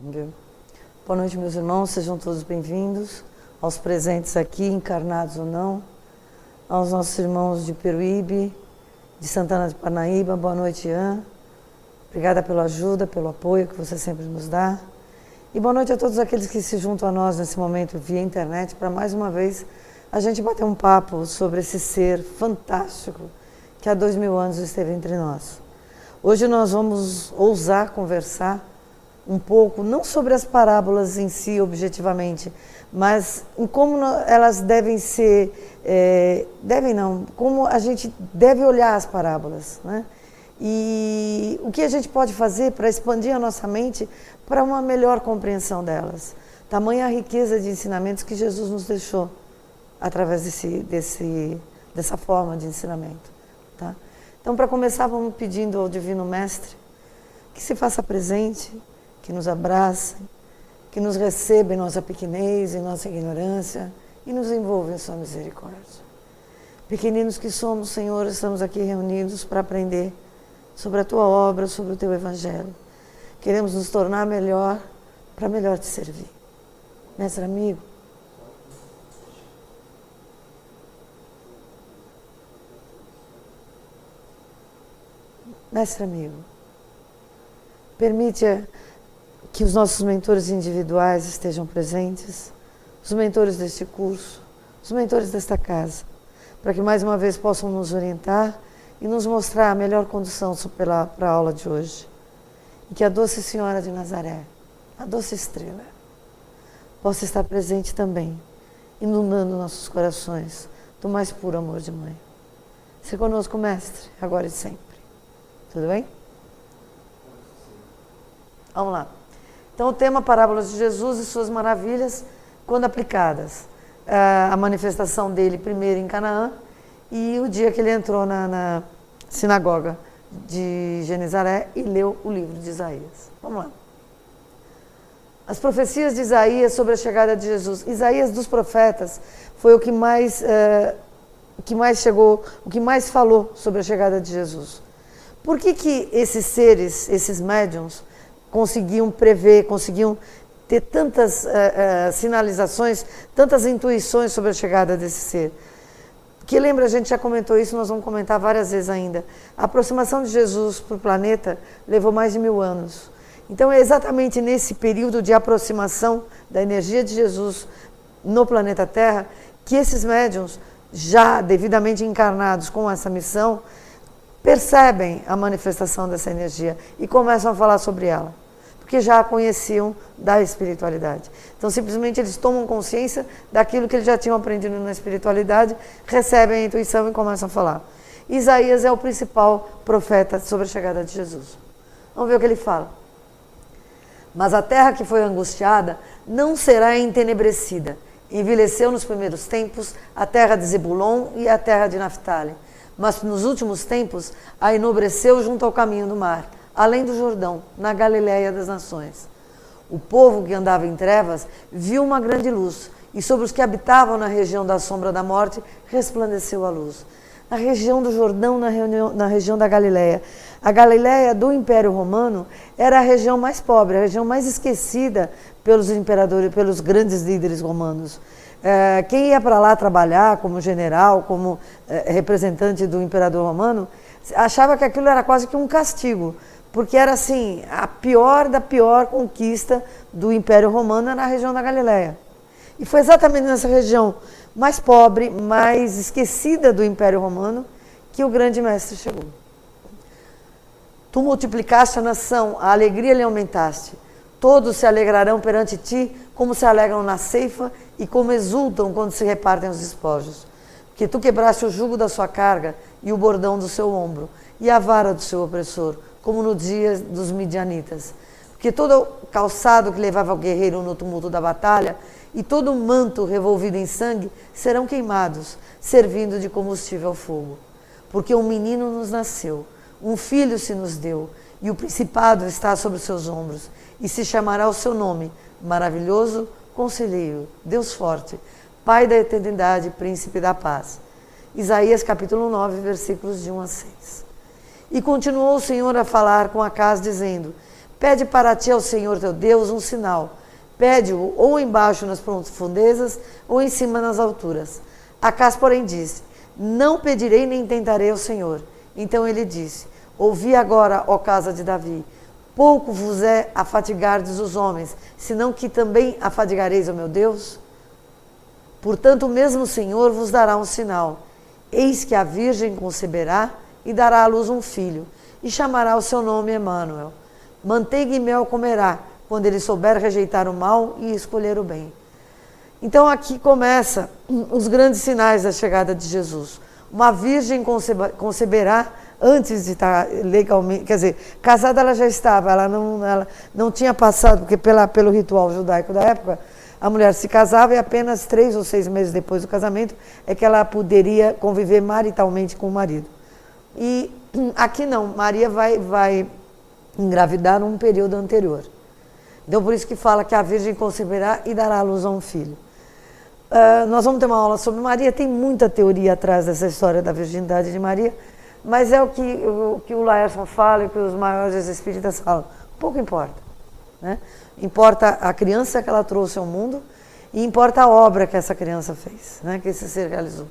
Viu? Boa noite, meus irmãos, sejam todos bem-vindos, aos presentes aqui, encarnados ou não, aos nossos irmãos de Peruíbe, de Santana de Parnaíba. Boa noite, Ian. Obrigada pela ajuda, pelo apoio que você sempre nos dá. E boa noite a todos aqueles que se juntam a nós nesse momento via internet para mais uma vez a gente bater um papo sobre esse ser fantástico que há 2000 anos esteve entre nós. Hoje nós vamos ousar conversar um pouco, não sobre as parábolas em si, objetivamente, mas em como elas devem ser, como a gente deve olhar as parábolas, né? E o que a gente pode fazer para expandir a nossa mente para uma melhor compreensão delas. Tamanha a riqueza de ensinamentos que Jesus nos deixou através dessa forma de ensinamento. Tá? Então, para começar, vamos pedindo ao Divino Mestre que se faça presente, que nos abrace, que nos receba em nossa pequenez, em nossa ignorância e nos envolva em sua misericórdia. Pequeninos que somos, Senhor, estamos aqui reunidos para aprender sobre a Tua obra, sobre o Teu Evangelho. Queremos nos tornar melhor para melhor Te servir. Mestre amigo, Mestre amigo, permite que os nossos mentores individuais estejam presentes, os mentores deste curso, os mentores desta casa, para que mais uma vez possam nos orientar e nos mostrar a melhor condução para a aula de hoje. E que a doce Senhora de Nazaré, a doce estrela, possa estar presente também, inundando nossos corações do mais puro amor de mãe. Se conosco, Mestre, agora e sempre. Tudo bem? Vamos lá. Então, o tema Parábolas de Jesus e suas maravilhas, quando aplicadas. A manifestação dele primeiro em Canaã e o dia que ele entrou na sinagoga de Genezaré e leu o livro de Isaías. Vamos lá. As profecias de Isaías sobre a chegada de Jesus. Isaías dos profetas foi o que mais chegou, o que mais falou sobre a chegada de Jesus. Por que esses seres, esses médiuns, conseguiam prever, conseguiam ter tantas sinalizações, tantas intuições sobre a chegada desse ser? Porque lembra, a gente já comentou isso, nós vamos comentar várias vezes ainda. A aproximação de Jesus para o planeta levou mais de 1000 anos. Então é exatamente nesse período de aproximação da energia de Jesus no planeta Terra que esses médiuns, já devidamente encarnados com essa missão, percebem a manifestação dessa energia e começam a falar sobre ela, porque já a conheciam da espiritualidade. Então, simplesmente, eles tomam consciência daquilo que eles já tinham aprendido na espiritualidade, recebem a intuição e começam a falar. Isaías é o principal profeta sobre a chegada de Jesus. Vamos ver o que ele fala. Mas a terra que foi angustiada não será entenebrecida. Envelheceu nos primeiros tempos a terra de Zebulon e a terra de Naftali. Mas nos últimos tempos a enobreceu junto ao caminho do mar, além do Jordão, na Galiléia das nações. O povo que andava em trevas viu uma grande luz, e sobre os que habitavam na região da sombra da morte resplandeceu a luz. Na região do Jordão, na região da Galiléia. A Galiléia do Império Romano era a região mais pobre, a região mais esquecida pelos imperadores, pelos grandes líderes romanos. Quem ia para lá trabalhar como general, como representante do imperador romano, achava que aquilo era quase que um castigo, porque era assim, a pior da pior conquista do Império Romano na região da Galiléia. E foi exatamente nessa região mais pobre, mais esquecida do Império Romano, que o grande mestre chegou. Tu multiplicaste a nação, a alegria lhe aumentaste. Todos se alegrarão perante ti, como se alegram na ceifa e como exultam quando se repartem os despojos. Porque tu quebraste o jugo da sua carga e o bordão do seu ombro e a vara do seu opressor, como no dia dos midianitas. Porque todo o calçado que levava o guerreiro no tumulto da batalha e todo o manto revolvido em sangue serão queimados, servindo de combustível ao fogo. Porque um menino nos nasceu, um filho se nos deu, e o principado está sobre os seus ombros, e se chamará o seu nome, Maravilhoso, Conselheiro, Deus Forte, Pai da Eternidade, Príncipe da Paz. Isaías capítulo 9, versículos de 1 a 6. E continuou o Senhor a falar com Acaz, dizendo: Pede para ti ao Senhor teu Deus um sinal. Pede-o ou embaixo nas profundezas, ou em cima nas alturas. Acas, porém, disse: Não pedirei nem tentarei ao Senhor. Então ele disse: Ouvi agora, ó casa de Davi, pouco vos é afatigardes os homens, senão que também afadigareis o meu Deus? Portanto, o mesmo Senhor vos dará um sinal. Eis que a virgem conceberá e dará à luz um filho, e chamará o seu nome Emanuel. Manteiga e mel comerá, quando ele souber rejeitar o mal e escolher o bem. Então aqui começa os grandes sinais da chegada de Jesus. Uma virgem conceberá antes de estar legalmente, quer dizer, casada ela já estava, ela não tinha passado, porque pelo ritual judaico da época, a mulher se casava e apenas 3 ou 6 meses depois do casamento é que ela poderia conviver maritalmente com o marido. E aqui não, Maria vai engravidar num período anterior. Então por isso que fala que a virgem conceberá e dará à luz a um filho. Nós vamos ter uma aula sobre Maria, tem muita teoria atrás dessa história da virgindade de Maria, mas é o que o Laerson fala e o que os maiores espíritas falam. Pouco importa, né? Importa a criança que ela trouxe ao mundo e importa a obra que essa criança fez, né? Que esse ser realizou.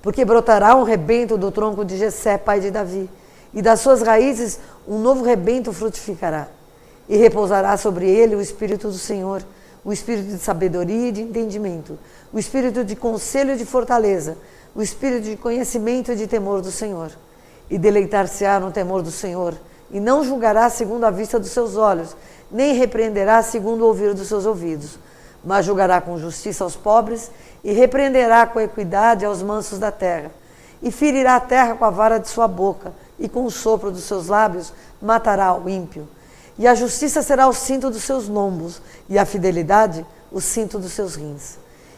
Porque brotará um rebento do tronco de Jessé, pai de Davi, e das suas raízes um novo rebento frutificará, e repousará sobre ele o Espírito do Senhor, o Espírito de sabedoria e de entendimento, o Espírito de conselho e de fortaleza, o Espírito de conhecimento e de temor do Senhor. E deleitar-se-á no temor do Senhor, e não julgará segundo a vista dos seus olhos, nem repreenderá segundo o ouvir dos seus ouvidos, mas julgará com justiça aos pobres, e repreenderá com equidade aos mansos da terra, e ferirá a terra com a vara de sua boca, e com o sopro dos seus lábios matará o ímpio. E a justiça será o cinto dos seus lombos, e a fidelidade o cinto dos seus rins.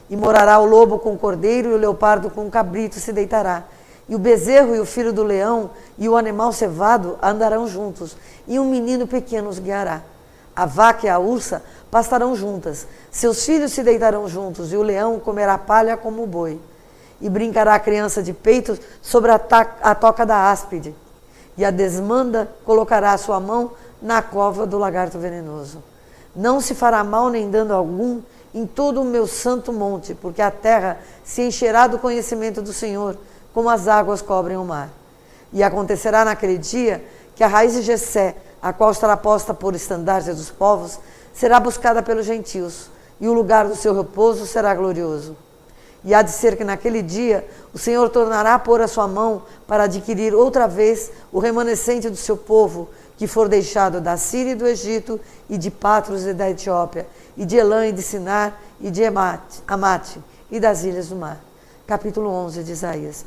E morará o lobo com o cordeiro, e o leopardo com o cabrito se deitará. E o bezerro e o filho do leão, e o animal cevado andarão juntos, e um menino pequeno os guiará. A vaca e a ursa pastarão juntas, seus filhos se deitarão juntos, e o leão comerá palha como o boi. E brincará a criança de peito sobre a toca da áspide, e a desmanda colocará a sua mão na cova do lagarto venenoso. Não se fará mal nem dano algum em todo o meu santo monte, porque a terra se encherá do conhecimento do Senhor, como as águas cobrem o mar. E acontecerá naquele dia que a raiz de Jessé, a qual estará posta por estandarte dos povos, será buscada pelos gentios, e o lugar do seu repouso será glorioso. E há de ser que naquele dia o Senhor tornará a pôr a sua mão para adquirir outra vez o remanescente do seu povo, que for deixado da Síria e do Egito, e de Patros e da Etiópia, e de Elã e de Sinar, e de Amate, e das ilhas do mar. Capítulo 11 de Isaías.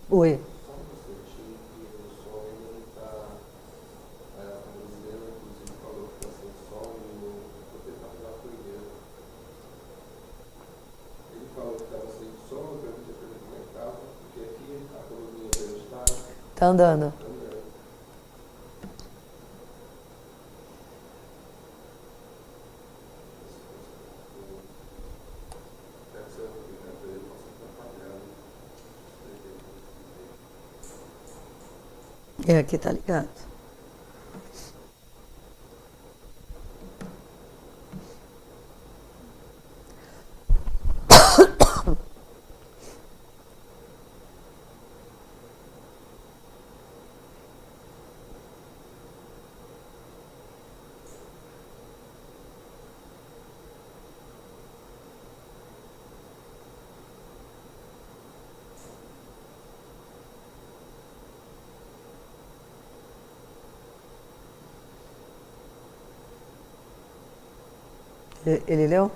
Oi. Tá andando. É, aqui tá ligado. Ele leu?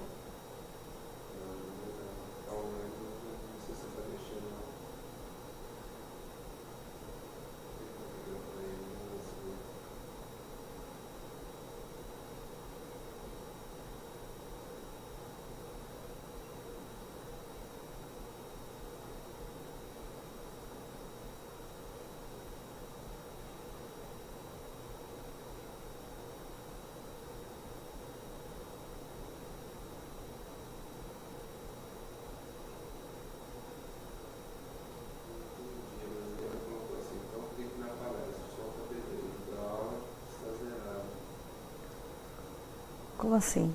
Como assim?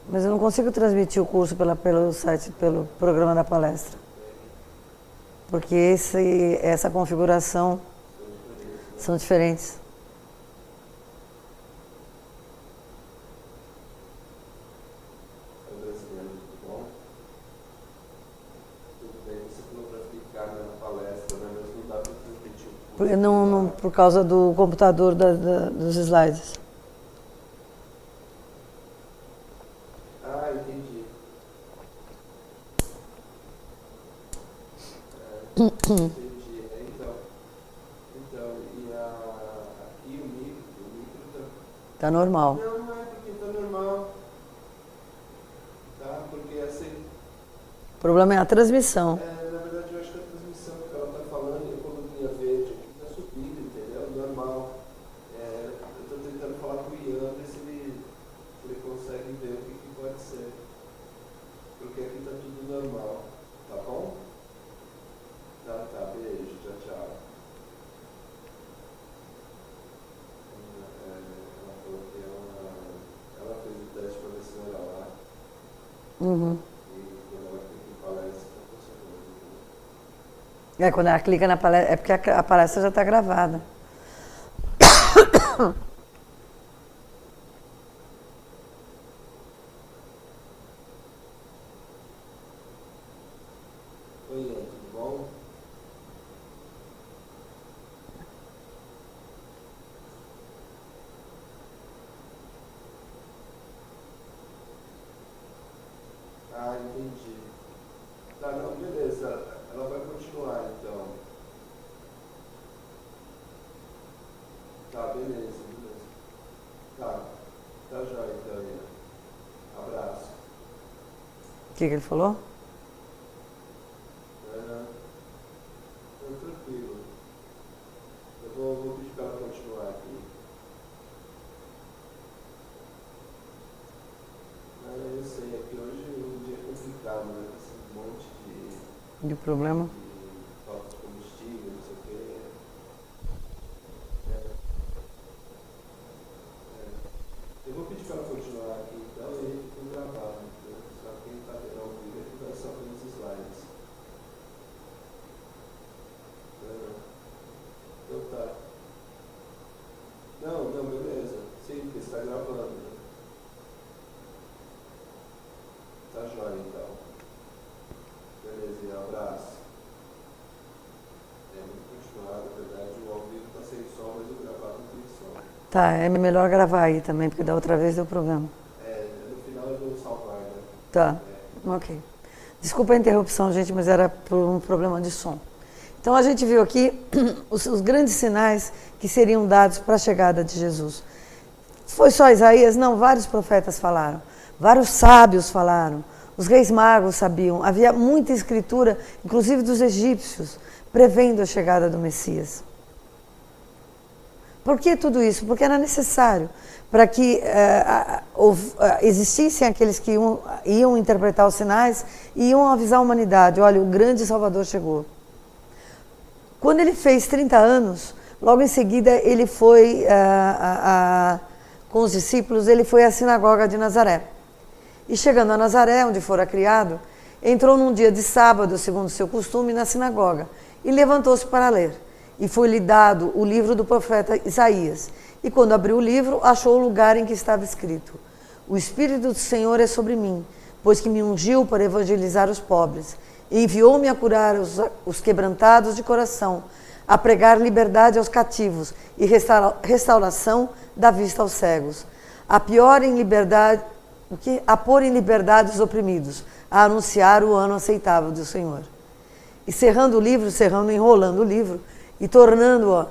Mas eu não consigo transmitir o curso pelo site, pelo programa da palestra. Porque essa configuração são diferentes. Não, por causa do computador dos slides. Ah, entendi. Entendi. Então, e o micro Tá normal. Não é porque tá normal. Tá? Porque assim. O problema é a transmissão. Na verdade, eu acho que a transmissão que ela tá falando é a coluninha verde aqui tá subindo, entendeu? Normal. Eu tô tentando falar com o Ian, ver se ele consegue ver o que pode ser. Porque aqui tá tudo normal. Tá bom? Tá, beijo, tchau. Ela falou que ela fez o teste para ver se não era lá. Uhum. E quando ela clica em palestra, tá funcionando. Quando ela clica na palestra, é porque a palestra já está gravada. Oi, Ian, tudo bom? Ah, entendi. Tá, não, beleza. Ela vai continuar, então. Tá, beleza. Tá jóia, então, Ian. Abraço. O que ele falou? Tranquilo. Eu vou pedir para ela continuar aqui. Eu sei, é que hoje o dia é complicado, né? Esse monte De problema? de falta de combustível, não sei o quê. Eu vou pedir para ela continuar aqui, então, e aí fica gravado. Só quem está vendo ao vivo é que vai só pelos slides. Então tá. Não, beleza. Sim, porque você está gravando, né? Tá jóia, então. Beleza, e abraço. Vamos continuar, na verdade, o ao vivo tá sem som, mas o gravado não tem som. Tá, é melhor gravar aí também, porque da outra vez deu problema. No final eu vou salvar, né? Tá, ok. Desculpa a interrupção, gente, mas era por um problema de som. Então a gente viu aqui os grandes sinais que seriam dados para a chegada de Jesus. Foi só Isaías? Não, vários profetas falaram, vários sábios falaram, os reis magos sabiam, havia muita escritura, inclusive dos egípcios, prevendo a chegada do Messias. Por que tudo isso? Porque era necessário para que existissem aqueles que iam interpretar os sinais e iam avisar a humanidade, olha, o grande Salvador chegou. Quando ele fez 30 anos, logo em seguida ele foi, com os discípulos, ele foi à sinagoga de Nazaré. E chegando a Nazaré, onde fora criado, entrou num dia de sábado, segundo seu costume, na sinagoga, e levantou-se para ler. E foi-lhe dado o livro do profeta Isaías. E quando abriu o livro, achou o lugar em que estava escrito: O Espírito do Senhor é sobre mim, pois que me ungiu para evangelizar os pobres. E enviou-me a curar os quebrantados de coração, a pregar liberdade aos cativos e restauração da vista aos cegos, a pôr em liberdade os oprimidos, a anunciar o ano aceitável do Senhor. E enrolando o livro e tornando-o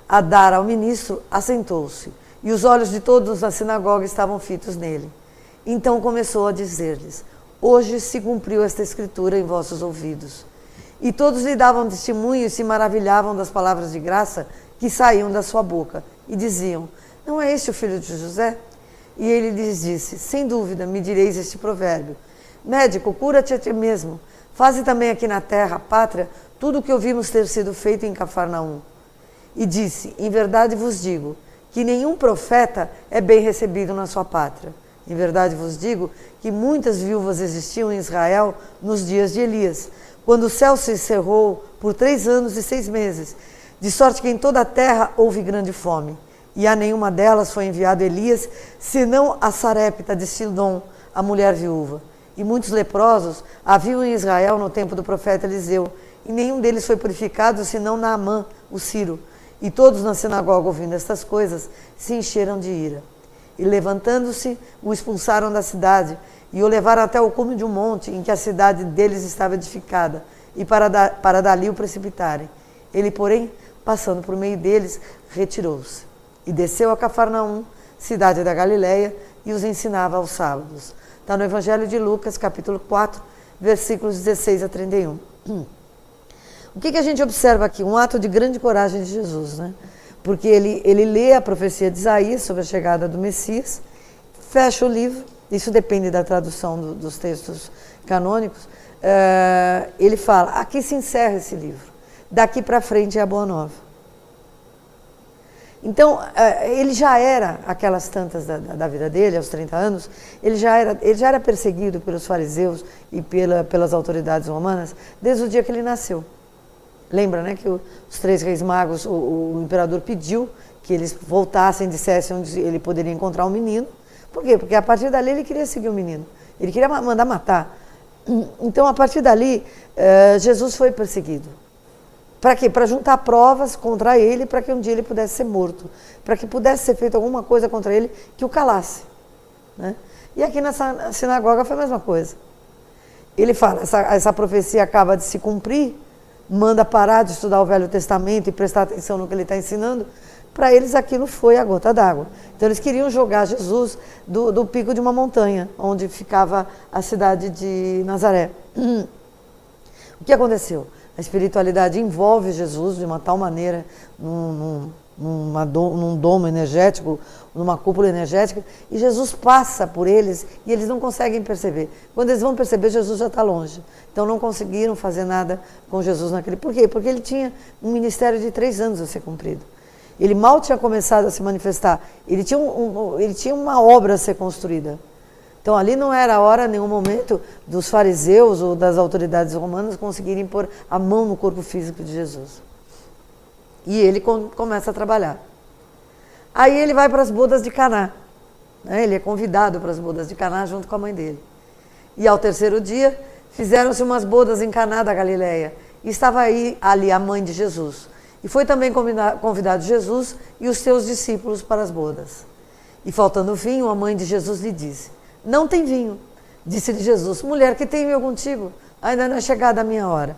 a dar ao ministro, assentou-se, e os olhos de todos na sinagoga estavam fitos nele. Então começou a dizer-lhes: Hoje se cumpriu esta escritura em vossos ouvidos. E todos lhe davam testemunho e se maravilhavam das palavras de graça que saíam da sua boca, e diziam: Não é este o filho de José? E ele lhes disse: Sem dúvida me direis este provérbio: Médico, cura-te a ti mesmo. Faze também aqui na terra, pátria, tudo o que ouvimos ter sido feito em Cafarnaum. E disse: Em verdade vos digo, que nenhum profeta é bem recebido na sua pátria. Em verdade vos digo que muitas viúvas existiam em Israel nos dias de Elias, quando o céu se cerrou por 3 anos e 6 meses, de sorte que em toda a terra houve grande fome. E a nenhuma delas foi enviado Elias, senão a Sarepta de Sidom, a mulher viúva. E muitos leprosos haviam em Israel no tempo do profeta Eliseu, e nenhum deles foi purificado, senão Naamã, o Ciro. E todos na sinagoga, ouvindo estas coisas, se encheram de ira. E levantando-se, o expulsaram da cidade, e o levaram até o cume de um monte, em que a cidade deles estava edificada, e para dali o precipitarem. Ele, porém, passando por meio deles, retirou-se. E desceu a Cafarnaum, cidade da Galileia, e os ensinava aos sábados. Está no Evangelho de Lucas, capítulo 4, versículos 16 a 31. O que a gente observa aqui? Um ato de grande coragem de Jesus, né? Porque ele lê a profecia de Isaías sobre a chegada do Messias, fecha o livro, isso depende da tradução dos textos canônicos, ele fala, aqui se encerra esse livro, daqui para frente é a Boa Nova. Então, ele já era, aquelas tantas da vida dele, aos 30 anos, ele já era perseguido pelos fariseus e pelas autoridades romanas desde o dia que ele nasceu. Lembra, né, que os 3 reis magos, o imperador pediu que eles voltassem, dissessem onde ele poderia encontrar um menino. Por quê? Porque a partir dali ele queria seguir o menino. Ele queria mandar matar. Então, a partir dali, Jesus foi perseguido. Para quê? Para juntar provas contra ele, para que um dia ele pudesse ser morto. Para que pudesse ser feita alguma coisa contra ele que o calasse. Né? E aqui nessa sinagoga foi a mesma coisa. Ele fala, essa profecia acaba de se cumprir, manda parar de estudar o Velho Testamento e prestar atenção no que ele está ensinando. Para eles aquilo foi a gota d'água. Então eles queriam jogar Jesus do pico de uma montanha, onde ficava a cidade de Nazaré. O que aconteceu? A espiritualidade envolve Jesus de uma tal maneira, num domo energético, numa cúpula energética, e Jesus passa por eles e eles não conseguem perceber. Quando eles vão perceber, Jesus já está longe. Então não conseguiram fazer nada com Jesus naquele... Por quê? Porque ele tinha um ministério de 3 anos a ser cumprido. Ele mal tinha começado a se manifestar. Ele tinha uma obra a ser construída. Então ali não era a hora, nenhum momento, dos fariseus ou das autoridades romanas conseguirem pôr a mão no corpo físico de Jesus. E ele começa a trabalhar. Aí ele vai para as bodas de Caná. Né? Ele é convidado para as bodas de Caná junto com a mãe dele. E ao 3º dia, fizeram-se umas bodas em Caná da Galileia. E estava ali a mãe de Jesus. E foi também convidado Jesus e os seus discípulos para as bodas. E faltando vinho, a mãe de Jesus lhe disse, não tem vinho. Disse-lhe Jesus, mulher, que tem vinho contigo? Ainda não é chegada a minha hora.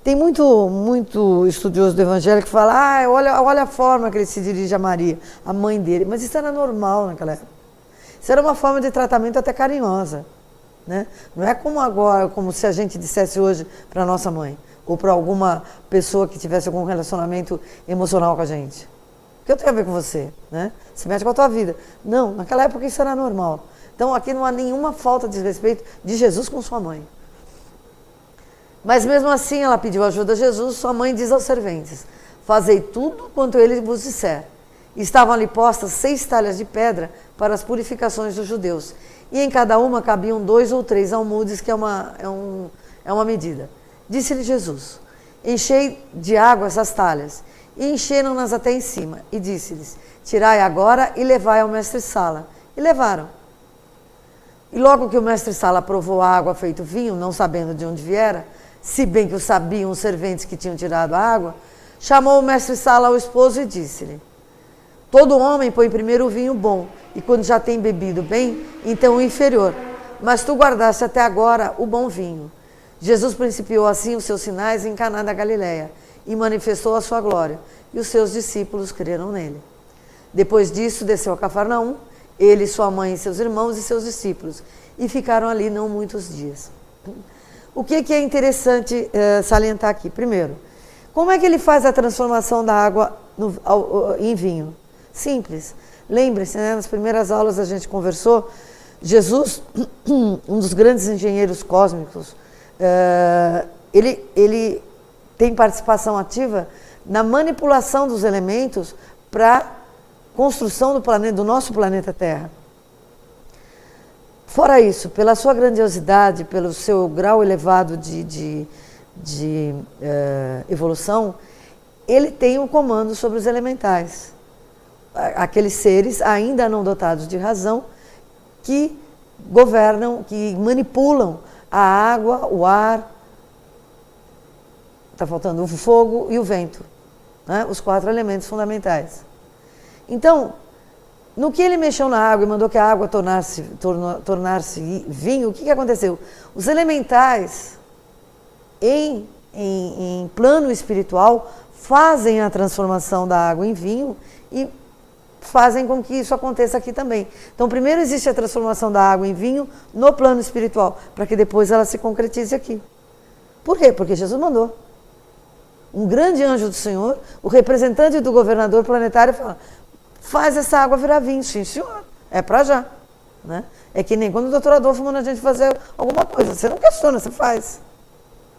Tem muito estudioso do Evangelho que fala, olha a forma que ele se dirige a Maria, a mãe dele. Mas isso era normal naquela época. Isso era uma forma de tratamento até carinhosa. Né? Não é como agora, como se a gente dissesse hoje para a nossa mãe, ou para alguma pessoa que tivesse algum relacionamento emocional com a gente. O que eu tenho a ver com você? Né? Se mete com a tua vida. Não, naquela época isso era normal. Então aqui não há nenhuma falta de respeito de Jesus com sua mãe. Mas mesmo assim ela pediu ajuda a Jesus, sua mãe diz aos serventes, fazei tudo quanto ele vos disser. E estavam ali postas 6 talhas de pedra para as purificações dos judeus. E em cada uma cabiam 2 ou 3 almudes, que é uma medida. Disse-lhe Jesus, enchei de água essas talhas. E encheram-nas até em cima. E disse-lhes, tirai agora e levai ao mestre-sala. E levaram. E logo que o mestre-sala provou a água feito vinho, não sabendo de onde viera, se bem que o sabiam os serventes que tinham tirado a água, chamou o mestre-sala ao esposo e disse-lhe, todo homem põe primeiro o vinho bom, e quando já tem bebido bem, então o inferior. Mas tu guardaste até agora o bom vinho. Jesus principiou assim os seus sinais em Caná da Galileia, e manifestou a sua glória, e os seus discípulos creram nele. Depois disso, desceu a Cafarnaum, ele, sua mãe, seus irmãos e seus discípulos, e ficaram ali não muitos dias. O que é interessante salientar aqui? Primeiro, como é que ele faz a transformação da água em vinho? Simples. Lembre-se, né, nas primeiras aulas a gente conversou, Jesus, um dos grandes engenheiros cósmicos, ele tem participação ativa na manipulação dos elementos para construção do planeta, do nosso planeta Terra. Fora isso, pela sua grandiosidade, pelo seu grau elevado de evolução, ele tem o comando sobre os elementais. Aqueles seres ainda não dotados de razão que governam, que manipulam a água, o ar, está faltando o fogo e o vento, né? Os 4 elementos fundamentais. Então, no que ele mexeu na água e mandou que a água tornasse vinho, o que aconteceu? Os elementais, em plano espiritual, fazem a transformação da água em vinho e fazem com que isso aconteça aqui também. Então, primeiro existe a transformação da água em vinho no plano espiritual, para que depois ela se concretize aqui. Por quê? Porque Jesus mandou. Um grande anjo do Senhor, o representante do governador planetário, fala: faz essa água virar vinho. Sim, senhor, é para já. Né? É que nem quando o doutor Adolfo manda a gente fazer alguma coisa, você não questiona, você faz.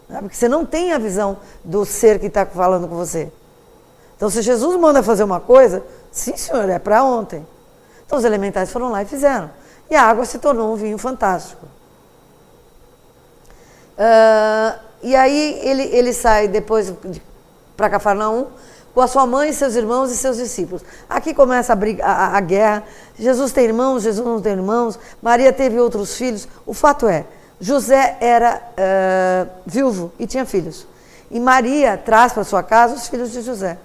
Né? Porque você não tem a visão do ser que está falando com você. Então, se Jesus manda fazer uma coisa, sim, senhor, é para ontem. Então, os elementais foram lá e fizeram. E a água se tornou um vinho fantástico. E aí, ele sai depois para Cafarnaum, com a sua mãe, seus irmãos e seus discípulos. Aqui começa a guerra. Jesus tem irmãos, Jesus não tem irmãos. Maria teve outros filhos. O fato é, José era viúvo e tinha filhos. E Maria traz para sua casa os filhos de José.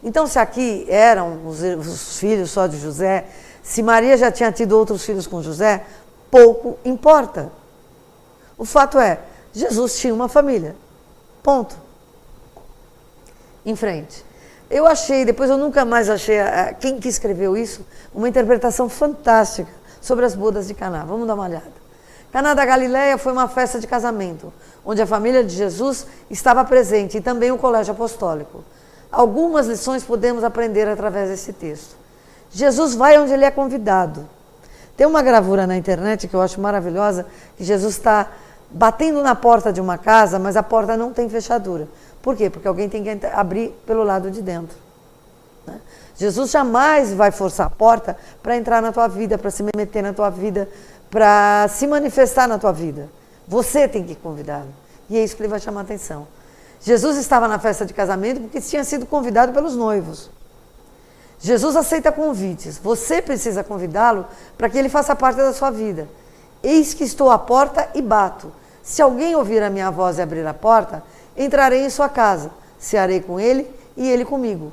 Então, se aqui eram os filhos só de José, se Maria já tinha tido outros filhos com José, pouco importa. O fato é, Jesus tinha uma família. Ponto. Em frente. Eu achei, depois eu nunca mais achei, quem que escreveu isso, uma interpretação fantástica sobre as bodas de Caná. Vamos dar uma olhada. Caná da Galileia foi uma festa de casamento, onde a família de Jesus estava presente e também o colégio apostólico. Algumas lições podemos aprender através desse texto. Jesus vai onde ele é convidado. Tem uma gravura na internet que eu acho maravilhosa, que Jesus está batendo na porta de uma casa, mas a porta não tem fechadura. Por quê? Porque alguém tem que abrir pelo lado de dentro. Né? Jesus jamais vai forçar a porta para entrar na tua vida, para se meter na tua vida, para se manifestar na tua vida. Você tem que convidá-lo. E é isso que ele vai chamar a atenção. Jesus estava na festa de casamento porque tinha sido convidado pelos noivos. Jesus aceita convites. Você precisa convidá-lo para que ele faça parte da sua vida. Eis que estou à porta e bato. Se alguém ouvir a minha voz e abrir a porta, entrarei em sua casa, cearei com ele e ele comigo.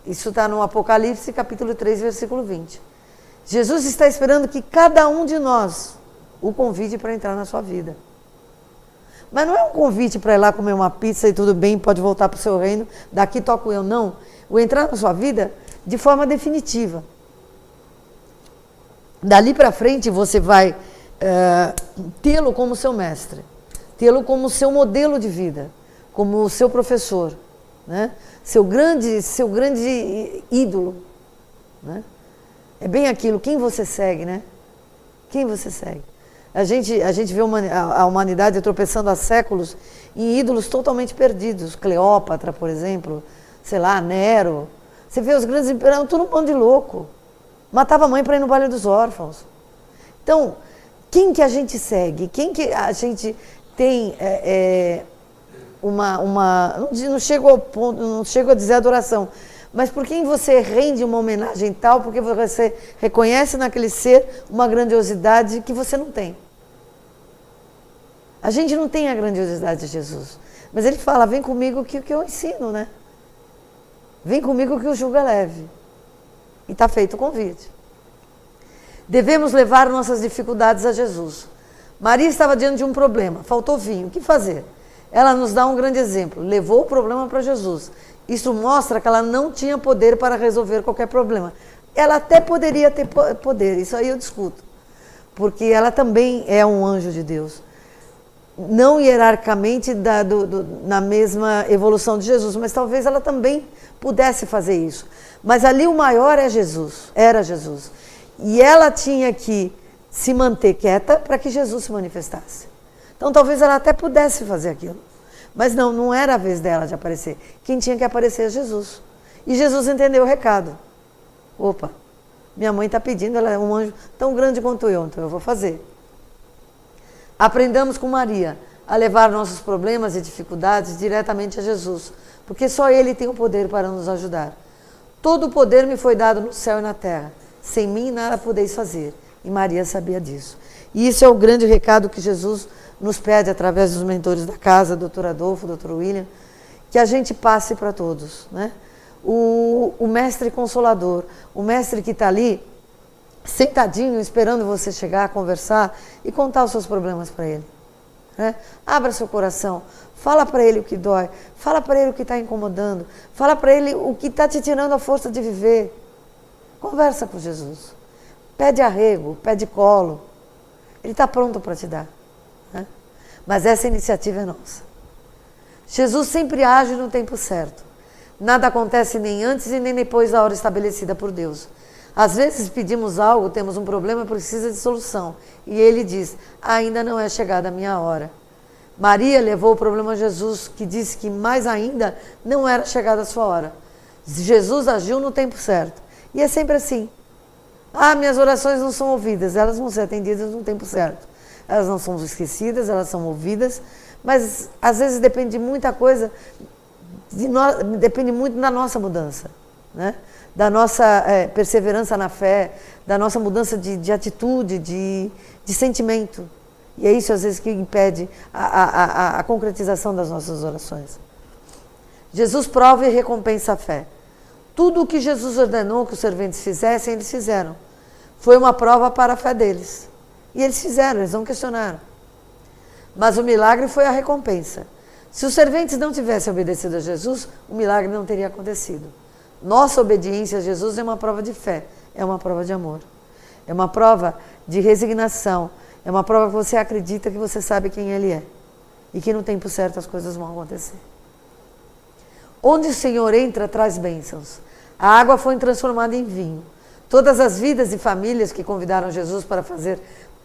Isso está no Apocalipse, capítulo 3, versículo 20. Jesus está esperando que cada um de nós o convide para entrar na sua vida. Mas não é um convite para ir lá comer uma pizza e tudo bem, pode voltar para o seu reino, daqui toco eu, não. O entrar na sua vida de forma definitiva. Dali para frente você vai tê-lo como seu mestre, tê-lo como seu modelo de vida, como seu professor, né? seu grande ídolo. Né? É bem aquilo, quem você segue, né? Quem você segue? A gente vê a humanidade tropeçando há séculos em ídolos totalmente perdidos. Cleópatra, por exemplo, sei lá, Nero. Você vê os grandes imperadores, tudo um bando de louco. Matava a mãe para ir no baile dos órfãos. Então, quem que a gente segue? Quem que a gente tem não chego ao ponto, não chego a dizer adoração, mas por quem você rende uma homenagem tal, porque você reconhece naquele ser uma grandiosidade que você não tem. A gente não tem a grandiosidade de Jesus, mas ele fala, vem comigo que o que eu ensino, né? Vem comigo que o jugo é leve. E está feito o convite. Devemos levar nossas dificuldades a Jesus. Maria estava diante de um problema, faltou vinho, o que fazer? Ela nos dá um grande exemplo, levou o problema para Jesus. Isso mostra que ela não tinha poder para resolver qualquer problema. Ela até poderia ter poder, isso aí eu discuto. Porque ela também é um anjo de Deus. Não hierarquicamente na mesma evolução de Jesus, mas talvez ela também pudesse fazer isso. Mas ali o maior é Jesus, era Jesus. E ela tinha que se manter quieta para que Jesus se manifestasse. Então talvez ela até pudesse fazer aquilo. Mas não era a vez dela de aparecer. Quem tinha que aparecer é Jesus. E Jesus entendeu o recado. Opa, minha mãe está pedindo, ela é um anjo tão grande quanto eu, então eu vou fazer. Aprendamos com Maria a levar nossos problemas e dificuldades diretamente a Jesus, porque só Ele tem o poder para nos ajudar. Todo o poder me foi dado no céu e na terra. Sem mim nada podeis fazer. E Maria sabia disso. E isso é o grande recado que Jesus nos pede através dos mentores da casa, Dr. Adolfo, Dr. William, que a gente passe para todos, né? O mestre consolador, o mestre que está ali, sentadinho, esperando você chegar, conversar e contar os seus problemas para ele. Né? Abra seu coração, fala para ele o que dói, fala para ele o que está incomodando, fala para ele o que está te tirando a força de viver. Conversa com Jesus, pede arrego, pede colo, ele está pronto para te dar. Né? Mas essa iniciativa é nossa. Jesus sempre age no tempo certo. Nada acontece nem antes e nem depois da hora estabelecida por Deus. Às vezes pedimos algo, temos um problema, precisa de solução. E Ele diz, ainda não é chegada a minha hora. Maria levou o problema a Jesus, que disse que mais ainda não era chegada a sua hora. Jesus agiu no tempo certo. E é sempre assim. Minhas orações não são ouvidas, elas vão ser atendidas no tempo certo. Elas não são esquecidas, elas são ouvidas, mas às vezes depende de muita coisa, depende muito da nossa mudança, né? Da nossa perseverança na fé, da nossa mudança de atitude, de sentimento. E é isso às vezes que impede a concretização das nossas orações. Jesus prova e recompensa a fé. Tudo o que Jesus ordenou que os serventes fizessem, eles fizeram. Foi uma prova para a fé deles. E eles fizeram, eles não questionaram. Mas o milagre foi a recompensa. Se os serventes não tivessem obedecido a Jesus, o milagre não teria acontecido. Nossa obediência a Jesus é uma prova de fé, é uma prova de amor. É uma prova de resignação, é uma prova que você acredita que você sabe quem Ele é. E que no tempo certo as coisas vão acontecer. Onde o Senhor entra, traz bênçãos. A água foi transformada em vinho. Todas as vidas e famílias que convidaram Jesus para fazer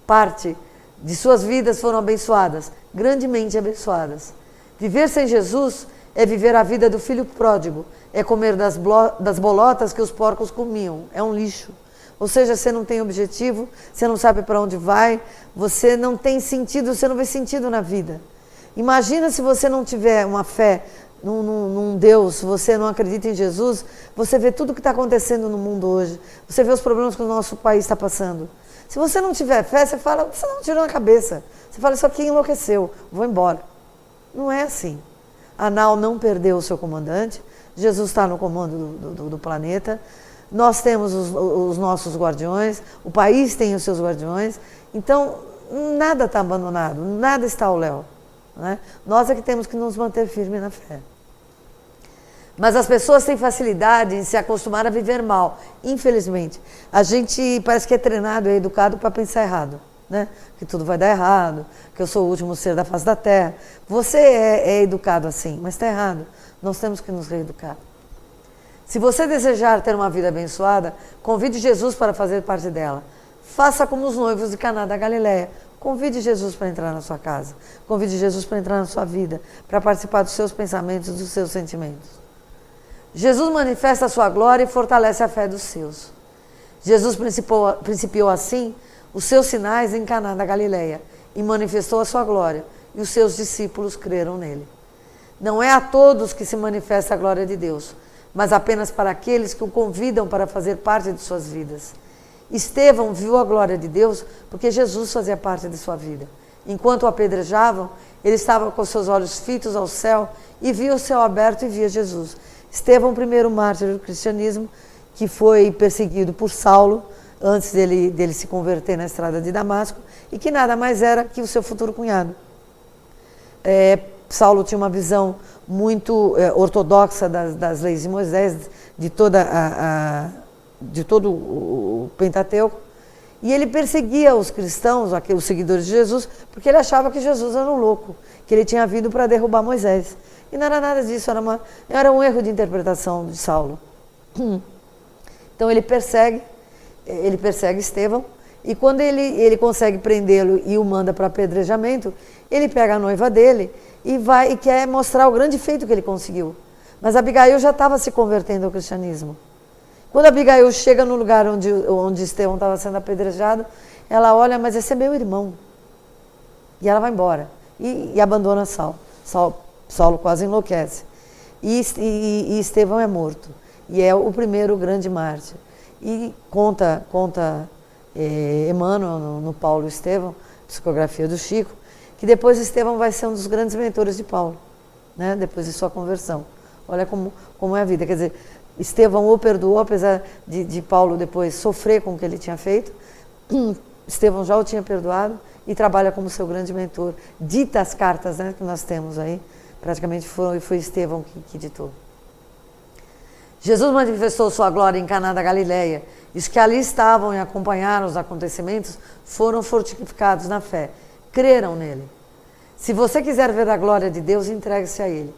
parte de suas vidas foram abençoadas, grandemente abençoadas. Viver sem Jesus é viver a vida do filho pródigo, é comer das bolotas que os porcos comiam, é um lixo. Ou seja, você não tem objetivo, você não sabe para onde vai, você não tem sentido, você não vê sentido na vida. Imagina se você não tiver uma fé num Deus, se você não acredita em Jesus, você vê tudo o que está acontecendo no mundo hoje, você vê os problemas que o nosso país está passando. Se você não tiver fé, você fala, você não tirou na cabeça. Você fala, isso aqui enlouqueceu, vou embora. Não é assim. A nau não perdeu o seu comandante, Jesus está no comando do planeta, nós temos os nossos guardiões, o país tem os seus guardiões, então nada está abandonado, nada está ao léu. Né? Nós é que temos que nos manter firmes na fé. Mas as pessoas têm facilidade em se acostumar a viver mal, infelizmente. A gente parece que é treinado, é educado para pensar errado. Né? Que tudo vai dar errado, que eu sou o último ser da face da terra. Você é educado assim, mas está errado. Nós temos que nos reeducar. Se você desejar ter uma vida abençoada, convide Jesus para fazer parte dela. Faça como os noivos de Caná da Galileia. Convide Jesus para entrar na sua casa. Convide Jesus para entrar na sua vida, para participar dos seus pensamentos, dos seus sentimentos. Jesus manifesta a sua glória e fortalece a fé dos seus. Jesus principiou assim os seus sinais em Caná da Galileia e manifestou a sua glória, e os seus discípulos creram nele. Não é a todos que se manifesta a glória de Deus, mas apenas para aqueles que o convidam para fazer parte de suas vidas. Estevão viu a glória de Deus porque Jesus fazia parte de sua vida. Enquanto o apedrejavam, ele estava com seus olhos fitos ao céu e via o céu aberto e via Jesus. Estevão, o primeiro mártir do cristianismo, que foi perseguido por Saulo, antes dele se converter na estrada de Damasco, e que nada mais era que o seu futuro cunhado. Saulo tinha uma visão muito ortodoxa das leis de Moisés, de todo o Pentateuco, e ele perseguia os cristãos, os seguidores de Jesus, porque ele achava que Jesus era um louco, que ele tinha vindo para derrubar Moisés. E não era nada disso, era um erro de interpretação de Saulo. Então ele persegue Estevão, e quando ele consegue prendê-lo e o manda para apedrejamento, ele pega a noiva dele e vai e quer mostrar o grande feito que ele conseguiu. Mas Abigail já estava se convertendo ao cristianismo. Quando Abigail chega no lugar onde Estevão estava sendo apedrejado, ela olha, mas esse é meu irmão. E ela vai embora e abandona Saulo. Saulo quase enlouquece. E Estevão é morto. E é o primeiro grande mártir. E conta Emmanuel, no Paulo e Estevão, psicografia do Chico, que depois Estevão vai ser um dos grandes mentores de Paulo, né? Depois de sua conversão. Olha como é a vida. Quer dizer, Estevão o perdoou, apesar de Paulo depois sofrer com o que ele tinha feito. Estevão já o tinha perdoado e trabalha como seu grande mentor. Dita as cartas, né, que nós temos aí. Praticamente foi Estevão que ditou. Jesus manifestou sua glória em Caná da Galileia. Os que ali estavam e acompanharam os acontecimentos foram fortificados na fé. Creram nele. Se você quiser ver a glória de Deus, entregue-se a ele.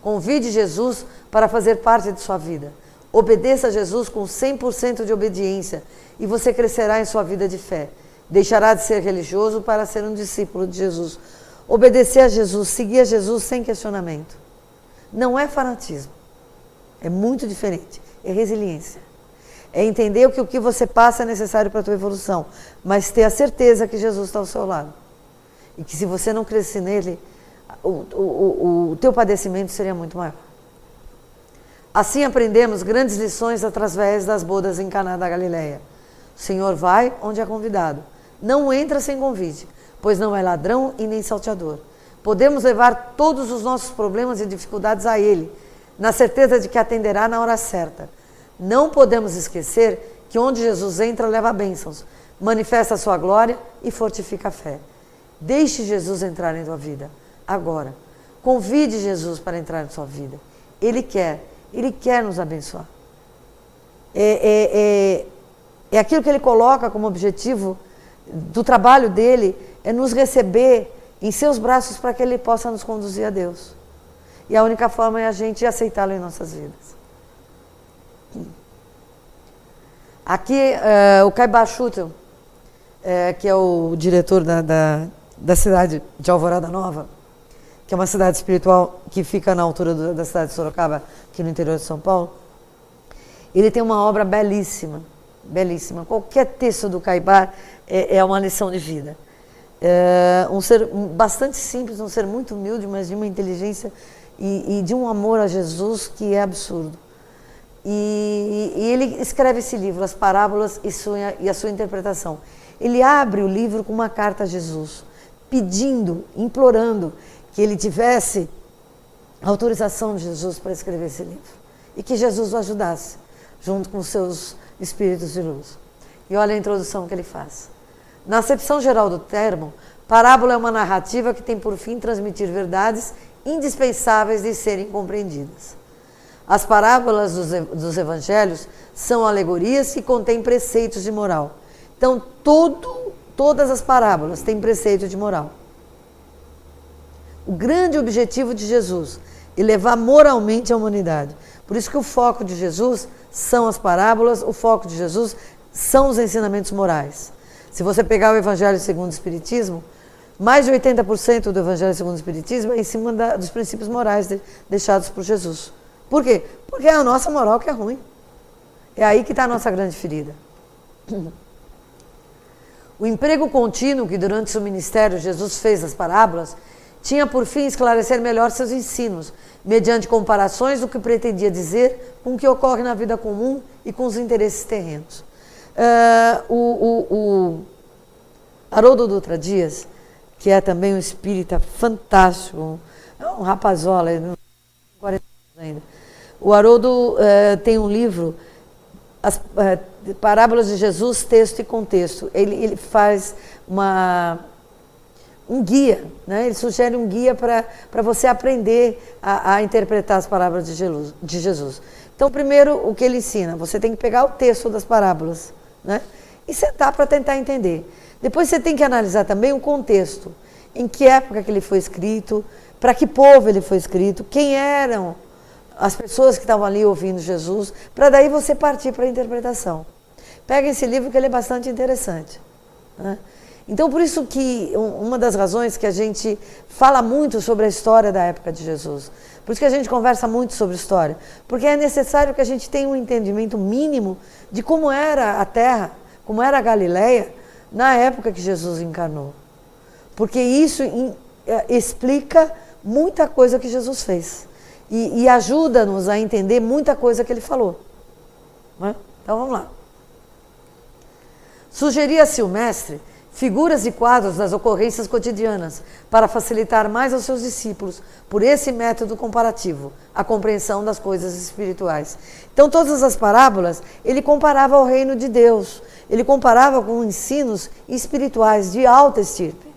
Convide Jesus para fazer parte de sua vida. Obedeça a Jesus com 100% de obediência e você crescerá em sua vida de fé. Deixará de ser religioso para ser um discípulo de Jesus. Obedecer a Jesus, seguir a Jesus sem questionamento. Não é fanatismo. É muito diferente. É resiliência. É entender que o que você passa é necessário para a tua evolução, mas ter a certeza que Jesus está ao seu lado. E que se você não crescer nele, o teu padecimento seria muito maior. Assim aprendemos grandes lições através das bodas em Caná da Galileia. O Senhor vai onde é convidado. Não entra sem convite, pois não é ladrão e nem salteador. Podemos levar todos os nossos problemas e dificuldades a Ele, na certeza de que atenderá na hora certa. Não podemos esquecer que onde Jesus entra, leva bênçãos, manifesta a sua glória e fortifica a fé. Deixe Jesus entrar em tua vida, agora. Convide Jesus para entrar em sua vida. Ele quer nos abençoar. É aquilo que Ele coloca como objetivo do trabalho dele, é nos receber em seus braços para que Ele possa nos conduzir a Deus. E a única forma é a gente aceitá-lo em nossas vidas. Aqui, o Caibar Schutel, que é o diretor da cidade de Alvorada Nova, que é uma cidade espiritual que fica na altura da cidade de Sorocaba, aqui no interior de São Paulo, ele tem uma obra belíssima, belíssima. Qualquer texto do Caibar é uma lição de vida. Um ser bastante simples, um ser muito humilde, mas de uma inteligência e de um amor a Jesus que é absurdo. E ele escreve esse livro, As Parábolas e a sua interpretação. Ele abre o livro com uma carta a Jesus, pedindo, implorando que ele tivesse autorização de Jesus para escrever esse livro. E que Jesus o ajudasse, junto com os seus espíritos de luz. E olha a introdução que ele faz. Na acepção geral do termo, parábola é uma narrativa que tem por fim transmitir verdades indispensáveis de serem compreendidas. As parábolas dos evangelhos são alegorias que contêm preceitos de moral. Então, todas as parábolas têm preceito de moral. O grande objetivo de Jesus é elevar moralmente a humanidade. Por isso que o foco de Jesus são as parábolas, o foco de Jesus são os ensinamentos morais. Se você pegar o Evangelho segundo o Espiritismo, mais de 80% do Evangelho segundo o Espiritismo é em cima dos princípios morais deixados por Jesus. Por quê? Porque é a nossa moral que é ruim. É aí que está a nossa grande ferida. O emprego contínuo que durante seu ministério Jesus fez das parábolas tinha por fim esclarecer melhor seus ensinos, mediante comparações do que pretendia dizer com o que ocorre na vida comum e com os interesses terrenos. O Haroldo Dutra Dias, que é também um espírita fantástico, um rapazola, não tem 40 anos ainda. O Haroldo tem um livro, As Parábolas de Jesus, Texto e Contexto. Ele faz um guia, né? Ele sugere um guia para você aprender a interpretar as parábolas de Jesus. Então, primeiro, o que ele ensina? Você tem que pegar o texto das parábolas, né? E sentar para tentar entender. Depois você tem que analisar também o contexto. Em que época que ele foi escrito, para que povo ele foi escrito, quem eram as pessoas que estavam ali ouvindo Jesus, para daí você partir para a interpretação. Pega esse livro que ele é bastante interessante, né? Então, por isso que uma das razões que a gente fala muito sobre a história da época de Jesus, por isso que a gente conversa muito sobre história, porque é necessário que a gente tenha um entendimento mínimo de como era a Terra, como era a Galileia, na época que Jesus encarnou. Porque isso explica muita coisa que Jesus fez e ajuda-nos a entender muita coisa que ele falou. Né? Então, vamos lá. Sugeria-se o mestre figuras e quadros das ocorrências cotidianas para facilitar mais aos seus discípulos, por esse método comparativo, a compreensão das coisas espirituais. Então, todas as parábolas, ele comparava ao reino de Deus, ele comparava com ensinos espirituais de alta estirpe.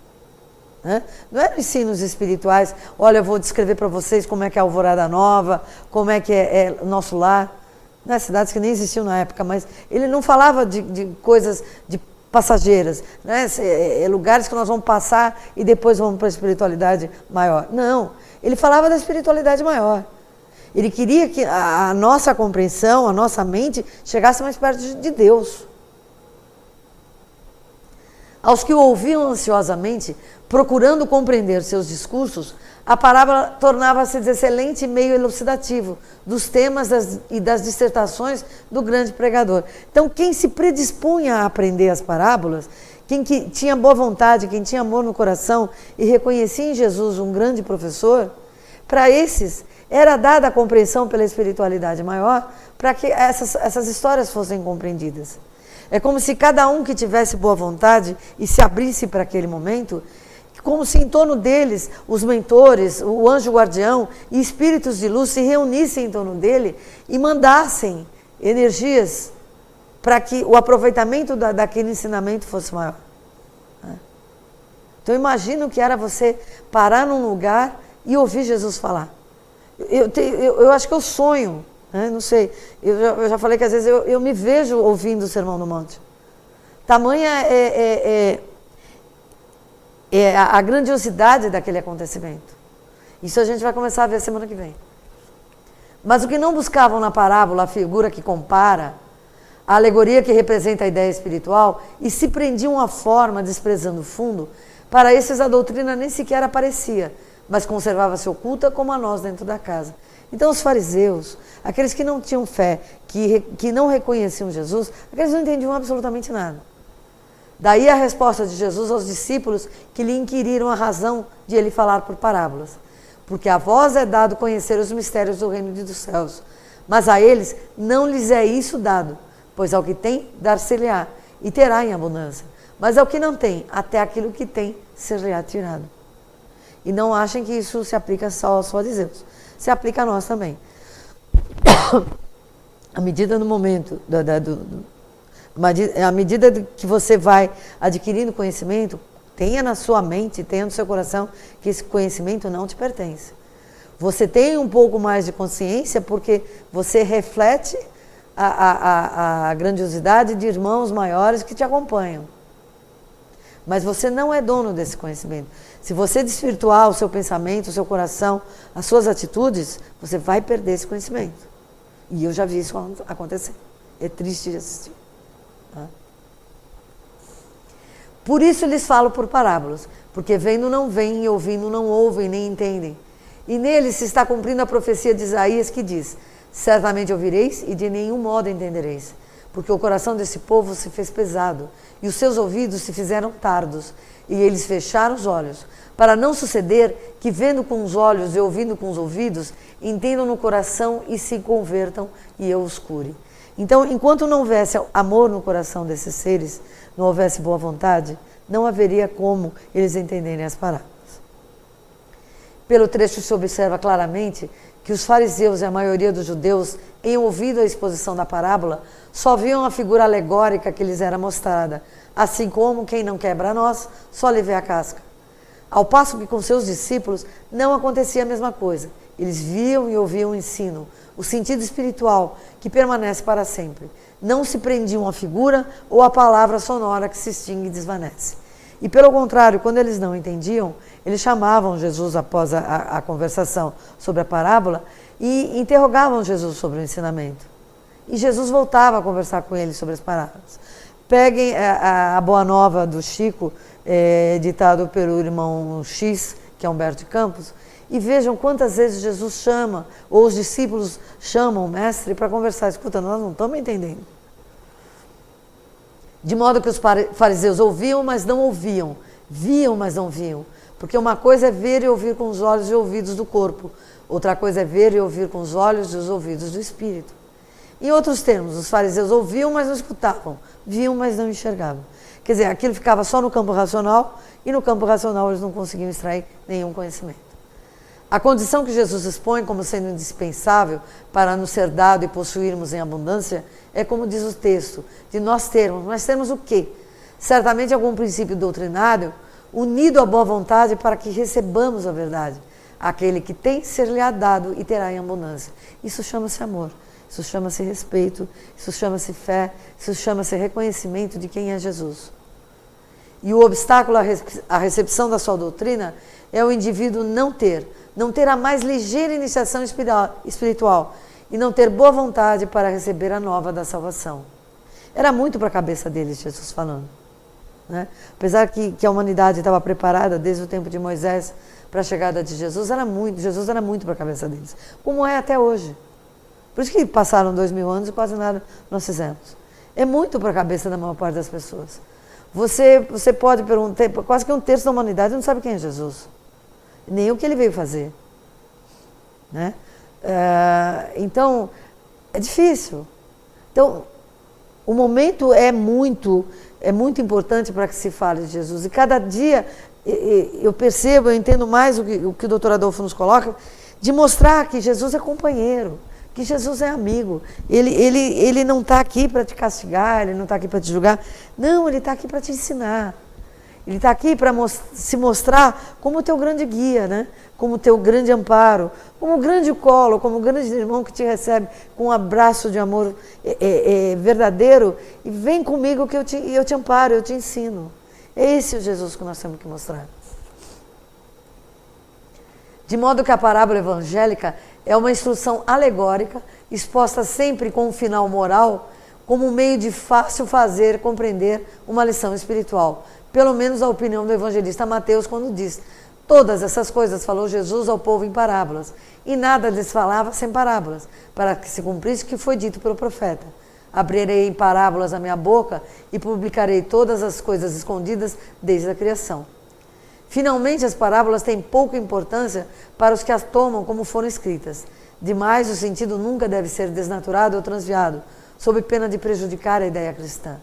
Né? Não eram ensinos espirituais, olha, eu vou descrever para vocês como é que é a Alvorada Nova, como é que é o nosso lar. Né? Cidades que nem existiam na época, mas ele não falava de coisas de passageiras, né? Lugares que nós vamos passar e depois vamos para a espiritualidade maior. Não, ele falava da espiritualidade maior. Ele queria que a nossa compreensão, a nossa mente chegasse mais perto de Deus. Aos que o ouviam ansiosamente, procurando compreender seus discursos, a parábola tornava-se excelente meio elucidativo dos temas e das dissertações do grande pregador. Então, quem se predispunha a aprender as parábolas, quem que tinha boa vontade, quem tinha amor no coração e reconhecia em Jesus um grande professor, para esses era dada a compreensão pela espiritualidade maior para que essas histórias fossem compreendidas. É como se cada um que tivesse boa vontade e se abrisse para aquele momento, como se em torno deles os mentores, o anjo guardião e espíritos de luz se reunissem em torno dele e mandassem energias para que o aproveitamento daquele ensinamento fosse maior. Então imagina o que era você parar num lugar e ouvir Jesus falar. Eu acho que eu sonho, né? Não sei, eu já falei que às vezes eu me vejo ouvindo o Sermão do Monte. Tamanha a grandiosidade daquele acontecimento. Isso a gente vai começar a ver semana que vem. Mas o que não buscavam na parábola, a figura que compara, a alegoria que representa a ideia espiritual, e se prendiam à forma, desprezando o fundo, para esses a doutrina nem sequer aparecia, mas conservava-se oculta como a nós dentro da casa. Então os fariseus, aqueles que não tinham fé, que não reconheciam Jesus, aqueles não entendiam absolutamente nada. Daí a resposta de Jesus aos discípulos que lhe inquiriram a razão de ele falar por parábolas. Porque a vós é dado conhecer os mistérios do reino dos céus, mas a eles não lhes é isso dado, pois ao que tem, dar-se-lhe-á, e terá em abundância. Mas ao que não tem, até aquilo que tem, ser-lhe-á tirado. E não achem que isso se aplica só aos fariseus, se aplica a nós também. À medida no momento à medida que você vai adquirindo conhecimento, tenha na sua mente, tenha no seu coração que esse conhecimento não te pertence. Você tem um pouco mais de consciência porque você reflete a grandiosidade de irmãos maiores que te acompanham. Mas você não é dono desse conhecimento. Se você desvirtuar o seu pensamento, o seu coração, as suas atitudes, você vai perder esse conhecimento. E eu já vi isso acontecer. É triste de assistir. Por isso lhes falo por parábolas, porque vendo não veem e ouvindo não ouvem nem entendem. E neles se está cumprindo a profecia de Isaías que diz: certamente ouvireis e de nenhum modo entendereis, porque o coração desse povo se fez pesado e os seus ouvidos se fizeram tardos e eles fecharam os olhos, para não suceder que vendo com os olhos e ouvindo com os ouvidos, entendam no coração e se convertam e eu os cure. Então, enquanto não houvesse amor no coração desses seres, não houvesse boa vontade, não haveria como eles entenderem as parábolas. Pelo trecho se observa claramente que os fariseus e a maioria dos judeus, em ouvido a exposição da parábola, só viam a figura alegórica que lhes era mostrada, assim como quem não quebra a noz, só lhe vê a casca. Ao passo que com seus discípulos não acontecia a mesma coisa. Eles viam e ouviam o ensino, o sentido espiritual que permanece para sempre. Não se prendiam à figura ou à palavra sonora que se extingue e desvanece. E pelo contrário, quando eles não entendiam, eles chamavam Jesus após a conversação sobre a parábola e interrogavam Jesus sobre o ensinamento. E Jesus voltava a conversar com eles sobre as parábolas. Peguem a Boa Nova do Chico, ditado pelo irmão X, que é Humberto de Campos, e vejam quantas vezes Jesus chama, ou os discípulos chamam o mestre para conversar. Escuta, nós não estamos entendendo. De modo que os fariseus ouviam, mas não ouviam. Viam, mas não viam. Porque uma coisa é ver e ouvir com os olhos e ouvidos do corpo. Outra coisa é ver e ouvir com os olhos e os ouvidos do espírito. Em outros termos, os fariseus ouviam, mas não escutavam. Viam, mas não enxergavam. Quer dizer, aquilo ficava só no campo racional, e no campo racional eles não conseguiam extrair nenhum conhecimento. A condição que Jesus expõe como sendo indispensável para nos ser dado e possuirmos em abundância é, como diz o texto, de nós termos. Mas temos o quê? Certamente algum princípio doutrinário unido à boa vontade para que recebamos a verdade. Aquele que tem, ser-lhe-á dado e terá em abundância. Isso chama-se amor, isso chama-se respeito, isso chama-se fé, isso chama-se reconhecimento de quem é Jesus. E o obstáculo à recepção da sua doutrina é o indivíduo não ter a mais ligeira iniciação espiritual e não ter boa vontade para receber a nova da salvação. Era muito para a cabeça deles, Jesus falando. Né? Apesar que a humanidade estava preparada desde o tempo de Moisés para a chegada de Jesus era muito para a cabeça deles, como é até hoje. Por isso que passaram 2000 anos e quase nada nós fizemos. É muito para a cabeça da maior parte das pessoas. Você pode perguntar, quase que um terço da humanidade não sabe quem é Jesus. Nem o que ele veio fazer. Né? Então, é difícil. Então, o momento é muito importante para que se fale de Jesus. E cada dia eu percebo, eu entendo mais o que o doutor Adolfo nos coloca, de mostrar que Jesus é companheiro, que Jesus é amigo. Ele não está aqui para te castigar, ele não está aqui para te julgar. Não, ele está aqui para te ensinar. Ele está aqui para se mostrar como o teu grande guia, né? Como o teu grande amparo, como o grande colo, como o grande irmão que te recebe com um abraço de amor verdadeiro. E vem comigo que eu te amparo, eu te ensino. É esse o Jesus que nós temos que mostrar. De modo que a parábola evangélica é uma instrução alegórica, exposta sempre com um final moral, como um meio de fácil fazer compreender uma lição espiritual. Pelo menos a opinião do evangelista Mateus quando diz: todas essas coisas falou Jesus ao povo em parábolas, e nada lhes falava sem parábolas, para que se cumprisse o que foi dito pelo profeta. Abrirei em parábolas a minha boca e publicarei todas as coisas escondidas desde a criação. Finalmente, as parábolas têm pouca importância para os que as tomam como foram escritas. Demais, o sentido nunca deve ser desnaturado ou transviado, sob pena de prejudicar a ideia cristã.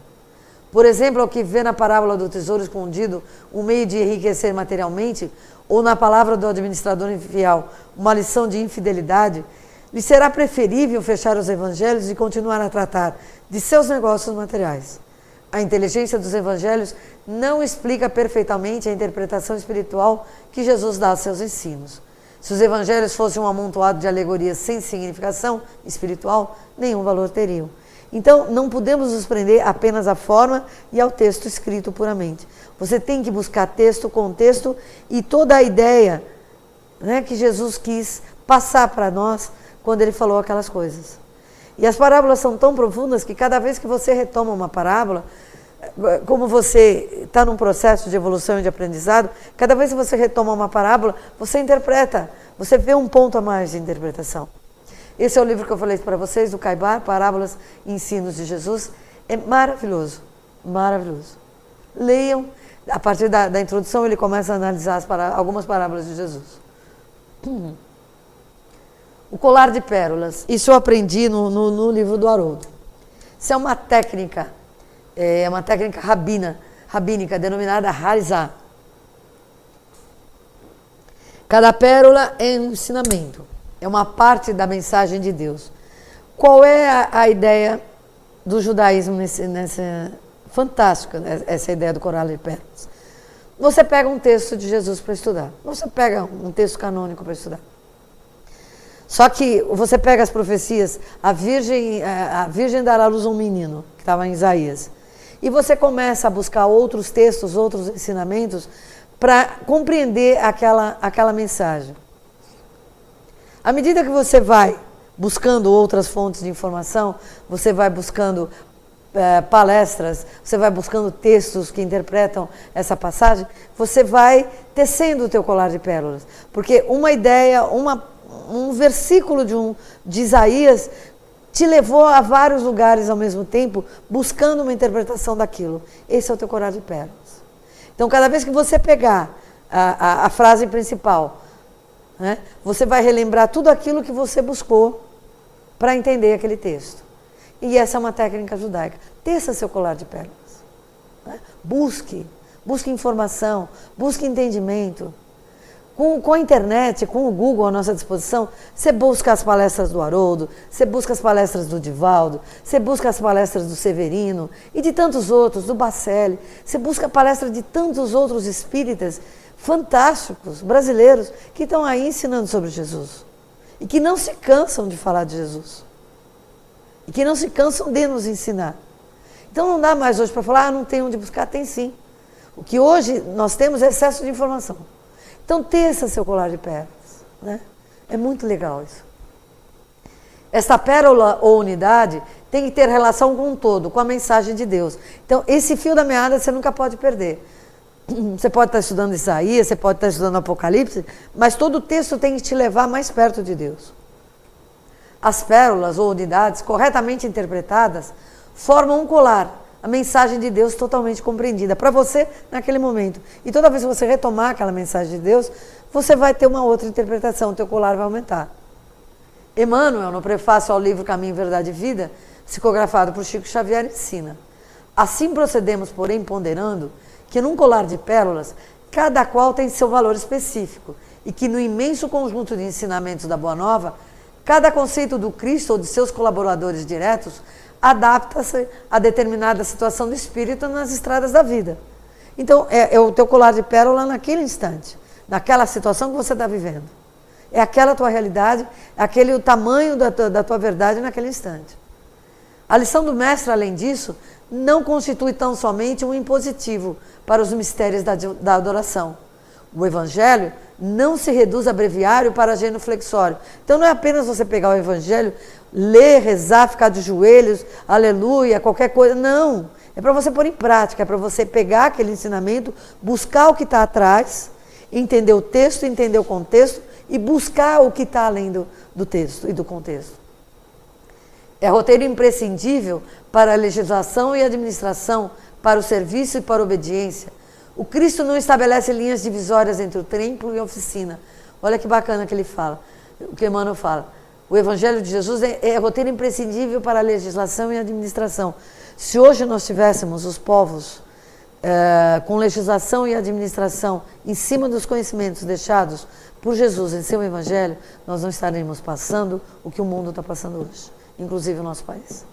Por exemplo, ao que vê na parábola do tesouro escondido um meio de enriquecer materialmente, ou na palavra do administrador infiel uma lição de infidelidade, lhe será preferível fechar os evangelhos e continuar a tratar de seus negócios materiais. A inteligência dos evangelhos não explica perfeitamente a interpretação espiritual que Jesus dá aos seus ensinos. Se os evangelhos fossem um amontoado de alegorias sem significação espiritual, nenhum valor teriam. Então, não podemos nos prender apenas à forma e ao texto escrito puramente. Você tem que buscar texto, contexto e toda a ideia, né, que Jesus quis passar para nós quando ele falou aquelas coisas. E as parábolas são tão profundas que cada vez que você retoma uma parábola, como você está num processo de evolução e de aprendizado, cada vez que você retoma uma parábola, você interpreta, você vê um ponto a mais de interpretação. Esse é o livro que eu falei para vocês, do Caibar, Parábolas e Ensinos de Jesus. É maravilhoso, maravilhoso. Leiam, a partir da introdução ele começa a analisar algumas parábolas de Jesus. O colar de pérolas, isso eu aprendi no livro do Haroldo. Isso é uma técnica rabínica, denominada Harizá. Cada pérola é um ensinamento. É uma parte da mensagem de Deus. Qual é a ideia do judaísmo fantástica, essa ideia do colar de pérolas? Você pega um texto de Jesus para estudar. Você pega um texto canônico para estudar. Só que você pega as profecias, a virgem dará à luz a um menino, que estava em Isaías. E você começa a buscar outros textos, outros ensinamentos, para compreender aquela mensagem. À medida que você vai buscando outras fontes de informação, você vai buscando palestras, você vai buscando textos que interpretam essa passagem, você vai tecendo o teu colar de pérolas. Porque uma ideia, um versículo de Isaías te levou a vários lugares ao mesmo tempo, buscando uma interpretação daquilo. Esse é o teu colar de pérolas. Então, cada vez que você pegar a frase principal, né, você vai relembrar tudo aquilo que você buscou para entender aquele texto. E essa é uma técnica judaica. Teça seu colar de pérolas. Né? Busque informação, busque entendimento. Com a internet, com o Google à nossa disposição, você busca as palestras do Haroldo, você busca as palestras do Divaldo, você busca as palestras do Severino e de tantos outros, do Bacelli, você busca a palestra de tantos outros espíritas fantásticos, brasileiros, que estão aí ensinando sobre Jesus e que não se cansam de falar de Jesus e que não se cansam de nos ensinar. Então não dá mais hoje para falar, não tem onde buscar, tem sim. O que hoje nós temos é excesso de informação. Então teça seu colar de pérolas, né? É muito legal isso. Esta pérola ou unidade tem que ter relação com o todo, com a mensagem de Deus. Então esse fio da meada você nunca pode perder. Você pode estar estudando Isaías, você pode estar estudando Apocalipse, mas todo o texto tem que te levar mais perto de Deus. As pérolas ou unidades corretamente interpretadas formam um colar, a mensagem de Deus totalmente compreendida para você naquele momento. E toda vez que você retomar aquela mensagem de Deus, você vai ter uma outra interpretação, o teu colar vai aumentar. Emmanuel, no prefácio ao livro Caminho, Verdade e Vida, psicografado por Chico Xavier, ensina: assim procedemos, porém, ponderando que num colar de pérolas, cada qual tem seu valor específico e que no imenso conjunto de ensinamentos da Boa Nova, cada conceito do Cristo ou de seus colaboradores diretos adapta-se a determinada situação do espírito nas estradas da vida. Então, é o teu colar de pérola naquele instante, naquela situação que você está vivendo. É aquela tua realidade, o tamanho da tua verdade naquele instante. A lição do mestre, além disso, não constitui tão somente um impositivo para os mistérios da adoração. O Evangelho não se reduz a breviário para genuflexório. Então não é apenas você pegar o Evangelho, ler, rezar, ficar de joelhos, aleluia, qualquer coisa. Não, é para você pôr em prática, é para você pegar aquele ensinamento, buscar o que está atrás, entender o texto, entender o contexto e buscar o que está além do texto e do contexto. É roteiro imprescindível para a legislação e administração, para o serviço e para a obediência. O Cristo não estabelece linhas divisórias entre o templo e a oficina. Olha que bacana que ele fala, o que Emmanuel fala. O Evangelho de Jesus é roteiro imprescindível para a legislação e a administração. Se hoje nós tivéssemos os povos com legislação e administração em cima dos conhecimentos deixados por Jesus em seu Evangelho, nós não estaríamos passando o que o mundo está passando hoje, inclusive o nosso país.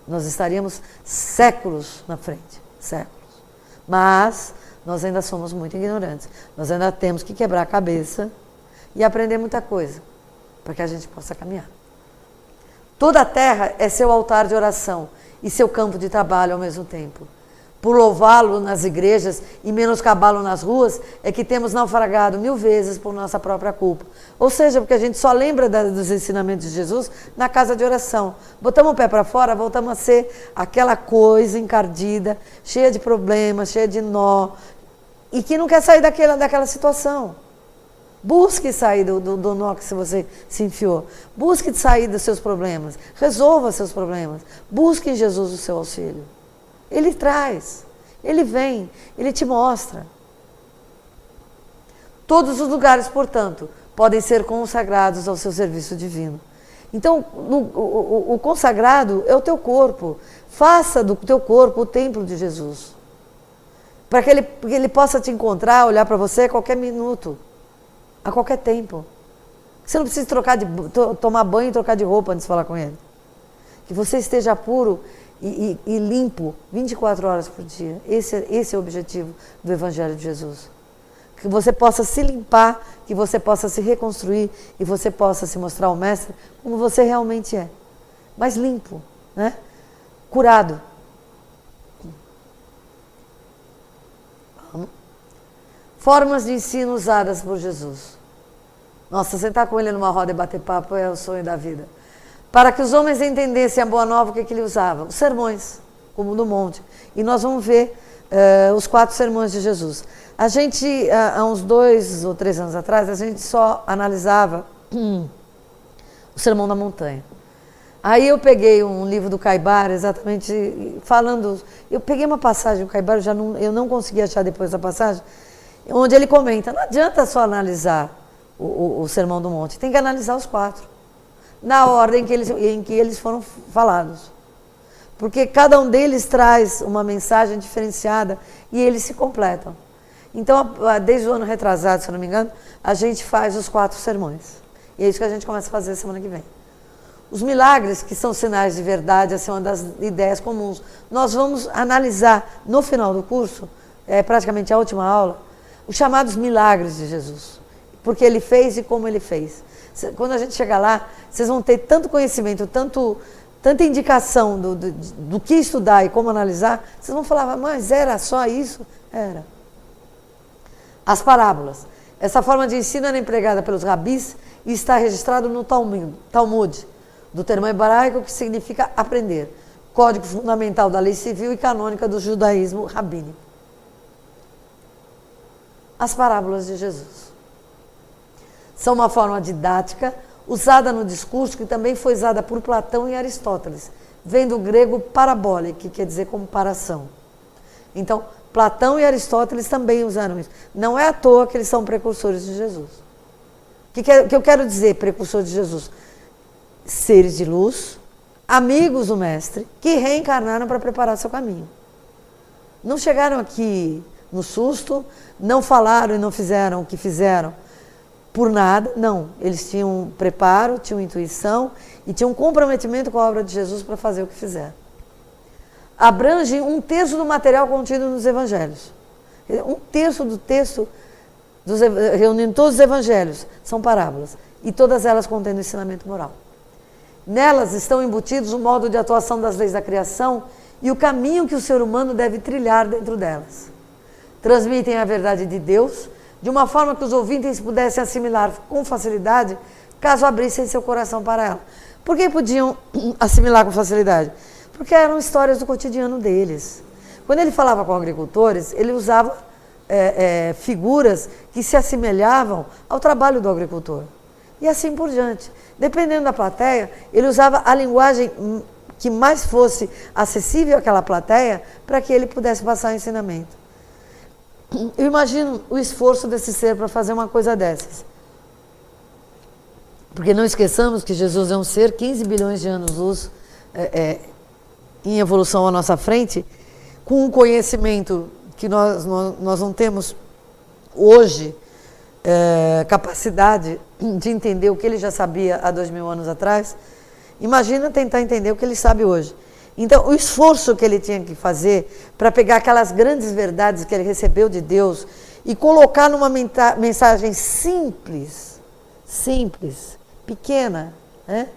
Nós estaríamos séculos na frente, séculos. Mas nós ainda somos muito ignorantes. Nós ainda temos que quebrar a cabeça e aprender muita coisa para que a gente possa caminhar. Toda a terra é seu altar de oração e seu campo de trabalho ao mesmo tempo. Por louvá-lo nas igrejas e menoscabá-lo nas ruas, é que temos naufragado 1000 vezes por nossa própria culpa. Ou seja, porque a gente só lembra dos ensinamentos de Jesus na casa de oração. Botamos o pé para fora, voltamos a ser aquela coisa encardida, cheia de problemas, cheia de nó, e que não quer sair daquela situação. Busque sair do nó que você se enfiou. Busque sair dos seus problemas. Resolva seus problemas. Busque em Jesus o seu auxílio. Ele traz, ele vem, ele te mostra. Todos os lugares, portanto, podem ser consagrados ao seu serviço divino. Então, o consagrado é o teu corpo. Faça do teu corpo o templo de Jesus. Para que ele possa te encontrar, olhar para você a qualquer minuto, a qualquer tempo. Você não precisa tomar banho e trocar de roupa antes de falar com ele. Que você esteja puro e limpo 24 horas por dia. Esse é o objetivo do Evangelho de Jesus. Que você possa se limpar, que você possa se reconstruir e você possa se mostrar ao Mestre como você realmente é. Mas limpo, né? Curado. Vamos. Formas de ensino usadas por Jesus. Nossa, sentar com ele numa roda e bater papo é o sonho da vida. Para que os homens entendessem a boa nova, o que ele usava? Os sermões. como do monte. E nós vamos ver os 4 sermões de Jesus. A gente, há uns 2 ou 3 anos atrás, a gente só analisava o Sermão da Montanha. Aí eu peguei um livro do Caibar, exatamente falando... Eu peguei uma passagem do Caibar, eu não consegui achar depois da passagem, onde ele comenta, não adianta só analisar o Sermão do Monte, tem que analisar os 4, na ordem em que eles foram falados. Porque cada um deles traz uma mensagem diferenciada e eles se completam. Então, desde o ano retrasado, se eu não me engano, a gente faz os 4 sermões. E é isso que a gente começa a fazer semana que vem. Os milagres, que são sinais de verdade, essa é uma das ideias comuns. Nós vamos analisar no final do curso, praticamente a última aula, os chamados milagres de Jesus. Porque ele fez e como ele fez. Quando a gente chegar lá, vocês vão ter tanto conhecimento, tanta indicação do que estudar e como analisar, vocês vão falar, mas era só isso? Era. As parábolas. Essa forma de ensino era empregada pelos rabis e está registrado no Talmud, do termo hebraico que significa aprender, código fundamental da lei civil e canônica do judaísmo rabínico. As parábolas de Jesus são uma forma didática usada no discurso que também foi usada por Platão e Aristóteles, vem do grego parabole, que quer dizer comparação. Então, Platão e Aristóteles também usaram isso. Não é à toa que eles são precursores de Jesus. O que eu quero dizer, precursor de Jesus? Seres de luz, amigos do Mestre, que reencarnaram para preparar seu caminho. Não chegaram aqui no susto, não falaram e não fizeram o que fizeram por nada, não. Eles tinham preparo, tinham intuição e tinham comprometimento com a obra de Jesus para fazer o que fizeram. Abrange 1/3 do material contido nos evangelhos. 1/3 do texto, reunindo todos os evangelhos, são parábolas. E todas elas contendo ensinamento moral. Nelas estão embutidos o modo de atuação das leis da criação e o caminho que o ser humano deve trilhar dentro delas. Transmitem a verdade de Deus de uma forma que os ouvintes pudessem assimilar com facilidade, caso abrissem seu coração para ela. Por que podiam assimilar com facilidade? Porque eram histórias do cotidiano deles. Quando ele falava com agricultores, ele usava figuras que se assemelhavam ao trabalho do agricultor. E assim por diante. Dependendo da plateia, ele usava a linguagem que mais fosse acessível àquela plateia para que ele pudesse passar o ensinamento. Eu imagino o esforço desse ser para fazer uma coisa dessas. Porque não esqueçamos que Jesus é um ser 15 bilhões de anos-luz em evolução à nossa frente, com um conhecimento que nós não temos hoje capacidade de entender o que ele já sabia há 2000 anos atrás. Imagina tentar entender o que ele sabe hoje. Então, o esforço que ele tinha que fazer para pegar aquelas grandes verdades que ele recebeu de Deus e colocar numa mensagem simples, pequena, né,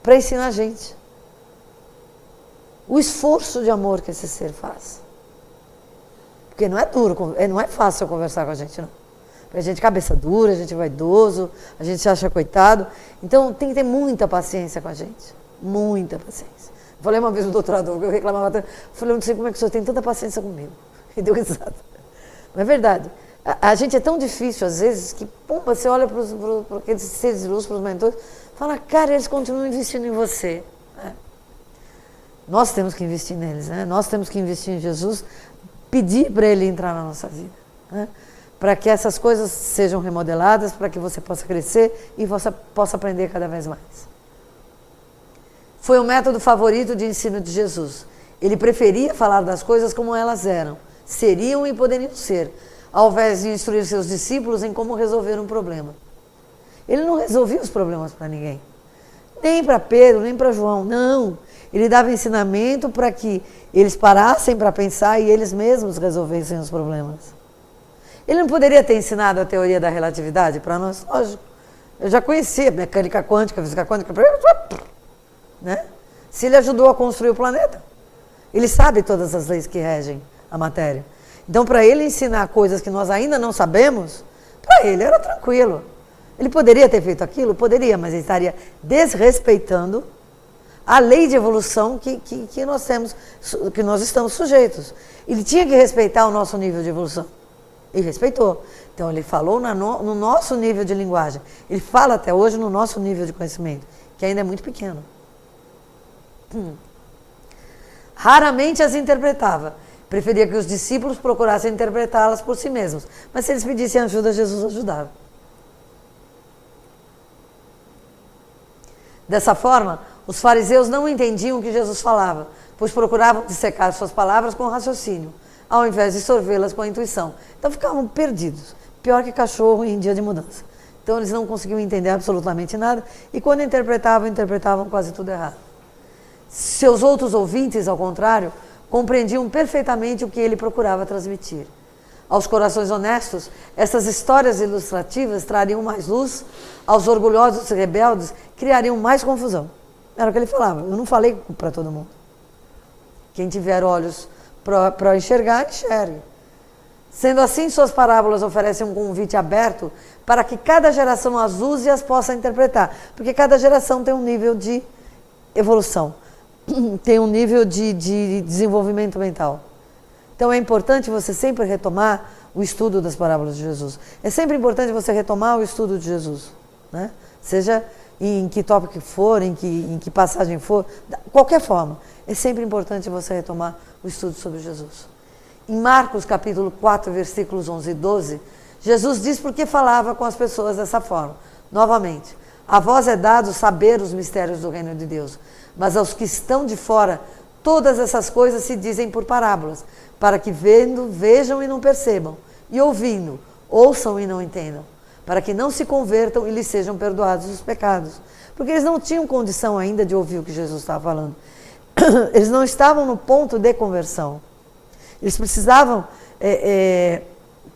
para ensinar a gente. O esforço de amor que esse ser faz. Porque não é duro, não é fácil conversar com a gente, não. A gente é cabeça dura, a gente é vaidoso, a gente se acha coitado. Então, tem que ter muita paciência com a gente. Muita paciência. Falei uma vez no doutorado, eu reclamava tanto. Falei, não sei como é que o senhor tem tanta paciência comigo. E deu risada. Mas é verdade. A gente é tão difícil, às vezes, que você olha para aqueles seres de luz, para os mentores, fala, cara, eles continuam investindo em você. Nós temos que investir neles, né? Nós temos que investir em Jesus, pedir para ele entrar na nossa vida, né? Para que essas coisas sejam remodeladas, para que você possa crescer e você possa aprender cada vez mais. Foi o método favorito de ensino de Jesus. Ele preferia falar das coisas como elas eram, seriam e poderiam ser, ao invés de instruir seus discípulos em como resolver um problema. Ele não resolvia os problemas para ninguém, nem para Pedro, nem para João, não. Ele dava ensinamento para que eles parassem para pensar e eles mesmos resolvessem os problemas. Ele não poderia ter ensinado a teoria da relatividade para nós? Lógico. Eu já conhecia mecânica quântica, física quântica, né? Se ele ajudou a construir o planeta, ele sabe todas as leis que regem a matéria. Então, para ele ensinar coisas que nós ainda não sabemos, para ele era tranquilo. Ele poderia ter feito aquilo? Poderia, mas ele estaria desrespeitando à lei de evolução que nós estamos sujeitos. Ele tinha que respeitar o nosso nível de evolução. Ele respeitou. Então ele falou no nosso nível de linguagem. Ele fala até hoje no nosso nível de conhecimento, que ainda é muito pequeno. Raramente as interpretava. Preferia que os discípulos procurassem interpretá-las por si mesmos. Mas se eles pedissem ajuda, Jesus ajudava. Dessa forma, os fariseus não entendiam o que Jesus falava, pois procuravam dissecar suas palavras com raciocínio, ao invés de sorvê-las com a intuição. Então ficavam perdidos, pior que cachorro em dia de mudança. Então eles não conseguiam entender absolutamente nada, e quando interpretavam quase tudo errado. Seus outros ouvintes, ao contrário, compreendiam perfeitamente o que ele procurava transmitir. Aos corações honestos, essas histórias ilustrativas trariam mais luz, aos orgulhosos e rebeldes criariam mais confusão. Era o que ele falava, eu não falei para todo mundo. Quem tiver olhos para enxergar, enxergue. Sendo assim, suas parábolas oferecem um convite aberto para que cada geração as use e as possa interpretar, porque cada geração tem um nível de evolução, tem um nível de desenvolvimento mental. Então é importante você sempre retomar o estudo das parábolas de Jesus. É sempre importante você retomar o estudo de Jesus, né? Seja em que tópico for, em que passagem for, de qualquer forma, é sempre importante você retomar o estudo sobre Jesus. Em Marcos capítulo 4, versículos 11 e 12, Jesus diz por que falava com as pessoas dessa forma. Novamente, a vós é dado saber os mistérios do reino de Deus, mas aos que estão de fora, todas essas coisas se dizem por parábolas, para que vendo, vejam e não percebam, e ouvindo, ouçam e não entendam, para que não se convertam e lhes sejam perdoados os pecados. Porque eles não tinham condição ainda de ouvir o que Jesus estava falando. Eles não estavam no ponto de conversão. Eles precisavam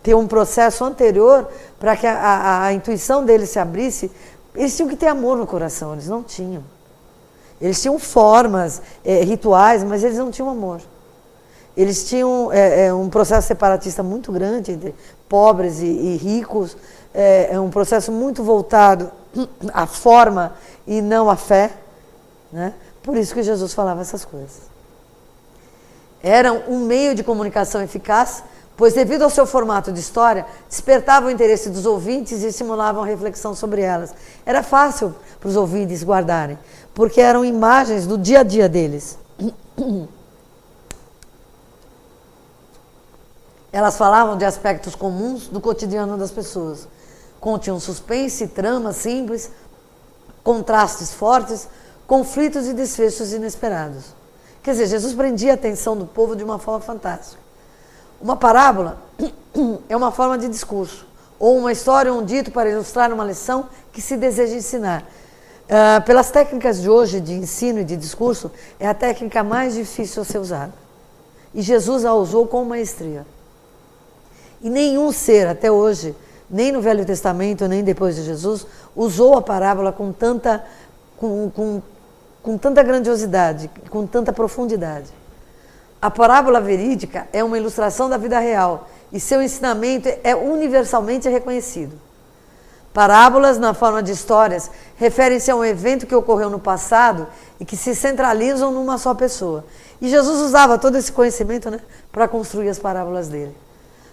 ter um processo anterior para que a intuição deles se abrisse. Eles tinham que ter amor no coração, eles não tinham. Eles tinham formas, rituais, mas eles não tinham amor. Eles tinham um processo separatista muito grande entre pobres e ricos, um processo muito voltado à forma e não à fé, né? Por isso que Jesus falava essas coisas. Eram um meio de comunicação eficaz, pois devido ao seu formato de história, despertavam o interesse dos ouvintes e estimulavam a reflexão sobre elas. Era fácil para os ouvintes guardarem, porque eram imagens do dia a dia deles. Elas falavam de aspectos comuns do cotidiano das pessoas. Continham suspense, tramas simples, contrastes fortes, conflitos e desfechos inesperados. Quer dizer, Jesus prendia a atenção do povo de uma forma fantástica. Uma parábola é uma forma de discurso, ou uma história ou um dito para ilustrar uma lição que se deseja ensinar. Pelas técnicas de hoje de ensino e de discurso, é a técnica mais difícil a ser usada. E Jesus a usou com maestria. E nenhum ser até hoje, nem no Velho Testamento, nem depois de Jesus, usou a parábola com tanta grandiosidade, com tanta profundidade. A parábola verídica é uma ilustração da vida real e seu ensinamento é universalmente reconhecido. Parábolas, na forma de histórias, referem-se a um evento que ocorreu no passado e que se centralizam numa só pessoa. E Jesus usava todo esse conhecimento, né, para construir as parábolas dele.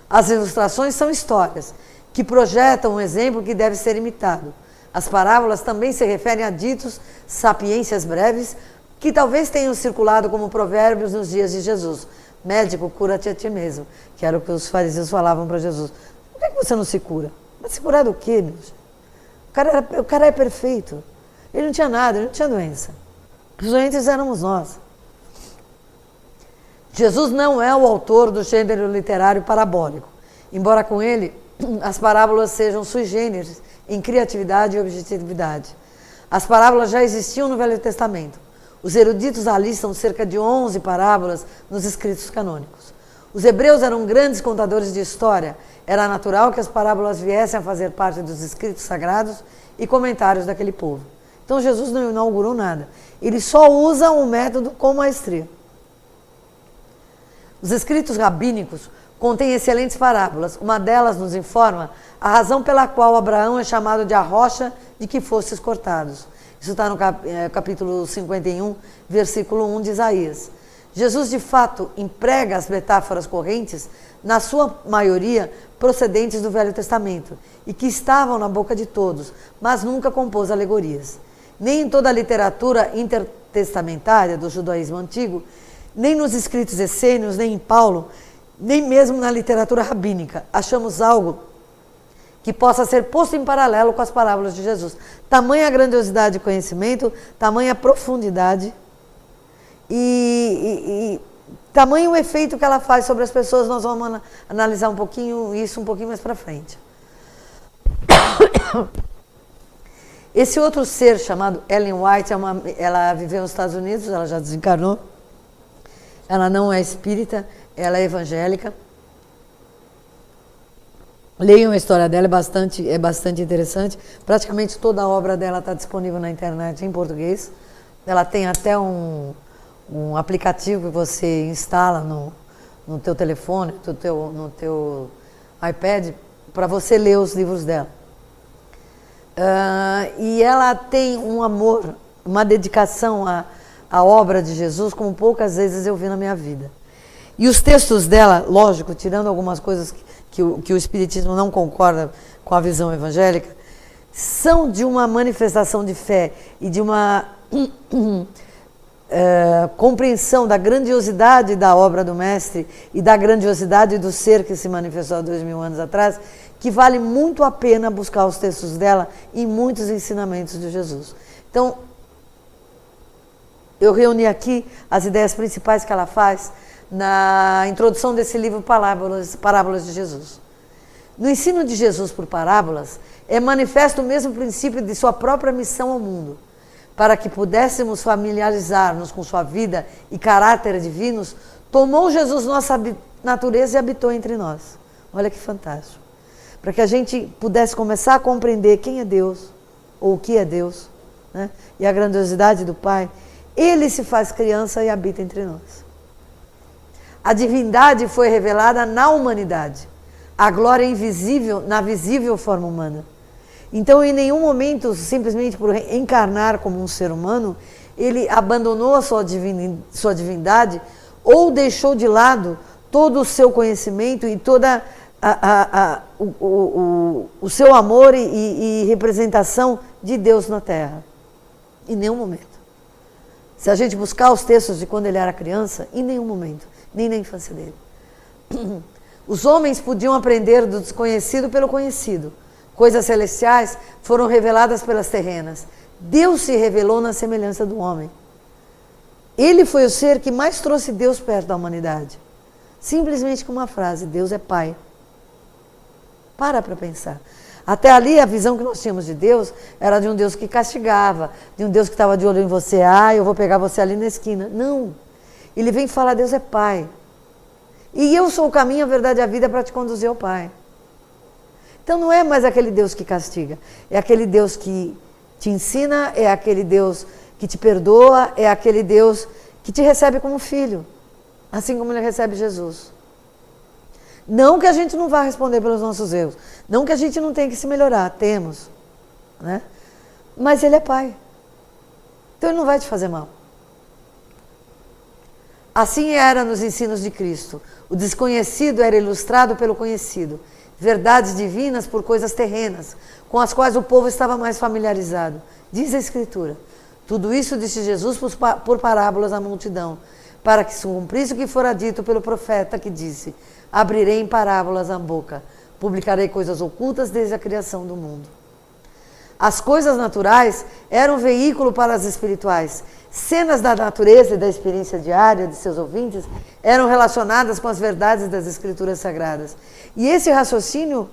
As ilustrações são histórias que projetam um exemplo que deve ser imitado. As parábolas também se referem a ditos, sapiências breves, que talvez tenham circulado como provérbios nos dias de Jesus. Médico, cura-te a ti mesmo, que era o que os fariseus falavam para Jesus. Por que você não se cura? Mas se curar do quê, meu Deus? O cara é perfeito. Ele não tinha nada, ele não tinha doença. Os doentes éramos nós. Jesus não é o autor do gênero literário parabólico, embora com ele as parábolas sejam sui generis em criatividade e objetividade. As parábolas já existiam no Velho Testamento. Os eruditos alistam cerca de 11 parábolas nos escritos canônicos. Os hebreus eram grandes contadores de história. Era natural que as parábolas viessem a fazer parte dos escritos sagrados e comentários daquele povo. Então Jesus não inaugurou nada. Ele só usa um método com maestria. Os escritos rabínicos contêm excelentes parábolas. Uma delas nos informa a razão pela qual Abraão é chamado de a rocha de que fostes cortados. Isso está no capítulo 51, versículo 1 de Isaías. Jesus, de fato, emprega as metáforas correntes, na sua maioria procedentes do Velho Testamento, e que estavam na boca de todos, mas nunca compôs alegorias. Nem em toda a literatura intertestamentária do judaísmo antigo, nem nos escritos essênios, nem em Paulo, nem mesmo na literatura rabínica, achamos algo que possa ser posto em paralelo com as parábolas de Jesus. Tamanha grandiosidade de conhecimento, tamanha profundidade e tamanho o efeito que ela faz sobre as pessoas. Nós vamos analisar um pouquinho isso um pouquinho mais para frente. Esse outro ser chamado Ellen White, ela viveu nos Estados Unidos, ela já desencarnou. Ela não é espírita, ela é evangélica. Leiam a história dela, é bastante interessante. Praticamente toda a obra dela está disponível na internet em português. Ela tem até um aplicativo que você instala no teu telefone, no teu iPad, para você ler os livros dela. E ela tem um amor, uma dedicação à obra de Jesus, como poucas vezes eu vi na minha vida. E os textos dela, lógico, tirando algumas coisas que o Espiritismo não concorda com a visão evangélica, são de uma manifestação de fé e de uma compreensão da grandiosidade da obra do Mestre e da grandiosidade do ser que se manifestou há 2000 anos atrás, que vale muito a pena buscar os textos dela em muitos ensinamentos de Jesus. Então, eu reuni aqui as ideias principais que ela faz na introdução desse livro Parábolas de Jesus. No ensino de Jesus por parábolas, é manifesto o mesmo princípio de sua própria missão ao mundo. Para que pudéssemos familiarizar-nos com sua vida e caráter divinos, tomou Jesus nossa natureza e habitou entre nós. Olha que fantástico. Para que a gente pudesse começar a compreender quem é Deus, ou o que é Deus, né? E a grandiosidade do Pai, Ele se faz criança e habita entre nós. A divindade foi revelada na humanidade, a glória invisível na visível forma humana. Então, em nenhum momento, simplesmente por encarnar como um ser humano, ele abandonou a sua divindade ou deixou de lado todo o seu conhecimento e toda o seu amor e representação de Deus na Terra. Em nenhum momento. Se a gente buscar os textos de quando ele era criança, em nenhum momento, nem na infância dele. Os homens podiam aprender do desconhecido pelo conhecido. Coisas celestiais foram reveladas pelas terrenas. Deus se revelou na semelhança do homem. Ele foi o ser que mais trouxe Deus perto da humanidade. Simplesmente com uma frase: Deus é Pai. Para pensar. Até ali, a visão que nós tínhamos de Deus era de um Deus que castigava, de um Deus que estava de olho em você. Eu vou pegar você ali na esquina. Não. Ele vem falar: Deus é Pai. E eu sou o caminho, a verdade e a vida para te conduzir ao Pai. Então não é mais aquele Deus que castiga, é aquele Deus que te ensina, é aquele Deus que te perdoa, é aquele Deus que te recebe como filho, assim como ele recebe Jesus. Não que a gente não vá responder pelos nossos erros, não que a gente não tenha que se melhorar, temos, né? Mas ele é Pai, então ele não vai te fazer mal. Assim era nos ensinos de Cristo, o desconhecido era ilustrado pelo conhecido, verdades divinas por coisas terrenas, com as quais o povo estava mais familiarizado. Diz a Escritura: tudo isso disse Jesus por parábolas à multidão, para que se cumprisse o que fora dito pelo profeta que disse: abrirei em parábolas a boca, publicarei coisas ocultas desde a criação do mundo. As coisas naturais eram veículo para as espirituais. Cenas da natureza e da experiência diária de seus ouvintes eram relacionadas com as verdades das Escrituras Sagradas. E esse raciocínio,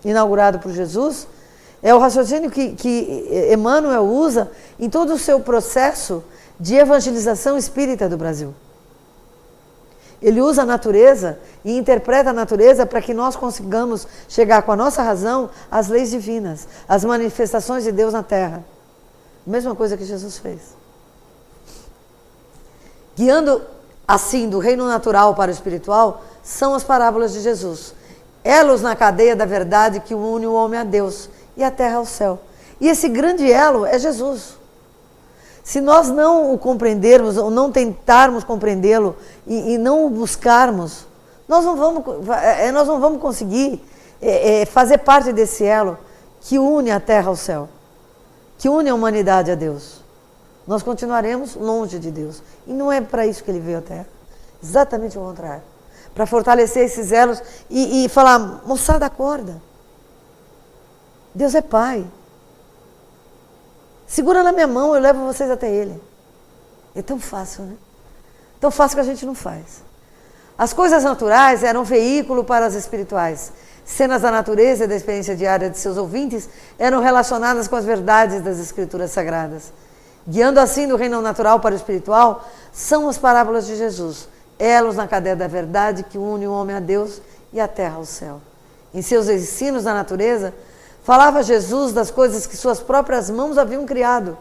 inaugurado por Jesus, é o raciocínio que Emmanuel usa em todo o seu processo de evangelização espírita do Brasil. Ele usa a natureza e interpreta a natureza para que nós consigamos chegar com a nossa razão às leis divinas, às manifestações de Deus na Terra. Mesma coisa que Jesus fez. Guiando assim do reino natural para o espiritual, são as parábolas de Jesus. Elos na cadeia da verdade que une o homem a Deus e a terra ao céu. E esse grande elo é Jesus. Se nós não o compreendermos, ou não tentarmos compreendê-lo e não o buscarmos, nós não vamos conseguir fazer parte desse elo que une a terra ao céu, que une a humanidade a Deus. Nós continuaremos longe de Deus. E não é para isso que ele veio à terra. Exatamente o contrário. Para fortalecer esses elos e falar, moçada, acorda. Deus é Pai. Segura na minha mão, eu levo vocês até Ele. É tão fácil, né? Tão fácil que a gente não faz. As coisas naturais eram veículo para as espirituais. Cenas da natureza e da experiência diária de seus ouvintes eram relacionadas com as verdades das Escrituras Sagradas. Guiando assim do reino natural para o espiritual, são as parábolas de Jesus, elos na cadeia da verdade que une o homem a Deus e a terra ao céu. Em seus ensinos da natureza, falava Jesus das coisas que suas próprias mãos haviam criado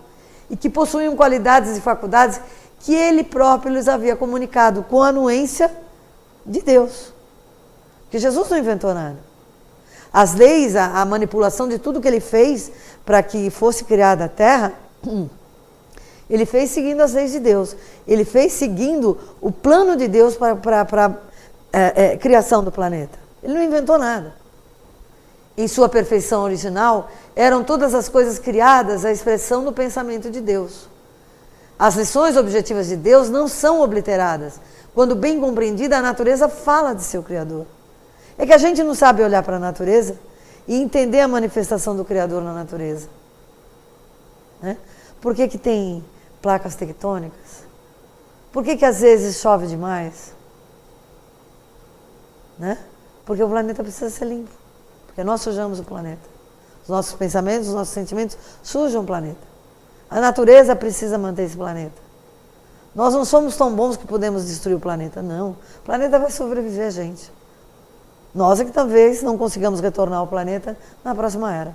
e que possuíam qualidades e faculdades que ele próprio lhes havia comunicado com a anuência de Deus. Porque Jesus não inventou nada. As leis, a manipulação de tudo que ele fez para que fosse criada a terra, ele fez seguindo as leis de Deus. Ele fez seguindo o plano de Deus para a criação do planeta. Ele não inventou nada. Em sua perfeição original, eram todas as coisas criadas a expressão do pensamento de Deus. As lições objetivas de Deus não são obliteradas. Quando bem compreendida, a natureza fala de seu Criador. É que a gente não sabe olhar para a natureza e entender a manifestação do Criador na natureza. Né? Por que que tem placas tectônicas? Por que que às vezes chove demais? Né? Porque o planeta precisa ser limpo. Porque nós sujamos o planeta. Os nossos pensamentos, os nossos sentimentos sujam o planeta. A natureza precisa manter esse planeta. Nós não somos tão bons que podemos destruir o planeta, não. O planeta vai sobreviver, gente. Nós é que talvez não consigamos retornar ao planeta na próxima era.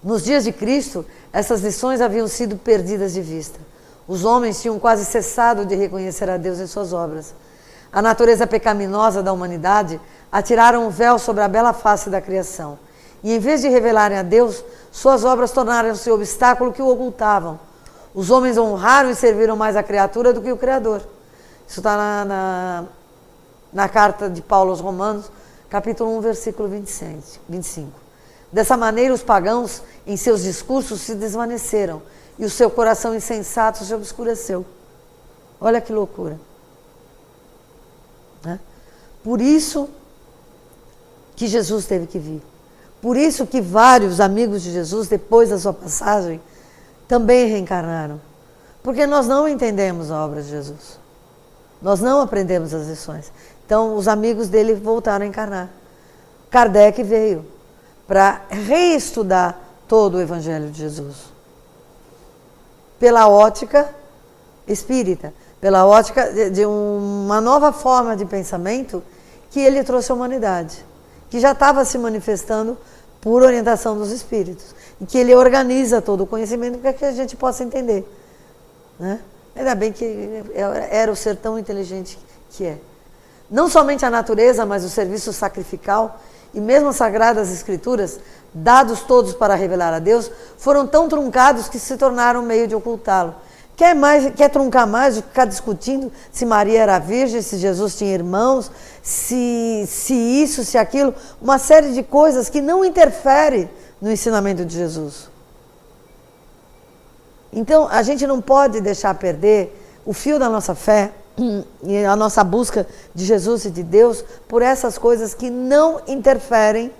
Nos dias de Cristo, essas lições haviam sido perdidas de vista. Os homens tinham quase cessado de reconhecer a Deus em suas obras. A natureza pecaminosa da humanidade atiraram um véu sobre a bela face da criação. E em vez de revelarem a Deus, suas obras tornaram-se o obstáculo que o ocultavam. Os homens honraram e serviram mais a criatura do que o Criador. Isso está na carta de Paulo aos Romanos, capítulo 1, versículo 25. Dessa maneira, os pagãos, em seus discursos, se desvaneceram e o seu coração insensato se obscureceu. Olha que loucura. Né? Por isso que Jesus teve que vir. Por isso que vários amigos de Jesus, depois da sua passagem, também reencarnaram. Porque nós não entendemos a obra de Jesus. Nós não aprendemos as lições. Então, os amigos dele voltaram a encarnar. Kardec veio para reestudar todo o Evangelho de Jesus. Pela ótica espírita, pela ótica de uma nova forma de pensamento que ele trouxe à humanidade, que já estava se manifestando por orientação dos espíritos, e que ele organiza todo o conhecimento para que a gente possa entender. Né? Ainda bem que era o ser tão inteligente que é. Não somente a natureza, mas o serviço sacrificial e mesmo as Sagradas Escrituras, dados todos para revelar a Deus, foram tão truncados que se tornaram um meio de ocultá-lo. Quer truncar mais do que ficar discutindo se Maria era virgem, se Jesus tinha irmãos, se isso, se aquilo, uma série de coisas que não interferem no ensinamento de Jesus. Então, a gente não pode deixar perder o fio da nossa fé e a nossa busca de Jesus e de Deus por essas coisas que não interferem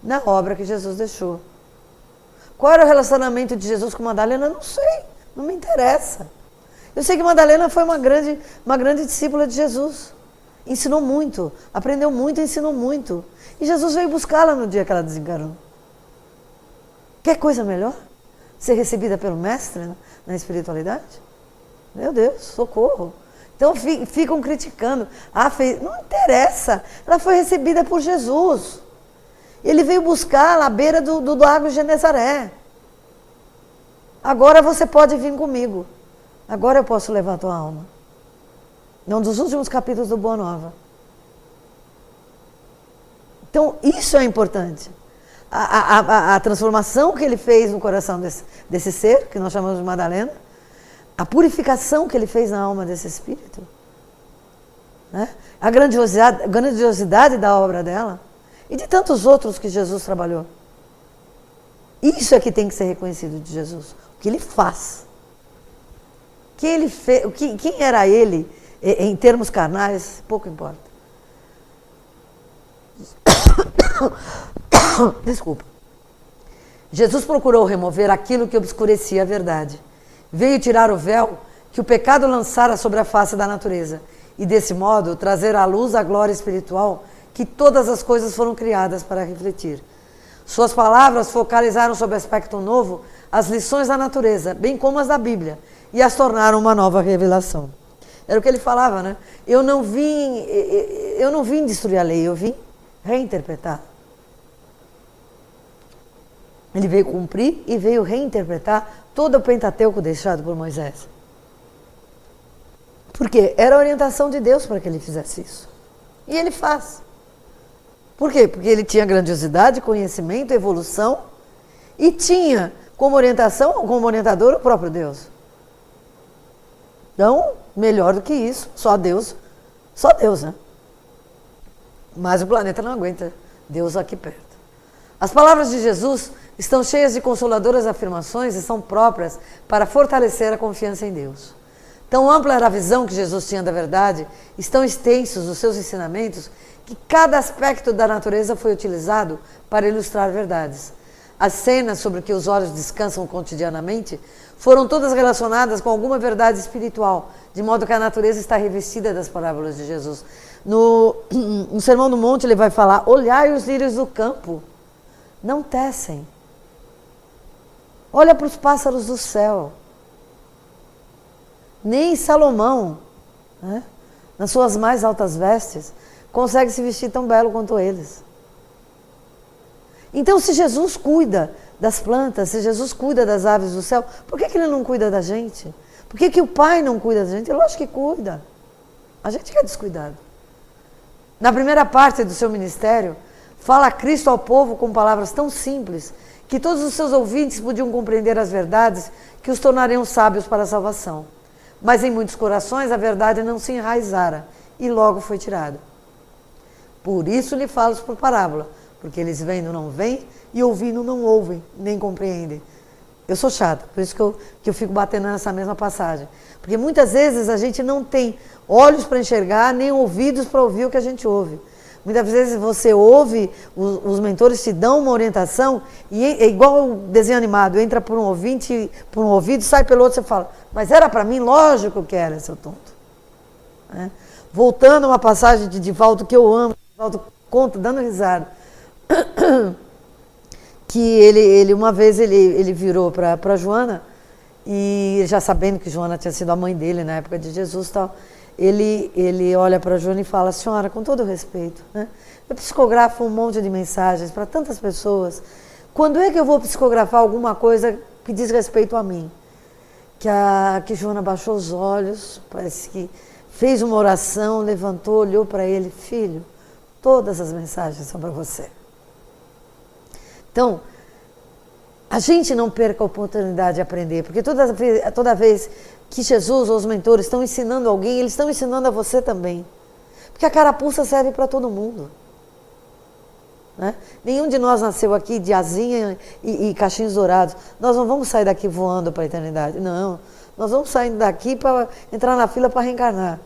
na obra que Jesus deixou. Qual era o relacionamento de Jesus com Madalena? Não sei, não me interessa. Eu sei que Madalena foi uma grande discípula de Jesus. Ensinou muito, aprendeu muito, ensinou muito. E Jesus veio buscá-la no dia que ela desencarnou. Quer coisa melhor? Ser recebida pelo Mestre na espiritualidade? Meu Deus, socorro. Então ficam criticando. Não interessa. Ela foi recebida por Jesus. Ele veio buscá-la à beira do lago de Genezaré. Agora você pode vir comigo. Agora eu posso levar a tua alma. É um dos últimos capítulos do Boa Nova. Então, isso é importante. a transformação que ele fez no coração desse ser, que nós chamamos de Madalena, a purificação que ele fez na alma desse espírito, né? A grandiosidade da obra dela e de tantos outros que Jesus trabalhou. Isso é que tem que ser reconhecido de Jesus, o que ele faz. Que ele fez, quem era ele em termos carnais, pouco importa. Desculpa. Jesus procurou remover aquilo que obscurecia a verdade. Veio tirar o véu que o pecado lançara sobre a face da natureza e, desse modo, trazer à luz a glória espiritual que todas as coisas foram criadas para refletir. Suas palavras focalizaram sobre aspecto novo as lições da natureza, bem como as da Bíblia, e as tornaram uma nova revelação. Era o que ele falava, né? Eu não vim destruir a lei, eu vim reinterpretar. Ele veio cumprir e veio reinterpretar todo o Pentateuco deixado por Moisés. Porque era a orientação de Deus para que ele fizesse isso. E ele faz. Por quê? Porque ele tinha grandiosidade, conhecimento, evolução e tinha como orientação, como orientador, o próprio Deus. Então, melhor do que isso, só Deus, né? Mas o planeta não aguenta Deus aqui perto. As palavras de Jesus estão cheias de consoladoras afirmações e são próprias para fortalecer a confiança em Deus. Tão ampla era a visão que Jesus tinha da verdade, estão extensos os seus ensinamentos, que cada aspecto da natureza foi utilizado para ilustrar verdades. As cenas sobre que os olhos descansam cotidianamente foram todas relacionadas com alguma verdade espiritual, de modo que a natureza está revestida das parábolas de Jesus. No Sermão do Monte ele vai falar: olhai os lírios do campo, não tecem. Olha para os pássaros do céu. Nem Salomão, né, nas suas mais altas vestes, consegue se vestir tão belo quanto eles. Então, se Jesus cuida das plantas, se Jesus cuida das aves do céu, por que ele não cuida da gente? Por que o Pai não cuida da gente? Lógico que cuida. A gente que é descuidado. Na primeira parte do seu ministério, fala Cristo ao povo com palavras tão simples que todos os seus ouvintes podiam compreender as verdades que os tornariam sábios para a salvação. Mas em muitos corações a verdade não se enraizara e logo foi tirada. Por isso lhe falo por parábola, porque eles vendo não veem e ouvindo não ouvem, nem compreendem. Eu sou chata, por isso que eu fico batendo nessa mesma passagem. Porque muitas vezes a gente não tem olhos para enxergar, nem ouvidos para ouvir o que a gente ouve. Muitas vezes você ouve, os mentores te dão uma orientação, e é igual o desenho animado, entra por um ouvinte, por um ouvido, sai pelo outro, você fala, mas era para mim? Lógico que era, seu tonto. Né? Voltando a uma passagem de Divaldo que eu amo, Divaldo conta, dando risada, que ele uma vez ele virou para Joana, e já sabendo que Joana tinha sido a mãe dele na época de Jesus e tal, ele olha para a Joana e fala: senhora, com todo respeito, né, eu psicografo um monte de mensagens para tantas pessoas, quando é que eu vou psicografar alguma coisa que diz respeito a mim? Que Joana baixou os olhos, parece que fez uma oração, levantou, olhou para ele: filho, todas as mensagens são para você. Então, a gente não perca a oportunidade de aprender, porque toda vez que Jesus ou os mentores estão ensinando alguém, eles estão ensinando a você também. Porque a carapuça serve para todo mundo. Né? Nenhum de nós nasceu aqui de asinha e cachinhos dourados. Nós não vamos sair daqui voando para a eternidade. Não, nós vamos sair daqui para entrar na fila para reencarnar.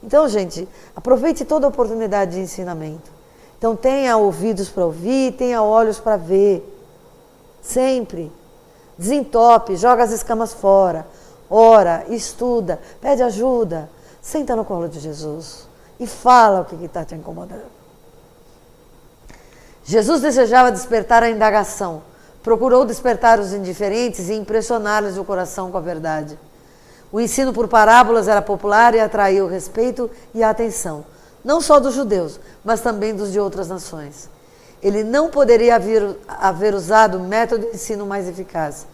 Então, gente, aproveite toda a oportunidade de ensinamento. Então, tenha ouvidos para ouvir, tenha olhos para ver. Sempre. Desentope, joga as escamas fora. Ora, estuda, pede ajuda. Senta no colo de Jesus e fala o que está te incomodando. Jesus desejava despertar a indagação. Procurou despertar os indiferentes e impressionar-lhes o coração com a verdade. O ensino por parábolas era popular e atraía o respeito e a atenção, não só dos judeus, mas também dos de outras nações. Ele não poderia haver usado método de ensino mais eficaz.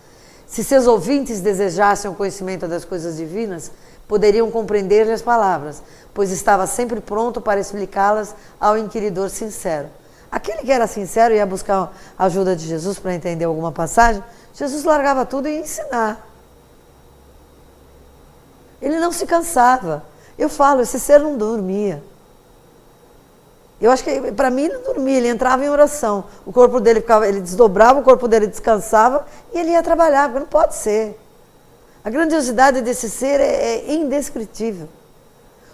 Se seus ouvintes desejassem o conhecimento das coisas divinas, poderiam compreender as palavras, pois estava sempre pronto para explicá-las ao inquiridor sincero. Aquele que era sincero e ia buscar a ajuda de Jesus para entender alguma passagem, Jesus largava tudo e ia ensinar. Ele não se cansava. Eu falo, esse ser não dormia. Eu acho que, para mim, ele não dormia, ele entrava em oração. O corpo dele ficava, ele desdobrava, o corpo dele descansava e ele ia trabalhar, porque não pode ser. A grandiosidade desse ser é indescritível.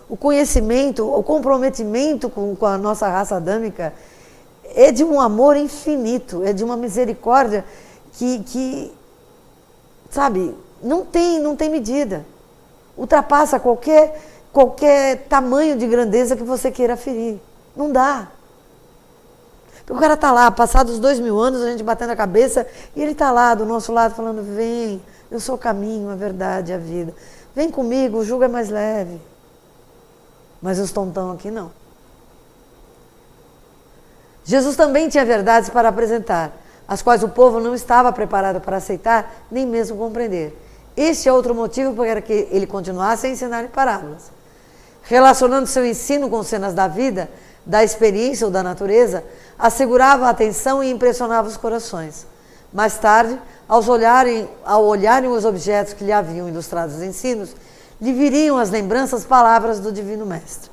O conhecimento, o comprometimento com a nossa raça adâmica é de um amor infinito, é de uma misericórdia que sabe, não tem medida. Ultrapassa qualquer tamanho de grandeza que você queira aferir. Não dá. O cara está lá, passados 2000 anos, a gente batendo a cabeça, e ele está lá do nosso lado falando, vem, eu sou o caminho, a verdade, a vida. Vem comigo, o jugo é mais leve. Mas os tontão aqui não. Jesus também tinha verdades para apresentar, as quais o povo não estava preparado para aceitar, nem mesmo compreender. Este é outro motivo para que ele continuasse a ensinar em parábolas. Relacionando seu ensino com cenas da vida, da experiência ou da natureza, assegurava a atenção e impressionava os corações. Mais tarde, ao olharem os objetos que lhe haviam ilustrado os ensinos, lhe viriam as lembranças, palavras do Divino Mestre.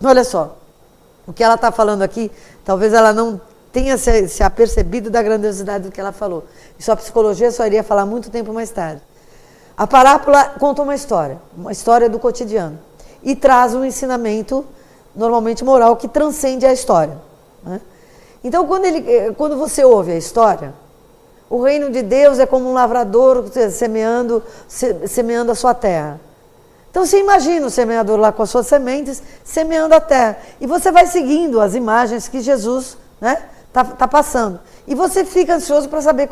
Olha só, o que ela está falando aqui, talvez ela não tenha se apercebido da grandiosidade do que ela falou. Isso a psicologia só iria falar muito tempo mais tarde. A parábola conta uma história do cotidiano, e traz um ensinamento, normalmente moral, que transcende a história. Né? Então, quando você ouve a história, o reino de Deus é como um lavrador semeando a sua terra. Então, você imagina o semeador lá com as suas sementes, semeando a terra. E você vai seguindo as imagens que Jesus tá passando. E você fica ansioso para saber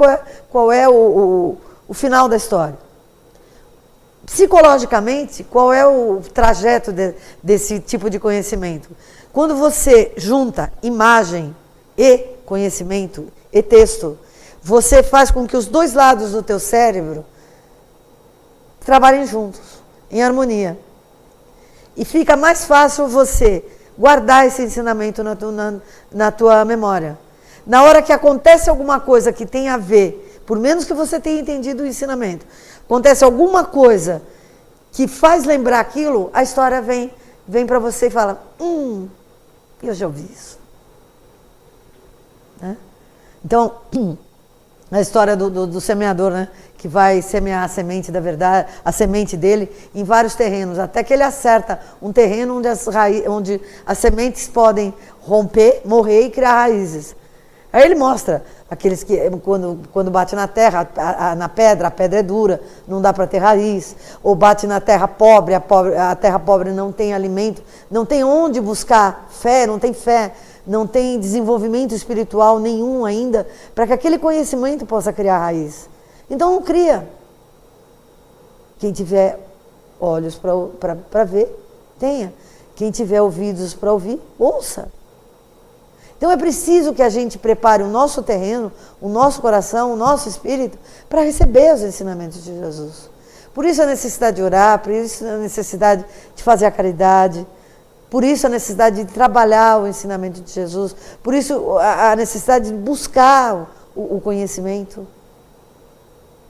qual é o final da história. Psicologicamente, qual é o trajeto desse tipo de conhecimento? Quando você junta imagem e conhecimento e texto, você faz com que os dois lados do teu cérebro trabalhem juntos, em harmonia. E fica mais fácil você guardar esse ensinamento na tua memória. Na hora que acontece alguma coisa que tem a ver, por menos que você tenha entendido o ensinamento, acontece alguma coisa que faz lembrar aquilo, a história vem para você e fala, eu já ouvi isso. Né? Então, a história do semeador, né? Que vai semear a semente da verdade, a semente dele em vários terrenos, até que ele acerta um terreno onde as sementes podem romper, morrer e criar raízes. Aí ele mostra aqueles que, quando bate na terra, na pedra, a pedra é dura, não dá para ter raiz. Ou bate na terra pobre, a terra pobre não tem alimento, não tem onde buscar fé, não tem desenvolvimento espiritual nenhum ainda, para que aquele conhecimento possa criar raiz. Então não cria. Quem tiver olhos para ver, tenha. Quem tiver ouvidos para ouvir, ouça. Então é preciso que a gente prepare o nosso terreno, o nosso coração, o nosso espírito, para receber os ensinamentos de Jesus. Por isso a necessidade de orar, por isso a necessidade de fazer a caridade, por isso a necessidade de trabalhar o ensinamento de Jesus, por isso a necessidade de buscar o conhecimento.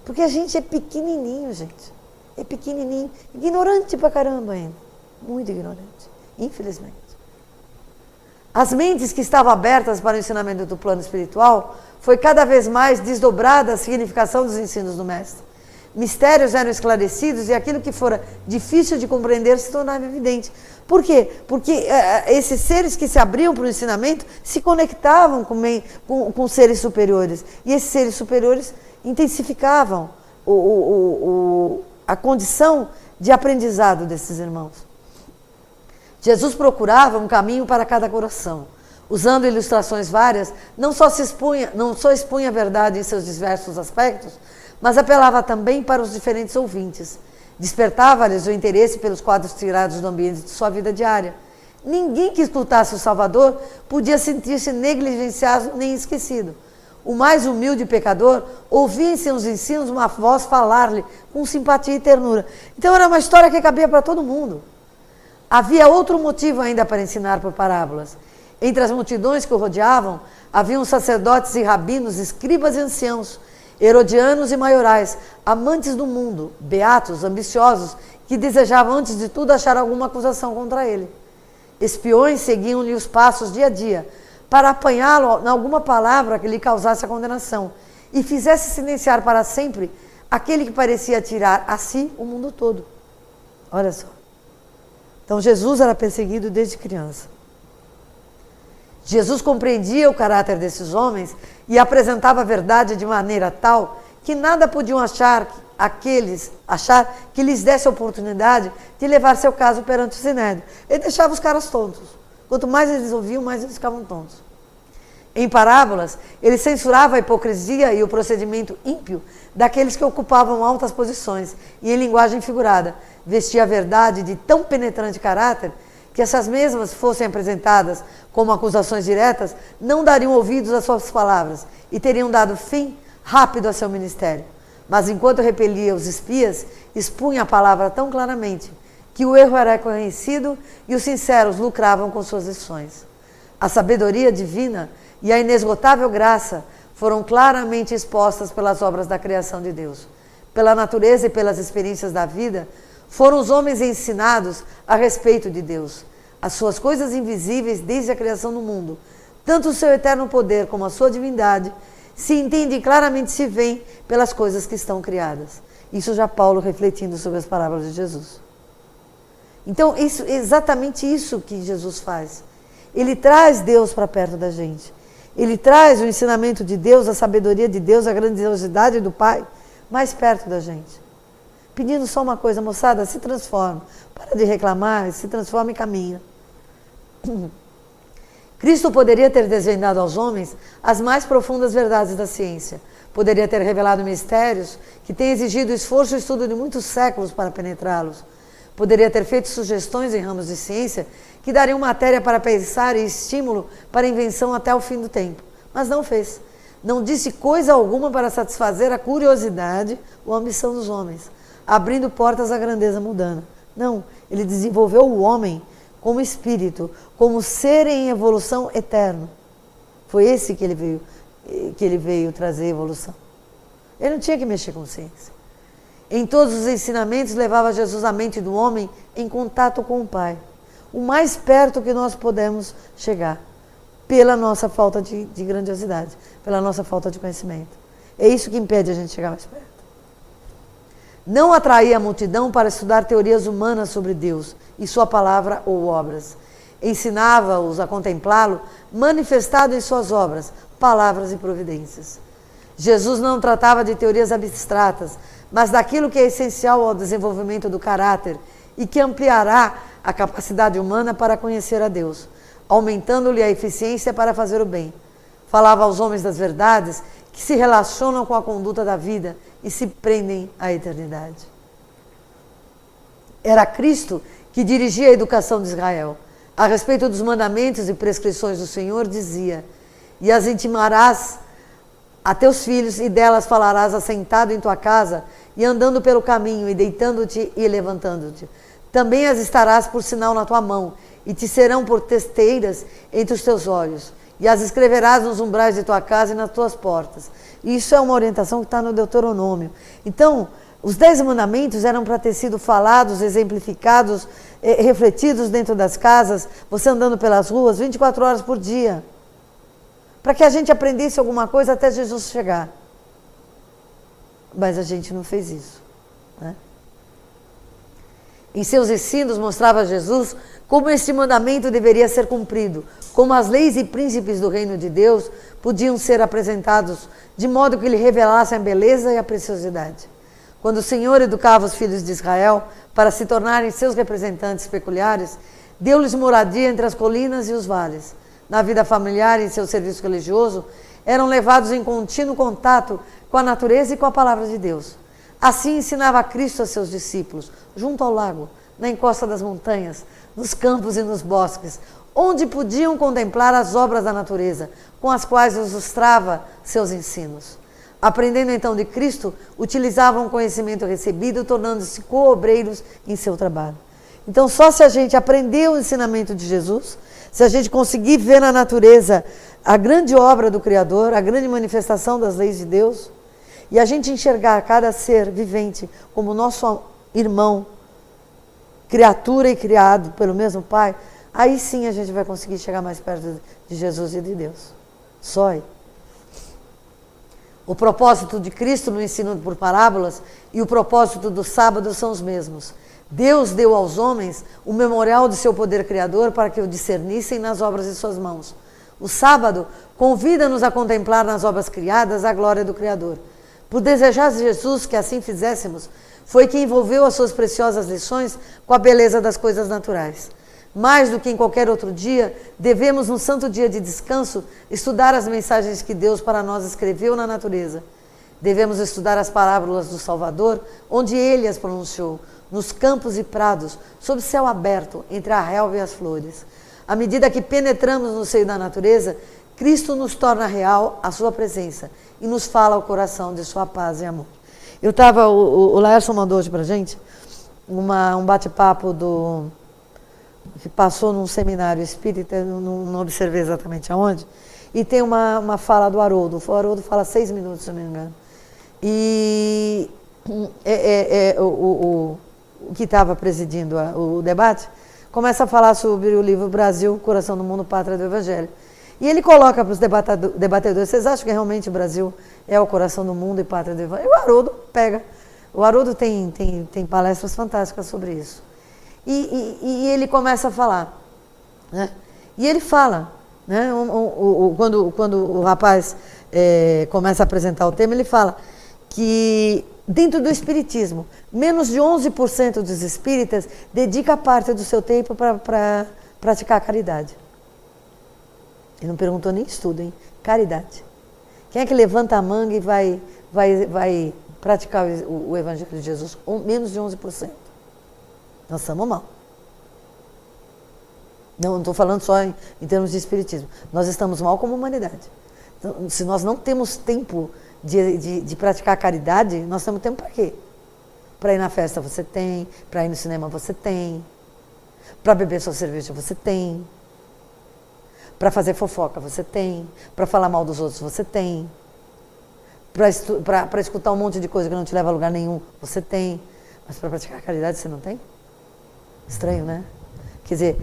Porque a gente é pequenininho, gente. É pequenininho. Ignorante pra caramba ainda. Muito ignorante. Infelizmente. As mentes que estavam abertas para o ensinamento do plano espiritual foi cada vez mais desdobrada a significação dos ensinos do Mestre. Mistérios eram esclarecidos e aquilo que fora difícil de compreender se tornava evidente. Por quê? Porque esses seres que se abriam para o ensinamento se conectavam com seres superiores. E esses seres superiores intensificavam a condição de aprendizado desses irmãos. Jesus procurava um caminho para cada coração. Usando ilustrações várias, não só expunha a verdade em seus diversos aspectos, mas apelava também para os diferentes ouvintes. Despertava-lhes o interesse pelos quadros tirados do ambiente de sua vida diária. Ninguém que escutasse o Salvador podia sentir-se negligenciado nem esquecido. O mais humilde pecador ouvia em seus ensinos uma voz falar-lhe com simpatia e ternura. Então era uma história que cabia para todo mundo. Havia outro motivo ainda para ensinar por parábolas. Entre as multidões que o rodeavam, haviam sacerdotes e rabinos, escribas e anciãos, herodianos e maiorais, amantes do mundo, beatos, ambiciosos, que desejavam antes de tudo achar alguma acusação contra ele. Espiões seguiam-lhe os passos dia a dia, para apanhá-lo em alguma palavra que lhe causasse a condenação, e fizesse silenciar para sempre aquele que parecia tirar a si o mundo todo. Olha só. Então Jesus era perseguido desde criança. Jesus compreendia o caráter desses homens e apresentava a verdade de maneira tal que nada podiam achar que lhes desse a oportunidade de levar seu caso perante o Sinédrio. Ele deixava os caras tontos. Quanto mais eles ouviam, mais eles ficavam tontos. Em parábolas, ele censurava a hipocrisia e o procedimento ímpio daqueles que ocupavam altas posições e, em linguagem figurada, vestia a verdade de tão penetrante caráter que essas mesmas fossem apresentadas como acusações diretas, não dariam ouvidos às suas palavras e teriam dado fim rápido a seu ministério. Mas enquanto repelia os espias, expunha a palavra tão claramente que o erro era reconhecido e os sinceros lucravam com suas lições. A sabedoria divina e a inesgotável graça foram claramente expostas pelas obras da criação de Deus. Pela natureza e pelas experiências da vida, foram os homens ensinados a respeito de Deus, as suas coisas invisíveis desde a criação do mundo. Tanto o seu eterno poder como a sua divindade se entendem claramente, se veem pelas coisas que estão criadas. Isso já Paulo refletindo sobre as parábolas de Jesus. Então, exatamente isso que Jesus faz. Ele traz Deus para perto da gente. Ele traz o ensinamento de Deus, a sabedoria de Deus, a grandiosidade do Pai mais perto da gente. Pedindo só uma coisa, moçada, se transforma. Para de reclamar, se transforma e caminha. Cristo poderia ter desvendado aos homens as mais profundas verdades da ciência. Poderia ter revelado mistérios que têm exigido esforço e estudo de muitos séculos para penetrá-los. Poderia ter feito sugestões em ramos de ciência que dariam matéria para pensar e estímulo para invenção até o fim do tempo. Mas não fez. Não disse coisa alguma para satisfazer a curiosidade ou a ambição dos homens, abrindo portas à grandeza mundana. Não, ele desenvolveu o homem como espírito, como ser em evolução eterno. Foi esse que ele veio trazer evolução. Ele não tinha que mexer com ciência. Em todos os ensinamentos levava Jesus a mente do homem em contato com o Pai. O mais perto que nós podemos chegar, pela nossa falta de grandiosidade, pela nossa falta de conhecimento. É isso que impede a gente chegar mais perto. Não atraía a multidão para estudar teorias humanas sobre Deus e sua palavra ou obras. Ensinava-os a contemplá-lo, manifestado em suas obras, palavras e providências. Jesus não tratava de teorias abstratas, mas daquilo que é essencial ao desenvolvimento do caráter e que ampliará a capacidade humana para conhecer a Deus, aumentando-lhe a eficiência para fazer o bem. Falava aos homens das verdades que se relacionam com a conduta da vida e se prendem à eternidade. Era Cristo que dirigia a educação de Israel. A respeito dos mandamentos e prescrições do Senhor, dizia: e as intimarás a teus filhos, e delas falarás assentado em tua casa, e andando pelo caminho, e deitando-te e levantando-te. Também as estarás por sinal na tua mão, e te serão por testeiras entre os teus olhos, e as escreverás nos umbrais de tua casa e nas tuas portas. Isso é uma orientação que está no Deuteronômio. Então, os 10 mandamentos eram para ter sido falados, exemplificados, refletidos dentro das casas, você andando pelas ruas 24 horas por dia, para que a gente aprendesse alguma coisa até Jesus chegar. Mas a gente não fez isso, né? Em seus ensinos mostrava Jesus como este mandamento deveria ser cumprido, como as leis e príncipes do reino de Deus podiam ser apresentados de modo que lhe revelassem a beleza e a preciosidade. Quando o Senhor educava os filhos de Israel para se tornarem seus representantes peculiares, deu-lhes moradia entre as colinas e os vales. Na vida familiar e em seu serviço religioso, eram levados em contínuo contato com a natureza e com a palavra de Deus. Assim ensinava Cristo a seus discípulos, junto ao lago, na encosta das montanhas, nos campos e nos bosques, onde podiam contemplar as obras da natureza, com as quais ilustrava seus ensinos. Aprendendo então de Cristo, utilizavam o conhecimento recebido, tornando-se co-obreiros em seu trabalho. Então, só se a gente aprender o ensinamento de Jesus, se a gente conseguir ver na natureza a grande obra do Criador, a grande manifestação das leis de Deus, e a gente enxergar cada ser vivente como nosso irmão, criatura e criado pelo mesmo Pai, aí sim a gente vai conseguir chegar mais perto de Jesus e de Deus. Só aí. O propósito de Cristo no ensino por parábolas e o propósito do sábado são os mesmos. Deus deu aos homens o memorial de seu poder criador para que o discernissem nas obras de suas mãos. O sábado convida-nos a contemplar nas obras criadas a glória do Criador. Por desejar Jesus que assim fizéssemos, foi que envolveu as suas preciosas lições com a beleza das coisas naturais. Mais do que em qualquer outro dia, devemos, no santo dia de descanso, estudar as mensagens que Deus para nós escreveu na natureza. Devemos estudar as parábolas do Salvador, onde Ele as pronunciou, nos campos e prados, sob céu aberto, entre a relva e as flores. À medida que penetramos no seio da natureza, Cristo nos torna real a sua presença e nos fala ao coração de sua paz e amor. O Laércio mandou hoje pra gente um bate-papo que passou num seminário espírita, não observei exatamente aonde, e tem uma fala do Haroldo. O Haroldo fala 6 minutos, se eu não me engano. E o que estava presidindo o debate começa a falar sobre o livro Brasil, Coração do Mundo, Pátria do Evangelho. E ele coloca para os debatedores: vocês acham que realmente o Brasil é o coração do mundo e pátria do Evangelho? E o Haroldo pega. O Haroldo tem palestras fantásticas sobre isso. E ele começa a falar. Né? E ele fala, né? Quando o rapaz começa a apresentar o tema, ele fala que dentro do espiritismo, menos de 11% dos espíritas dedica parte do seu tempo para praticar a caridade. Ele não perguntou nem estudo, hein? Caridade. Quem é que levanta a manga e vai praticar o Evangelho de Jesus? Menos de 11%. Nós estamos mal. Não estou falando só em termos de espiritismo. Nós estamos mal como humanidade. Então, se nós não temos tempo de praticar a caridade, nós temos tempo para quê? Para ir na festa você tem, para ir no cinema você tem, para beber sua cerveja você tem, para fazer fofoca você tem, para falar mal dos outros você tem, para escutar um monte de coisa que não te leva a lugar nenhum você tem, mas para praticar a caridade você não tem? Estranho, né? Quer dizer,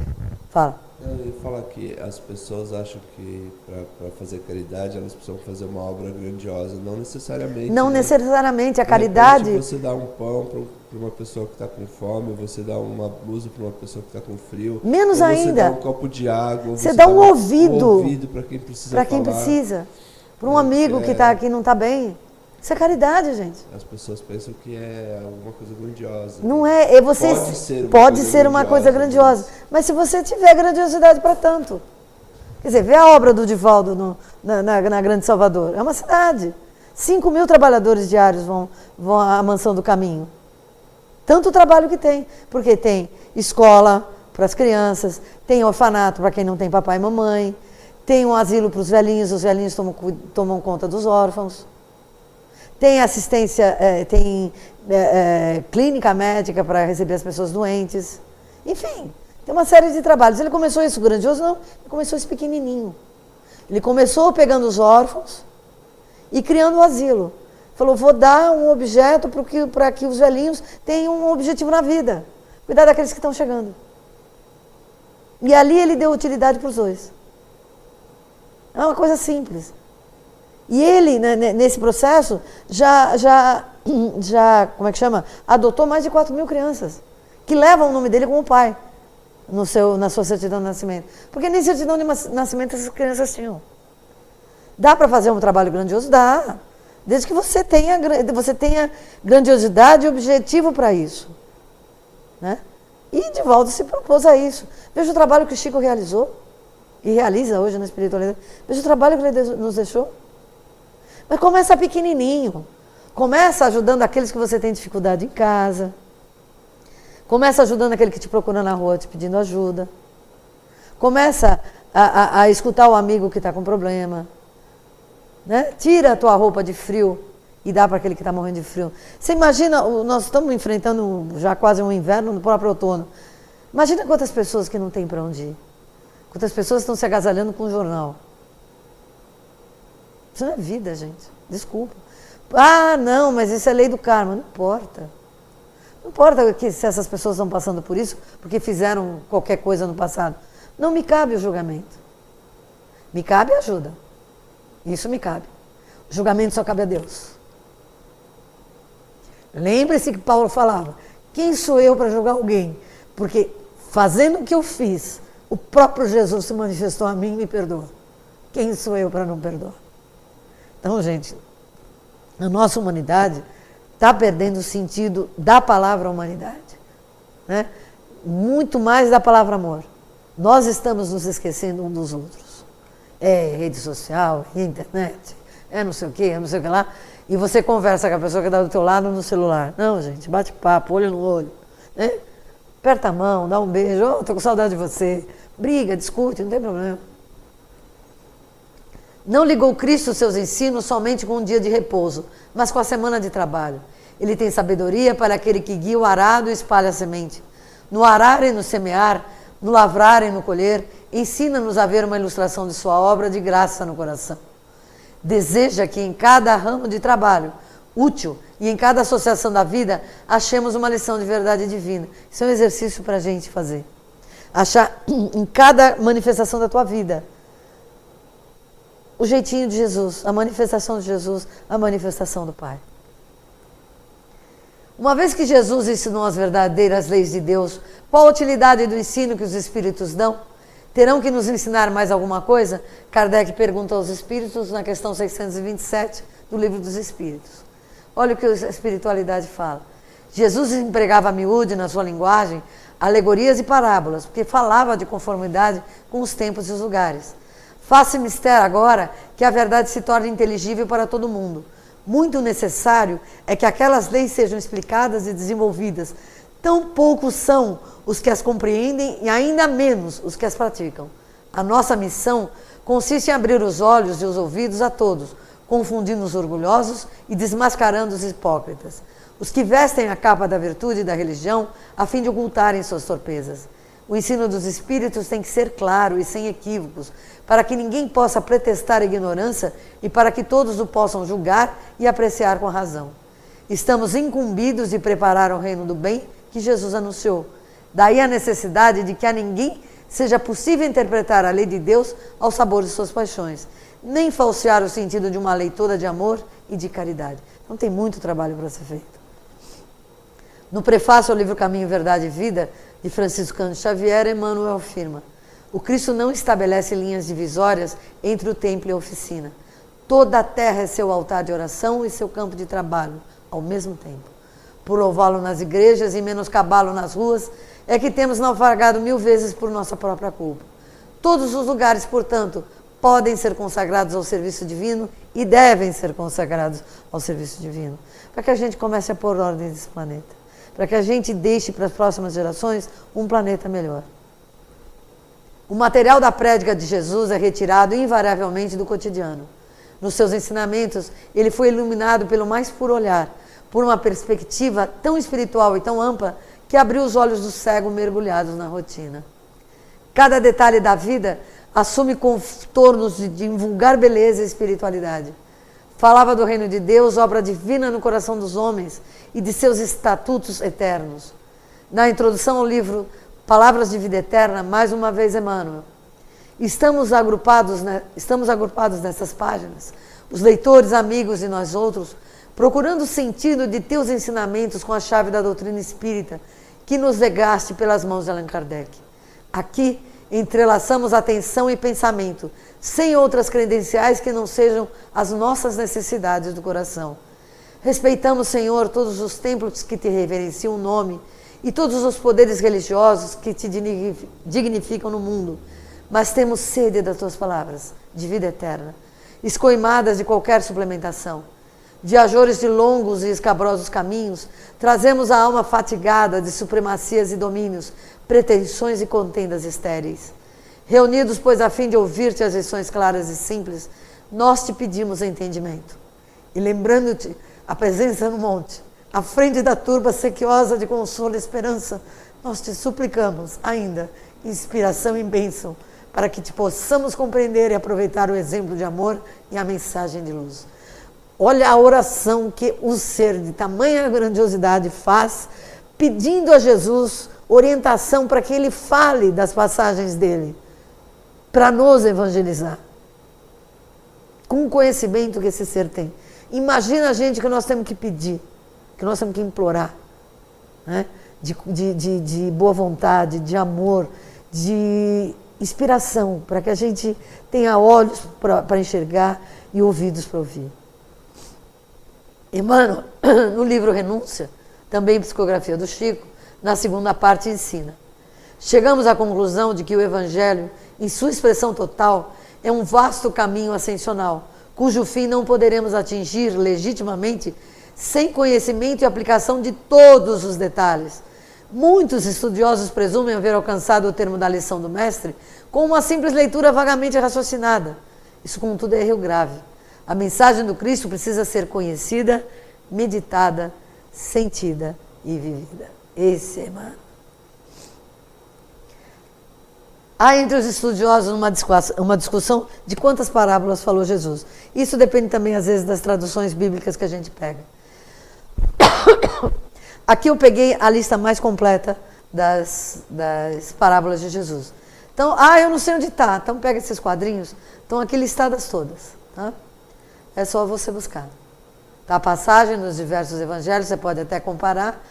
fala. Eu ia falar que as pessoas acham que para fazer caridade elas precisam fazer uma obra grandiosa, não necessariamente. Não necessariamente, a de caridade... repente, você dá um pão para uma pessoa que está com fome, você dá uma blusa para uma pessoa que está com frio. Menos ainda. Você dá um copo de água. Você dá um ouvido. Um ouvido para quem precisa falar. Para quem precisa. Para um amigo que não está bem. Isso é caridade, gente. As pessoas pensam que é alguma coisa grandiosa. Não é. Pode ser uma coisa grandiosa. Mas se você tiver grandiosidade para tanto. Quer dizer, vê a obra do Divaldo na Grande Salvador. É uma cidade. 5.000 trabalhadores diários vão à Mansão do Caminho. Tanto trabalho que tem. Porque tem escola para as crianças, tem orfanato para quem não tem papai e mamãe, tem um asilo para os velhinhos tomam conta dos órfãos. Tem assistência, tem clínica médica para receber as pessoas doentes. Enfim, tem uma série de trabalhos. Ele começou isso grandioso? Não, ele começou isso pequenininho. Ele começou pegando os órfãos e criando um asilo. Falou, vou dar um objeto para que os velhinhos tenham um objetivo na vida. Cuidar daqueles que estão chegando. E ali ele deu utilidade para os dois. É uma coisa simples. E ele, né, nesse processo, já, como é que chama? Adotou mais de 4.000 crianças, que levam o nome dele como pai, na sua certidão de nascimento. Porque nem certidão de nascimento essas crianças tinham. Dá para fazer um trabalho grandioso? Dá. Desde que você tenha grandiosidade e objetivo para isso. Né? E Divaldo se propôs a isso. Veja o trabalho que o Chico realizou, e realiza hoje na espiritualidade. Veja o trabalho que ele nos deixou. Mas começa pequenininho. Começa ajudando aqueles que você tem dificuldade em casa. Começa ajudando aquele que te procura na rua te pedindo ajuda. Começa a escutar o amigo que está com problema. Né? Tira a tua roupa de frio e dá para aquele que está morrendo de frio. Você imagina, nós estamos enfrentando já quase um inverno no próprio outono. Imagina quantas pessoas que não têm para onde ir. Quantas pessoas estão se agasalhando com um jornal? Isso não é vida, gente. Desculpa. Ah, não, mas isso é lei do karma. Não importa. Não importa se essas pessoas estão passando por isso porque fizeram qualquer coisa no passado. Não me cabe o julgamento. Me cabe a ajuda. Isso me cabe. O julgamento só cabe a Deus. Lembre-se que Paulo falava, quem sou eu para julgar alguém? Porque fazendo o que eu fiz, o próprio Jesus se manifestou a mim e me perdoa. Quem sou eu para não perdoar? Então, gente, a nossa humanidade está perdendo o sentido da palavra humanidade, né? Muito mais da palavra amor. Nós estamos nos esquecendo um dos outros. É rede social, é internet, é não sei o que, é não sei o que lá. E você conversa com a pessoa que está do teu lado no celular. Não, gente, bate papo, olho no olho, né? Aperta a mão, dá um beijo, oh, estou com saudade de você. Briga, discute, não tem problema. Não ligou Cristo seus ensinos somente com um dia de repouso, mas com a semana de trabalho. Ele tem sabedoria para aquele que guia o arado e espalha a semente. No arar e no semear, no lavrar e no colher, ensina-nos a ver uma ilustração de sua obra de graça no coração. Deseja que em cada ramo de trabalho útil e em cada associação da vida achemos uma lição de verdade divina. Isso é um exercício para a gente fazer. Achar em cada manifestação da tua vida o jeitinho de Jesus, a manifestação de Jesus, a manifestação do Pai. Uma vez que Jesus ensinou as verdadeiras leis de Deus, qual a utilidade do ensino que os Espíritos dão? Terão que nos ensinar mais alguma coisa? Kardec pergunta aos Espíritos na questão 627 do Livro dos Espíritos. Olha o que a espiritualidade fala. Jesus empregava a miúde na sua linguagem alegorias e parábolas, porque falava de conformidade com os tempos e os lugares. Faça mistério agora que a verdade se torne inteligível para todo mundo. Muito necessário é que aquelas leis sejam explicadas e desenvolvidas. Tão poucos são os que as compreendem e ainda menos os que as praticam. A nossa missão consiste em abrir os olhos e os ouvidos a todos, confundindo os orgulhosos e desmascarando os hipócritas, os que vestem a capa da virtude e da religião a fim de ocultarem suas torpezas. O ensino dos Espíritos tem que ser claro e sem equívocos, para que ninguém possa pretextar ignorância e para que todos o possam julgar e apreciar com razão. Estamos incumbidos de preparar o reino do bem que Jesus anunciou. Daí a necessidade de que a ninguém seja possível interpretar a lei de Deus ao sabor de suas paixões, nem falsear o sentido de uma lei toda de amor e de caridade. Então tem muito trabalho para ser feito. No prefácio ao livro Caminho, Verdade e Vida, de Francisco Cândido Xavier, Emmanuel afirma: o Cristo não estabelece linhas divisórias entre o templo e a oficina. Toda a terra é seu altar de oração e seu campo de trabalho, ao mesmo tempo. Por louvá-lo nas igrejas e menoscabá-lo nas ruas, é que temos naufragado 1000 vezes por nossa própria culpa. Todos os lugares, portanto, podem ser consagrados ao serviço divino e devem ser consagrados ao serviço divino, para que a gente comece a pôr ordem nesse planeta, para que a gente deixe para as próximas gerações um planeta melhor. O material da prédica de Jesus é retirado invariavelmente do cotidiano. Nos seus ensinamentos, ele foi iluminado pelo mais puro olhar, por uma perspectiva tão espiritual e tão ampla que abriu os olhos do cego mergulhados na rotina. Cada detalhe da vida assume contornos de vulgar beleza e espiritualidade. Falava do reino de Deus, obra divina no coração dos homens e de seus estatutos eternos. Na introdução ao livro Palavras de Vida Eterna, mais uma vez Emmanuel. Estamos agrupados nessas páginas, os leitores, amigos e nós outros, procurando o sentido de teus ensinamentos com a chave da doutrina espírita que nos legaste pelas mãos de Allan Kardec. Aqui entrelaçamos atenção e pensamento, sem outras credenciais que não sejam as nossas necessidades do coração. Respeitamos, Senhor, todos os templos que te reverenciam o nome e todos os poderes religiosos que te dignificam no mundo, mas temos sede das tuas palavras de vida eterna, escoimadas de qualquer suplementação. Viajores de longos e escabrosos caminhos, trazemos a alma fatigada de supremacias e domínios, pretensões e contendas estéreis. Reunidos, pois, a fim de ouvir-te as lições claras e simples, nós te pedimos entendimento. E lembrando-te a presença no monte, à frente da turba sequiosa de consolo e esperança, nós te suplicamos ainda inspiração e bênção, para que possamos compreender e aproveitar o exemplo de amor e a mensagem de luz. Olha a oração que o ser de tamanha grandiosidade faz, pedindo a Jesus orientação para que ele fale das passagens dele, para nos evangelizar. Com o conhecimento que esse ser tem. Imagina a gente que nós temos que pedir, que nós temos que implorar, né? De boa vontade, de amor, de inspiração, para que a gente tenha olhos para enxergar e ouvidos para ouvir. Emmanuel, no livro Renúncia, também psicografia do Chico, na segunda parte ensina. Chegamos à conclusão de que o Evangelho, em sua expressão total, é um vasto caminho ascensional, cujo fim não poderemos atingir legitimamente sem conhecimento e aplicação de todos os detalhes. Muitos estudiosos presumem haver alcançado o termo da lição do Mestre com uma simples leitura vagamente raciocinada. Isso, contudo, é erro grave. A mensagem do Cristo precisa ser conhecida, meditada, sentida e vivida. Esse é Emmanuel. Há entre os estudiosos uma discussão de quantas parábolas falou Jesus. Isso depende também, às vezes, das traduções bíblicas que a gente pega. Aqui eu peguei a lista mais completa das parábolas de Jesus. Então, eu não sei onde está. Então, pega esses quadrinhos. Estão aqui listadas todas. Tá? É só você buscar. Tá a passagem nos diversos evangelhos, você pode até comparar.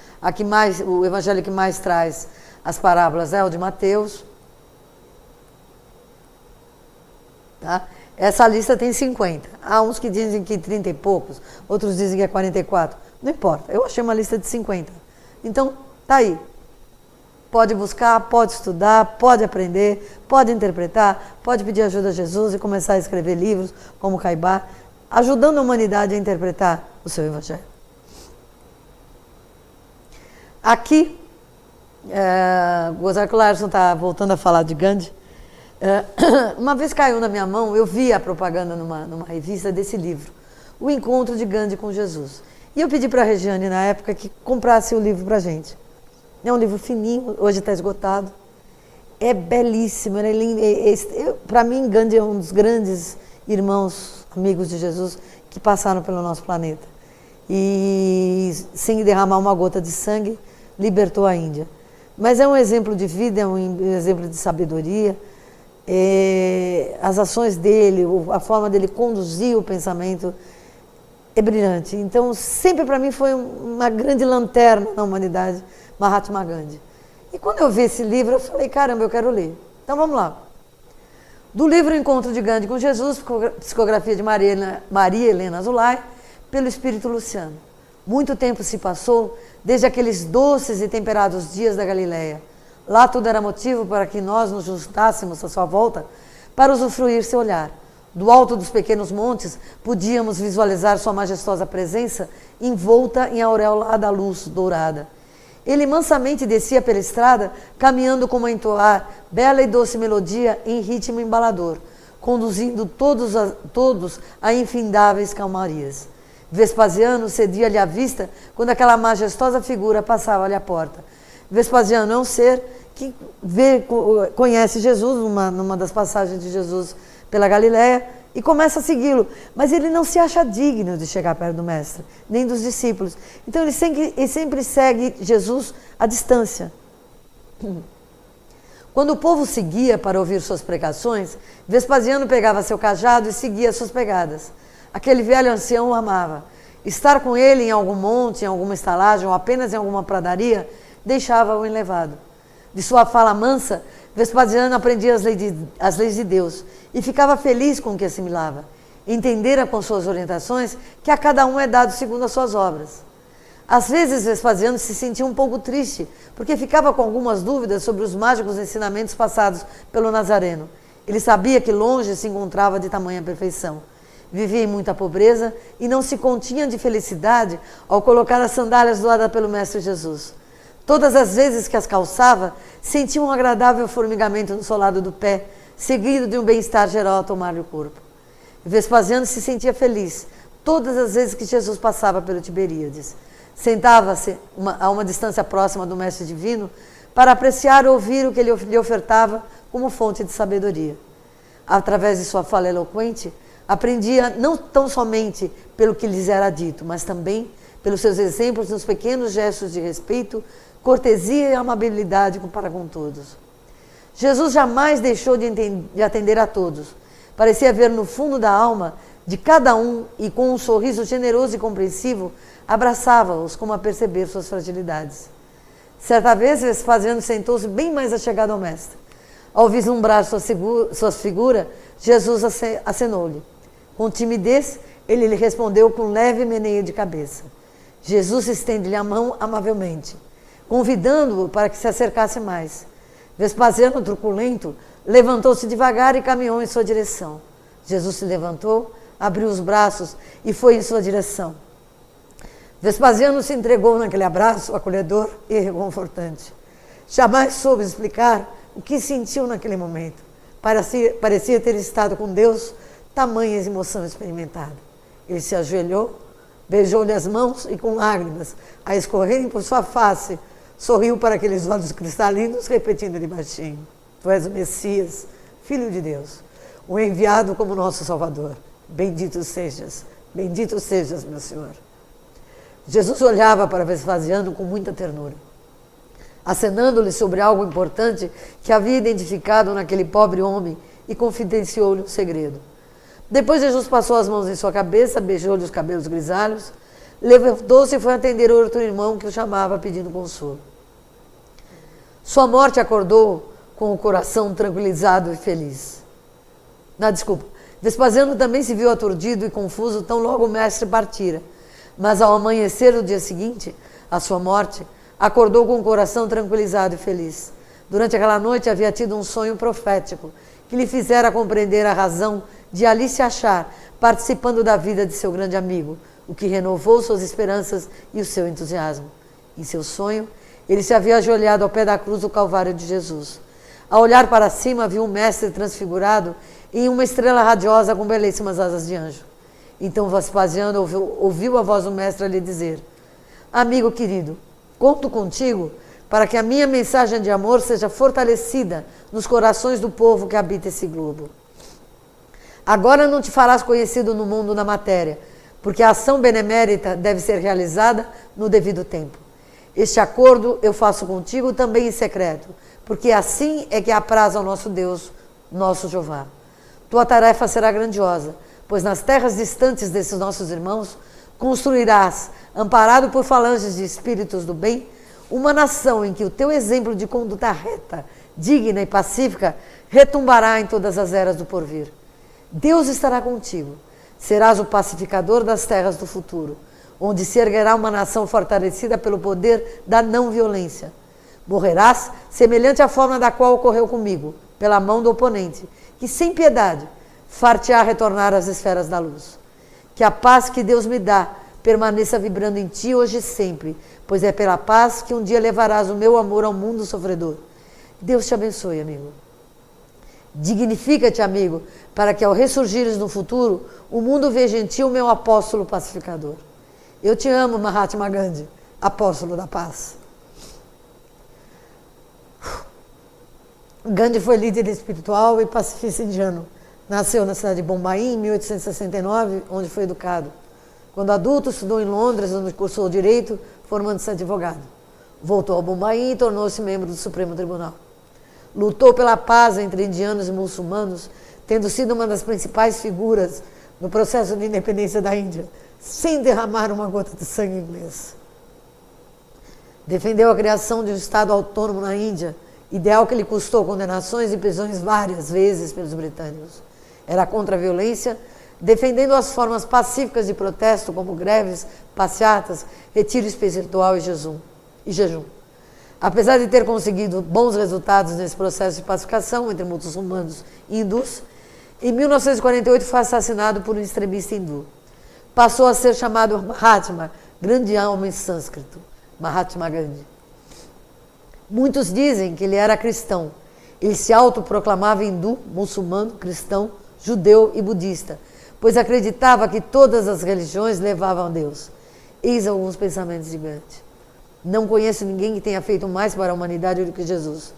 O evangelho que mais traz as parábolas é o de Mateus. Tá? Essa lista tem 50. Há uns que dizem que 30 e poucos, outros dizem que é 44. Não importa, eu achei uma lista de 50. Então, tá aí. Pode buscar, pode estudar, pode aprender, pode interpretar, pode pedir ajuda a Jesus e começar a escrever livros, como Caibá, ajudando a humanidade a interpretar o seu Evangelho. Aqui, Gonzalo Larson está voltando a falar de Gandhi. Uma vez caiu na minha mão, eu vi a propaganda numa revista desse livro, O Encontro de Gandhi com Jesus. E eu pedi para a Regiane, na época, que comprasse o livro para a gente. É um livro fininho, hoje está esgotado. É belíssimo, é lindo. Para mim, Gandhi é um dos grandes irmãos, amigos de Jesus, que passaram pelo nosso planeta. E, sem derramar uma gota de sangue, libertou a Índia. Mas é um exemplo de vida, é um exemplo de sabedoria. As ações dele, a forma dele conduzir o pensamento é brilhante. Então, sempre para mim foi uma grande lanterna na humanidade, Mahatma Gandhi. E quando eu vi esse livro, eu falei, caramba, eu quero ler. Então, vamos lá. Do livro Encontro de Gandhi com Jesus, psicografia de Maria Helena Zulay, pelo Espírito Luciano. Muito tempo se passou desde aqueles doces e temperados dias da Galileia. Lá tudo era motivo para que nós nos juntássemos à sua volta para usufruir seu olhar. Do alto dos pequenos montes, podíamos visualizar sua majestosa presença envolta em auréola da luz dourada. Ele mansamente descia pela estrada, caminhando como a entoar bela e doce melodia em ritmo embalador, conduzindo todos a infindáveis calmarias. Vespasiano cedia-lhe a vista quando aquela majestosa figura passava-lhe à porta. Vespasiano é um ser que conhece Jesus, numa das passagens de Jesus pela Galileia, e começa a segui-lo. Mas ele não se acha digno de chegar perto do Mestre, nem dos discípulos. Então ele sempre segue Jesus à distância. Quando o povo seguia para ouvir suas pregações, Vespasiano pegava seu cajado e seguia suas pegadas. Aquele velho ancião o amava. Estar com ele em algum monte, em alguma estalagem ou apenas em alguma pradaria, deixava-o enlevado. De sua fala mansa, Vespasiano aprendia as leis de Deus e ficava feliz com o que assimilava. Entendera com suas orientações que a cada um é dado segundo as suas obras. Às vezes Vespasiano se sentia um pouco triste, porque ficava com algumas dúvidas sobre os mágicos ensinamentos passados pelo Nazareno. Ele sabia que longe se encontrava de tamanha perfeição. Vivia em muita pobreza e não se continha de felicidade ao colocar as sandálias doadas pelo Mestre Jesus. Todas as vezes que as calçava, sentia um agradável formigamento no solado do pé, seguido de um bem-estar geral a tomar-lhe o corpo. Vespasiano se sentia feliz todas as vezes que Jesus passava pelo Tiberíades. Sentava-se a uma distância próxima do Mestre Divino para apreciar e ouvir o que ele lhe ofertava como fonte de sabedoria. Através de sua fala eloquente, aprendia não tão somente pelo que lhes era dito, mas também pelos seus exemplos nos pequenos gestos de respeito, cortesia e amabilidade para com todos. Jesus jamais deixou de atender a todos. Parecia ver no fundo da alma de cada um e com um sorriso generoso e compreensivo, abraçava-os como a perceber suas fragilidades. Certa vez, Vespasiano sentou-se bem mais achegado ao mestre. Ao vislumbrar sua figura, Jesus acenou-lhe. Com timidez, ele lhe respondeu com leve meneio de cabeça. Jesus estende-lhe a mão amavelmente, convidando-o para que se acercasse mais. Vespasiano, truculento, levantou-se devagar e caminhou em sua direção. Jesus se levantou, abriu os braços e foi em sua direção. Vespasiano se entregou naquele abraço acolhedor e reconfortante. Jamais soube explicar o que sentiu naquele momento. Parecia ter estado com Deus, tamanha emoção experimentada. Ele se ajoelhou, beijou-lhe as mãos e com lágrimas a escorrerem por sua face, sorriu para aqueles olhos cristalinos, repetindo-lhe baixinho: Tu és o Messias, Filho de Deus, o enviado como nosso Salvador. Bendito sejas, meu Senhor. Jesus olhava para Vespasiano com muita ternura, acenando-lhe sobre algo importante que havia identificado naquele pobre homem e confidenciou-lhe um segredo. Depois Jesus passou as mãos em sua cabeça, beijou-lhe os cabelos grisalhos, levantou-se e foi atender outro irmão que o chamava pedindo consolo. Sua morte acordou com o coração tranquilizado e feliz. Vespasiano também se viu aturdido e confuso tão logo o mestre partira. Mas ao amanhecer do dia seguinte, a sua morte, acordou com o coração tranquilizado e feliz. Durante aquela noite havia tido um sonho profético que lhe fizera compreender a razão de ali se achar participando da vida de seu grande amigo, o que renovou suas esperanças e o seu entusiasmo. Em seu sonho, ele se havia ajoelhado ao pé da cruz do Calvário de Jesus. Ao olhar para cima, viu o mestre transfigurado em uma estrela radiosa com belíssimas asas de anjo. Então Vespasiano ouviu a voz do mestre a lhe dizer: Amigo querido, conto contigo para que a minha mensagem de amor seja fortalecida nos corações do povo que habita esse globo. Agora não te farás conhecido no mundo da matéria, porque a ação benemérita deve ser realizada no devido tempo. Este acordo eu faço contigo também em secreto, porque assim é que apraz ao nosso Deus, nosso Jeová. Tua tarefa será grandiosa, pois nas terras distantes desses nossos irmãos, construirás, amparado por falanges de espíritos do bem, uma nação em que o teu exemplo de conduta reta, digna e pacífica retumbará em todas as eras do porvir. Deus estará contigo. Serás o pacificador das terras do futuro, onde se erguerá uma nação fortalecida pelo poder da não-violência. Morrerás semelhante à forma da qual ocorreu comigo, pela mão do oponente, que sem piedade far-te-á retornar às esferas da luz. Que a paz que Deus me dá permaneça vibrando em ti hoje e sempre, pois é pela paz que um dia levarás o meu amor ao mundo sofredor. Deus te abençoe, amigo. Dignifica-te, amigo, para que ao ressurgires no futuro, o mundo veja em ti o meu apóstolo pacificador. Eu te amo, Mahatma Gandhi, apóstolo da paz. Gandhi foi líder espiritual e pacifista indiano. Nasceu na cidade de Bombay em 1869, onde foi educado. Quando adulto, estudou em Londres, onde cursou Direito, formando-se advogado. Voltou a Bombay e tornou-se membro do Supremo Tribunal. Lutou pela paz entre indianos e muçulmanos, tendo sido uma das principais figuras no processo de independência da Índia, sem derramar uma gota de sangue inglês. Defendeu a criação de um Estado autônomo na Índia, ideal que lhe custou condenações e prisões várias vezes pelos britânicos. Era contra a violência, defendendo as formas pacíficas de protesto, como greves, passeatas, retiro espiritual e jejum. Apesar de ter conseguido bons resultados nesse processo de pacificação entre muçulmanos e hindus, em 1948 foi assassinado por um extremista hindu. Passou a ser chamado Mahatma, grande alma em sânscrito, Mahatma Gandhi. Muitos dizem que ele era cristão. Ele se autoproclamava hindu, muçulmano, cristão, judeu e budista, pois acreditava que todas as religiões levavam a Deus. Eis alguns pensamentos de Gandhi. Não conheço ninguém que tenha feito mais para a humanidade do que Jesus.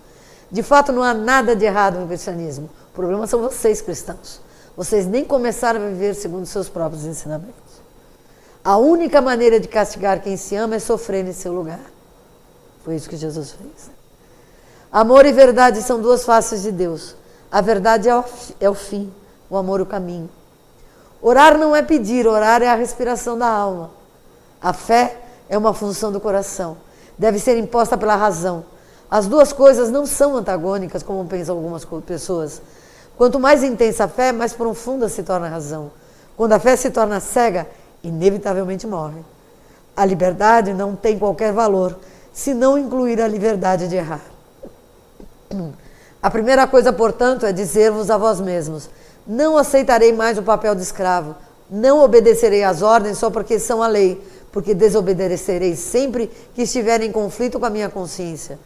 De fato, não há nada de errado no cristianismo. O problema são vocês, cristãos. Vocês nem começaram a viver segundo seus próprios ensinamentos. A única maneira de castigar quem se ama é sofrer em seu lugar. Foi isso que Jesus fez. Amor e verdade são duas faces de Deus. A verdade é o fim, o amor o caminho. Orar não é pedir, orar é a respiração da alma. A fé é uma função do coração. Deve ser imposta pela razão. As duas coisas não são antagônicas, como pensam algumas pessoas. Quanto mais intensa a fé, mais profunda se torna a razão. Quando a fé se torna cega, inevitavelmente morre. A liberdade não tem qualquer valor, se não incluir a liberdade de errar. A primeira coisa, portanto, é dizer-vos a vós mesmos: não aceitarei mais o papel de escravo, não obedecerei às ordens só porque são a lei, porque desobedecerei sempre que estiver em conflito com a minha consciência.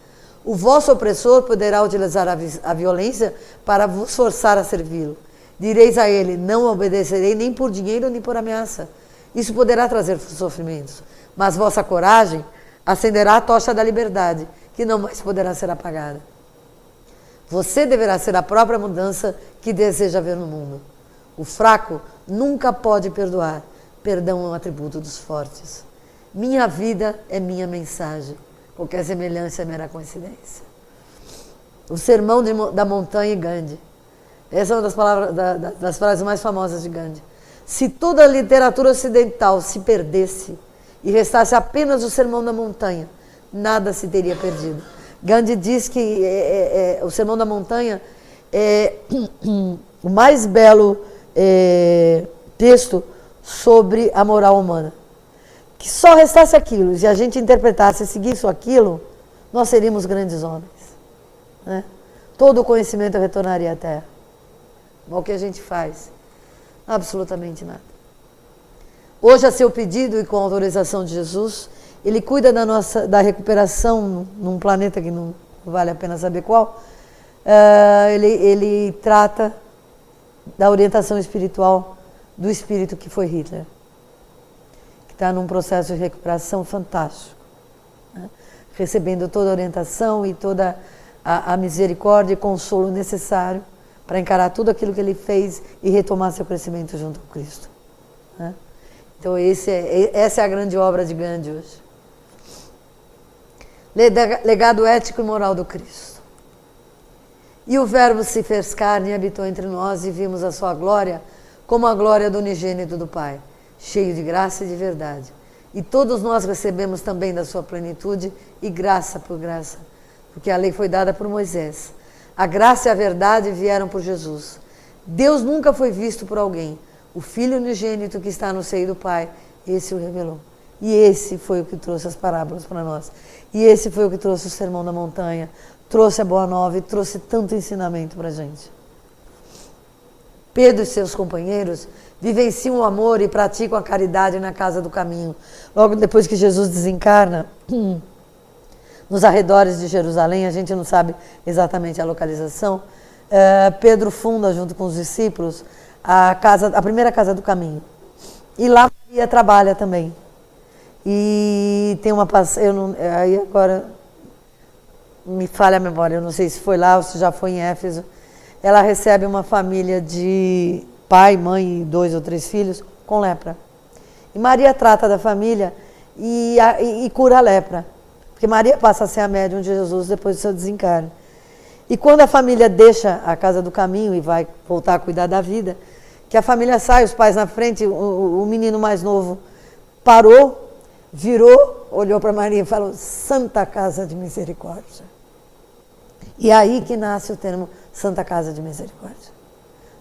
O vosso opressor poderá utilizar a violência para vos forçar a servi-lo. Direis a ele: não obedecerei nem por dinheiro nem por ameaça. Isso poderá trazer sofrimentos, mas vossa coragem acenderá a tocha da liberdade, que não mais poderá ser apagada. Você deverá ser a própria mudança que deseja ver no mundo. O fraco nunca pode perdoar. Perdão é um atributo dos fortes. Minha vida é minha mensagem. Qualquer semelhança é mera coincidência. O Sermão da Montanha e Gandhi. Essa é uma das palavras, das frases mais famosas de Gandhi. Se toda a literatura ocidental se perdesse e restasse apenas o Sermão da Montanha, nada se teria perdido. Gandhi diz que o Sermão da Montanha é o mais belo texto sobre a moral humana. Que só restasse aquilo, se a gente interpretasse e seguisse aquilo, nós seríamos grandes homens. Né? Todo o conhecimento retornaria à Terra. Mas o que a gente faz? Absolutamente nada. Hoje, a seu pedido e com a autorização de Jesus, Ele cuida da recuperação num planeta que não vale a pena saber qual. Ele trata da orientação espiritual do espírito que foi Hitler, que está num processo de recuperação fantástico, né? Recebendo toda a orientação e toda a misericórdia e consolo necessário para encarar tudo aquilo que ele fez e retomar seu crescimento junto com Cristo. Né? Então essa é a grande obra de Gandhi hoje. Legado ético e moral do Cristo. E o Verbo se fez carne e habitou entre nós e vimos a sua glória como a glória do unigênito do Pai, cheio de graça e de verdade. E todos nós recebemos também da sua plenitude e graça por graça, porque a lei foi dada por Moisés. A graça e a verdade vieram por Jesus. Deus nunca foi visto por alguém. O Filho unigênito que está no seio do Pai, esse o revelou. E esse foi o que trouxe as parábolas para nós. E esse foi o que trouxe o Sermão da Montanha, trouxe a Boa Nova e trouxe tanto ensinamento para a gente. Pedro e seus companheiros vivenciam o amor e praticam a caridade na casa do caminho. Logo depois que Jesus desencarna, nos arredores de Jerusalém, a gente não sabe exatamente a localização, Pedro funda, junto com os discípulos, a primeira casa do caminho. E lá Maria trabalha também. E tem uma passagem, aí agora me falha a memória, eu não sei se foi lá ou se já foi em Éfeso. Ela recebe uma família de pai, mãe e 2 ou 3 filhos com lepra. E Maria trata da família e cura a lepra. Porque Maria passa a ser a médium de Jesus depois do seu desencarne. E quando a família deixa a casa do caminho e vai voltar a cuidar da vida, que a família sai, os pais na frente, o menino mais novo parou, virou, olhou para Maria e falou: Santa Casa de Misericórdia. E aí que nasce o termo Santa Casa de Misericórdia.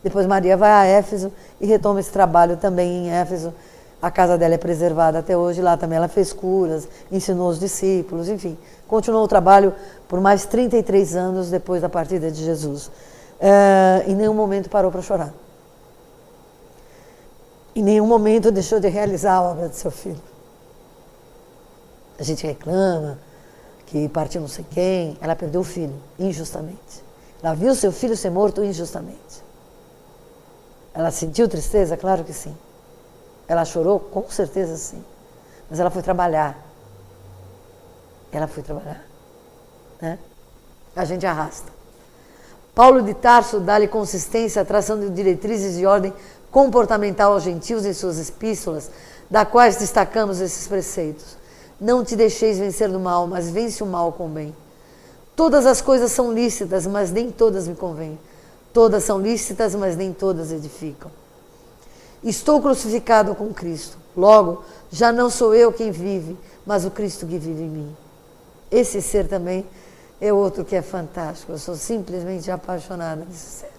Depois Maria vai a Éfeso e retoma esse trabalho também em Éfeso. A casa dela é preservada até hoje, lá também ela fez curas, ensinou os discípulos, enfim. Continuou o trabalho por mais 33 anos depois da partida de Jesus. Em nenhum momento parou para chorar. Em nenhum momento deixou de realizar a obra de seu filho. A gente reclama que partiu não sei quem, ela perdeu o filho, injustamente. Ela viu seu filho ser morto injustamente. Ela sentiu tristeza? Claro que sim. Ela chorou? Com certeza sim. Mas ela foi trabalhar. Ela foi trabalhar. Né? a gente arrasta. Paulo de Tarso dá-lhe consistência, traçando diretrizes de ordem comportamental aos gentios em suas epístolas, da quais destacamos esses preceitos. Não te deixeis vencer do mal, mas vence o mal com o bem. Todas as coisas são lícitas, mas nem todas me convêm. Todas são lícitas, mas nem todas edificam. Estou crucificado com Cristo. Logo, já não sou eu quem vive, mas o Cristo que vive em mim. Esse ser também é outro que é fantástico. Eu sou simplesmente apaixonada nesse ser.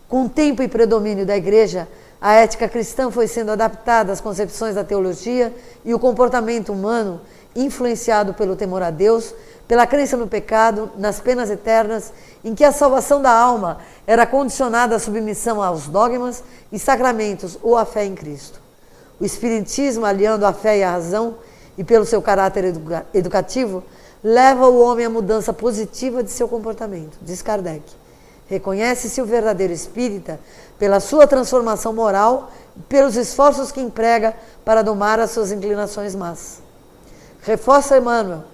Com o tempo e predomínio da igreja, a ética cristã foi sendo adaptada às concepções da teologia e o comportamento humano, influenciado pelo temor a Deus, pela crença no pecado, nas penas eternas, em que a salvação da alma era condicionada à submissão aos dogmas e sacramentos ou à fé em Cristo. O Espiritismo, aliando a fé e a razão, e pelo seu caráter educativo, leva o homem à mudança positiva de seu comportamento, diz Kardec. Reconhece-se o verdadeiro espírita pela sua transformação moral e pelos esforços que emprega para domar as suas inclinações más. Reforça Emmanuel.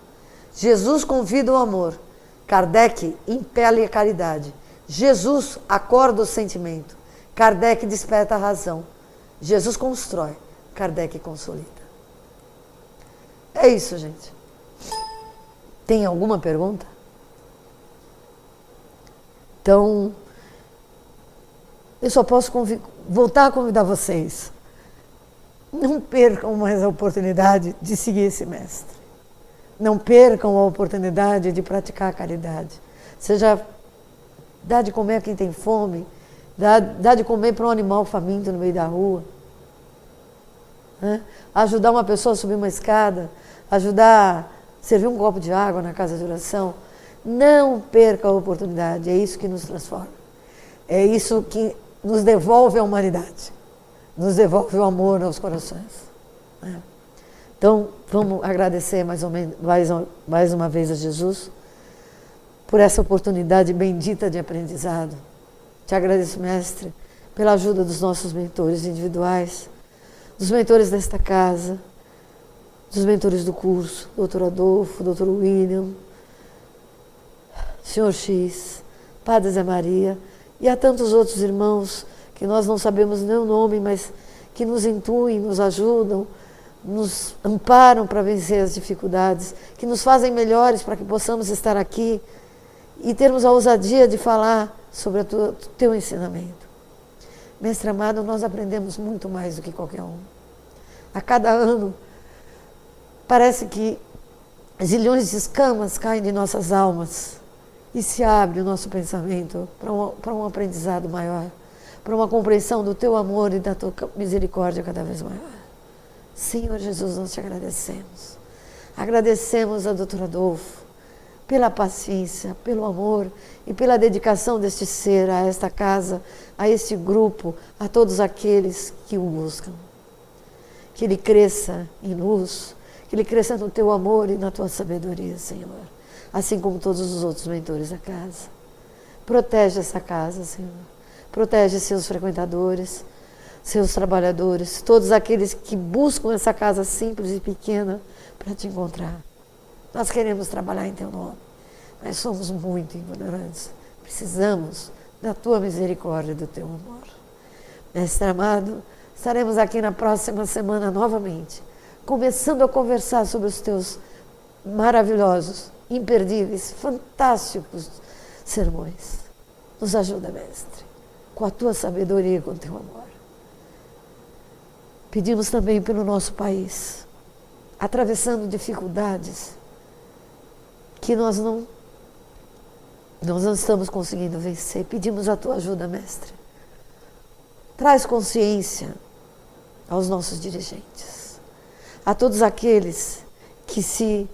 Jesus convida o amor. Kardec impele a caridade. Jesus acorda o sentimento. Kardec desperta a razão. Jesus constrói. Kardec consolida. É isso, gente. Tem alguma pergunta? Então, eu só posso voltar a convidar vocês. Não percam mais a oportunidade de seguir esse mestre. Não percam a oportunidade de praticar a caridade. Seja, dá de comer a quem tem fome, dá de comer para um animal faminto no meio da rua. Né? Ajudar uma pessoa a subir uma escada, ajudar, servir um copo de água na casa de oração. Não perca a oportunidade, é isso que nos transforma. É isso que nos devolve a humanidade, nos devolve o amor aos corações. Né? Então, vamos agradecer mais uma vez a Jesus por essa oportunidade bendita de aprendizado. Te agradeço, mestre, pela ajuda dos nossos mentores individuais, dos mentores desta casa, dos mentores do curso, Dr. Adolfo, Dr. William, Senhor X, Padre Zé Maria, e a tantos outros irmãos que nós não sabemos nem o nome, mas que nos intuem, nos ajudam, nos amparam para vencer as dificuldades, que nos fazem melhores para que possamos estar aqui e termos a ousadia de falar sobre o teu ensinamento. Mestre amado, nós aprendemos muito mais do que qualquer um. A cada ano, parece que zilhões de escamas caem de nossas almas e se abre o nosso pensamento para um aprendizado maior, para uma compreensão do teu amor e da tua misericórdia cada vez maior. Senhor Jesus, nós te agradecemos. Agradecemos a doutora Adolfo pela paciência, pelo amor e pela dedicação deste ser a esta casa, a este grupo, a todos aqueles que o buscam. Que ele cresça em luz, que ele cresça no teu amor e na tua sabedoria, Senhor. Assim como todos os outros mentores da casa. Protege essa casa, Senhor. Protege seus frequentadores, seus trabalhadores, todos aqueles que buscam essa casa simples e pequena para te encontrar. Nós queremos trabalhar em teu nome, mas somos muito ignorantes. Precisamos da tua misericórdia e do teu amor. Mestre amado, estaremos aqui na próxima semana novamente, começando a conversar sobre os teus maravilhosos, imperdíveis, fantásticos sermões. Nos ajuda, mestre, com a tua sabedoria e com o teu amor. Pedimos também pelo nosso país, atravessando dificuldades que nós não estamos conseguindo vencer. Pedimos a tua ajuda, mestre. Traz consciência aos nossos dirigentes, a todos aqueles que se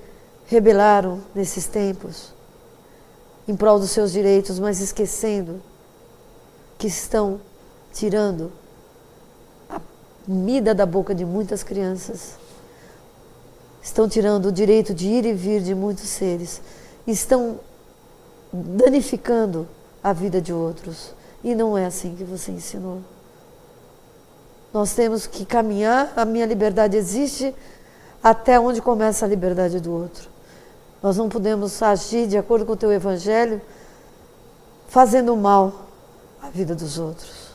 rebelaram nesses tempos em prol dos seus direitos, mas esquecendo que estão tirando a comida da boca de muitas crianças, estão tirando o direito de ir e vir de muitos seres, estão danificando a vida de outros. E não é assim que você ensinou. Nós temos que caminhar, a minha liberdade existe até onde começa a liberdade do outro. Nós não podemos agir de acordo com o teu evangelho, fazendo mal à vida dos outros.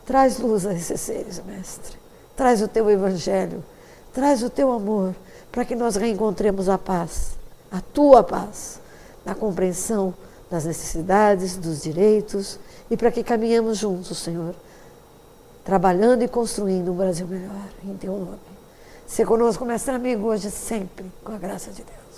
Traz luz a esses seres, Mestre. Traz o teu evangelho, traz o teu amor, para que nós reencontremos a paz, a tua paz, na compreensão das necessidades, dos direitos, e para que caminhemos juntos, Senhor, trabalhando e construindo um Brasil melhor, em teu nome. Se conosco, mestre amigo, hoje e sempre, com a graça de Deus.